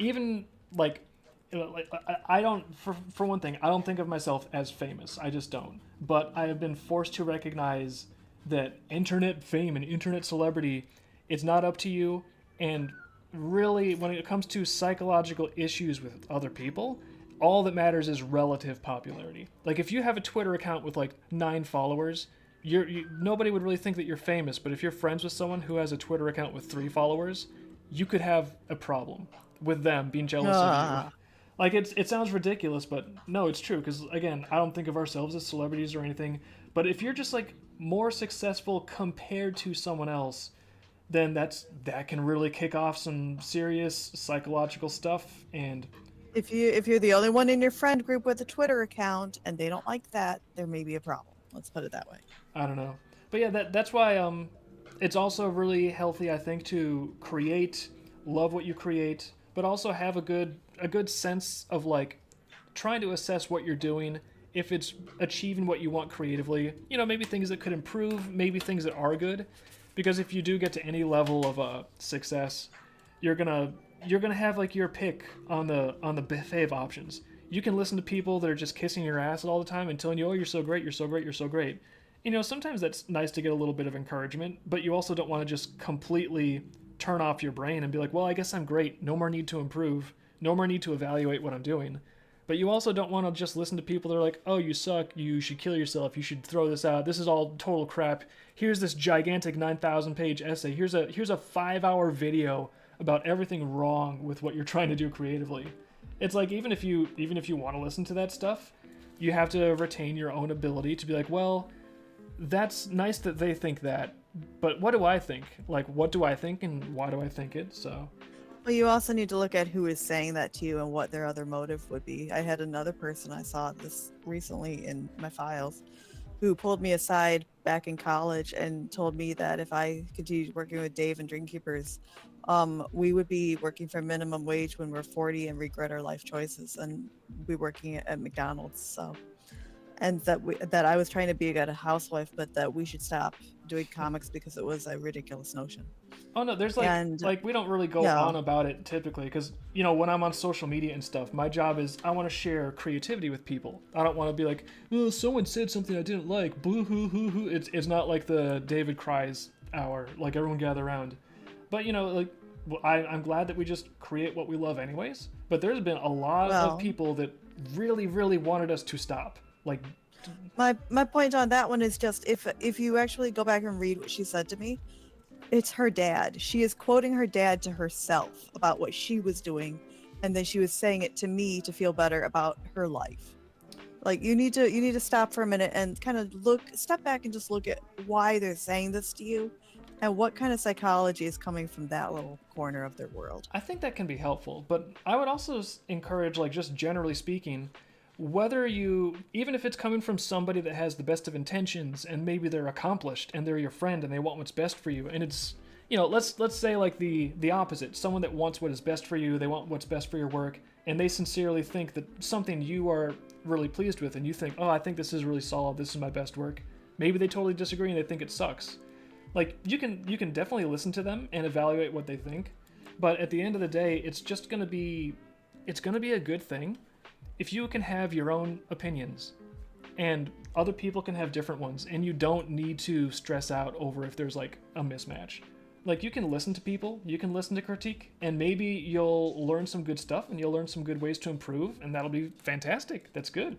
even like, I don't, for one thing, I don't think of myself as famous. I just don't. But I have been forced to recognize that internet fame and internet celebrity, it's not up to you. And really, when it comes to psychological issues with other people, all that matters is relative popularity. Like, if you have a Twitter account with like 9 followers, nobody would really think that you're famous. But if you're friends with someone who has a Twitter account with 3 followers, you could have a problem with them being jealous of you. Like, it sounds ridiculous, but no, it's true. Because again, I don't think of ourselves as celebrities or anything. But if you're just like more successful compared to someone else, then that can really kick off some serious psychological stuff. And if you're the only one in your friend group with a Twitter account and they don't like that, there may be a problem. Let's put it that way. I don't know. But yeah, that's why it's also really healthy, I think, to create, love what you create, but also have a good sense of like trying to assess what you're doing, if it's achieving what you want creatively. You know, maybe things that could improve, maybe things that are good. Because if you do get to any level of success, you're gonna have like your pick on the buffet of options. You can listen to people that are just kissing your ass all the time and telling you, oh, you're so great, you're so great, you're so great. You know, sometimes that's nice to get a little bit of encouragement, but you also don't want to just completely turn off your brain and be like, well, I guess I'm great. No more need to improve. No more need to evaluate what I'm doing. But you also don't want to just listen to people that are like, oh, you suck, you should kill yourself, you should throw this out, this is all total crap. Here's this gigantic 9,000-page essay. Here's a 5-hour video about everything wrong with what you're trying to do creatively. It's like, even if you want to listen to that stuff, you have to retain your own ability to be like, well, that's nice that they think that, but what do I think? Like, what do I think and why do I think it? So... Well, you also need to look at who is saying that to you and what their other motive would be. I had another person, I saw this recently in my files, who pulled me aside back in college and told me that if I continued working with Dave and Dream Keepers, we would be working for minimum wage when we're 40 and regret our life choices and be working at McDonald's. So, and that I was trying to be a good housewife, but that we should stop doing comics because it was a ridiculous notion. Oh no, there's like we don't really go on about it typically, because you know, when I'm on social media and stuff, my job is I want to share creativity with people. I don't want to be like, oh, someone said something I didn't like, boo hoo hoo hoo. It's not like the David cries hour, like everyone gather around. But you know, like I'm glad that we just create what we love anyways. But there's been a lot of people that really, really wanted us to stop. Like, My point on that one is just if you actually go back and read what she said to me, it's her dad. She is quoting her dad to herself about what she was doing, and then she was saying it to me to feel better about her life. Like you need to stop for a minute and kind of step back and just look at why they're saying this to you and what kind of psychology is coming from that little corner of their world. I think that can be helpful, but I would also encourage, like, just generally speaking, whether you, even if it's coming from somebody that has the best of intentions and maybe they're accomplished and they're your friend and they want what's best for you, and it's, you know, let's say like the opposite, someone that wants what is best for you, they want what's best for your work, and they sincerely think that something you are really pleased with, and you think, oh, I think this is really solid, this is my best work. Maybe they totally disagree and they think it sucks. Like, you can definitely listen to them and evaluate what they think, but at the end of the day, it's gonna be a good thing if you can have your own opinions and other people can have different ones, and you don't need to stress out over if there's like a mismatch. Like, you can listen to people, you can listen to critique, and maybe you'll learn some good stuff and you'll learn some good ways to improve, and that'll be fantastic. That's good.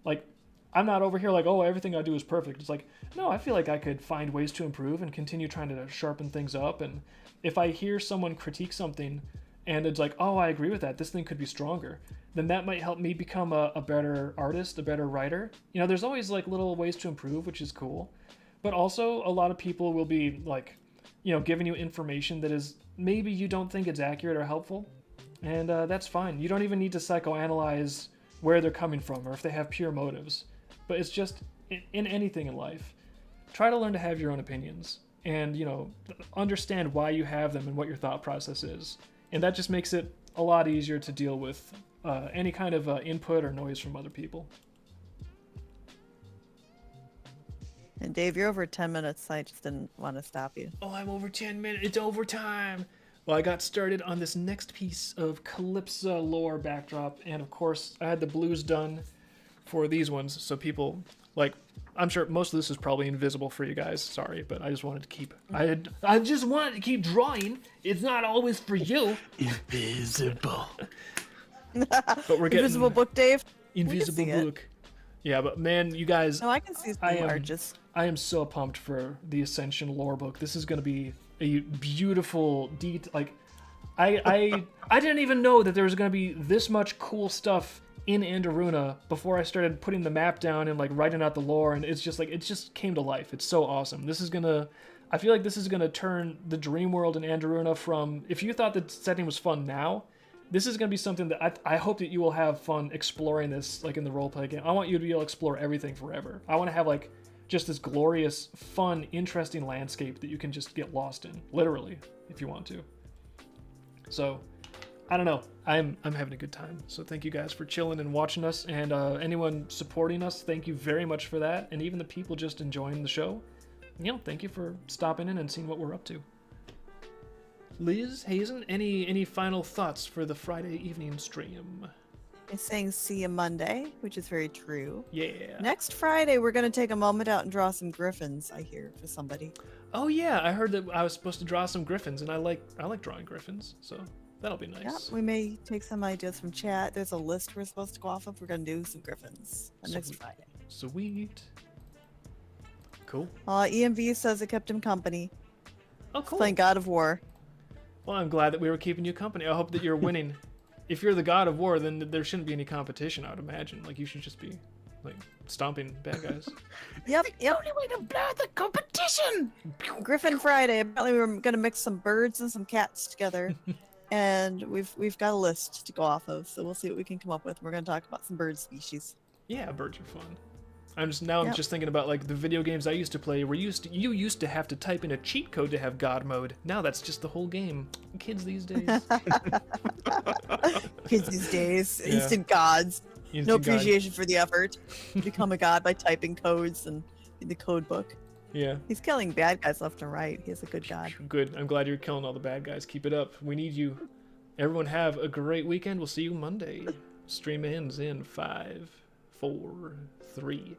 Like, I'm not over here like, oh, everything I do is perfect. It's like, no, I feel like I could find ways to improve and continue trying to sharpen things up. And if I hear someone critique something and it's like, oh, I agree with that, this thing could be stronger, then that might help me become a better artist, a better writer. You know, there's always like little ways to improve, which is cool. But also, a lot of people will be like, you know, giving you information that is maybe you don't think it's accurate or helpful. And that's fine. You don't even need to psychoanalyze where they're coming from or if they have pure motives. But it's just, in anything in life, try to learn to have your own opinions and, you know, understand why you have them and what your thought process is. And that just makes it a lot easier to deal with any kind of input or noise from other people. And Dave, you're over 10 minutes, so I just didn't want to stop you. Oh, I'm over 10 minutes. It's overtime. Well, I got started on this next piece of Calypso lore backdrop, and of course, I had the blues done for these ones, so people, like, I'm sure most of this is probably invisible for you guys. Sorry, but I just wanted to keep. I just wanted to keep drawing. It's not always for you. Invisible. But we're getting Invisible book, Dave. invisible We can see book. Yeah, but man, you guys, No, I can see some arches. I am so pumped for the Ascension lore book. This is going to be a beautiful like I didn't even know that there was going to be this much cool stuff in Andaruna before I started putting the map down and like writing out the lore, and it's just like it just came to life. It's so awesome. I feel like this is going to turn the dream world in Andaruna from, if you thought the setting was fun now, this is going to be something that I hope that you will have fun exploring this, like in the roleplay game. I want you to be able to explore everything forever. I want to have like just this glorious, fun, interesting landscape that you can just get lost in, literally, if you want to. So, I don't know. I'm having a good time. So thank you guys for chilling and watching us, and anyone supporting us, thank you very much for that. And even the people just enjoying the show, you know, thank you for stopping in and seeing what we're up to. Liz, Hazen, any final thoughts for the Friday evening stream? It's saying see you Monday, which is very true. Yeah. Next Friday, we're going to take a moment out and draw some griffins, I hear, for somebody. Oh yeah, I heard that I was supposed to draw some griffins, and I like drawing griffins, so that'll be nice. Yeah, we may take some ideas from chat. There's a list we're supposed to go off of. We're going to do some griffins on next Friday. Sweet. Cool. EMV says it kept him company. Oh, cool. Playing God of War. Well, I'm glad that we were keeping you company. I hope that you're winning. If you're the God of War, then there shouldn't be any competition, I would imagine. Like, you should just be, like, stomping bad guys. Yep. The only way to blur the competition! Griffin Friday. Apparently we were going to mix some birds and some cats together. And we've got a list to go off of, so we'll see what we can come up with. We're going to talk about some bird species. Yeah, birds are fun. I'm just thinking about like the video games I used to play where you used to have to type in a cheat code to have God mode. Now that's just the whole game. Kids these days. Kids these days. Yeah. Instant gods. Instant No God. appreciation for the effort. Become a god by typing codes and in the code book. Yeah. He's killing bad guys left and right. He's a good god. Good. I'm glad you're killing all the bad guys. Keep it up. We need you. Everyone have a great weekend. We'll see you Monday. Stream ends in 5, 4, 3.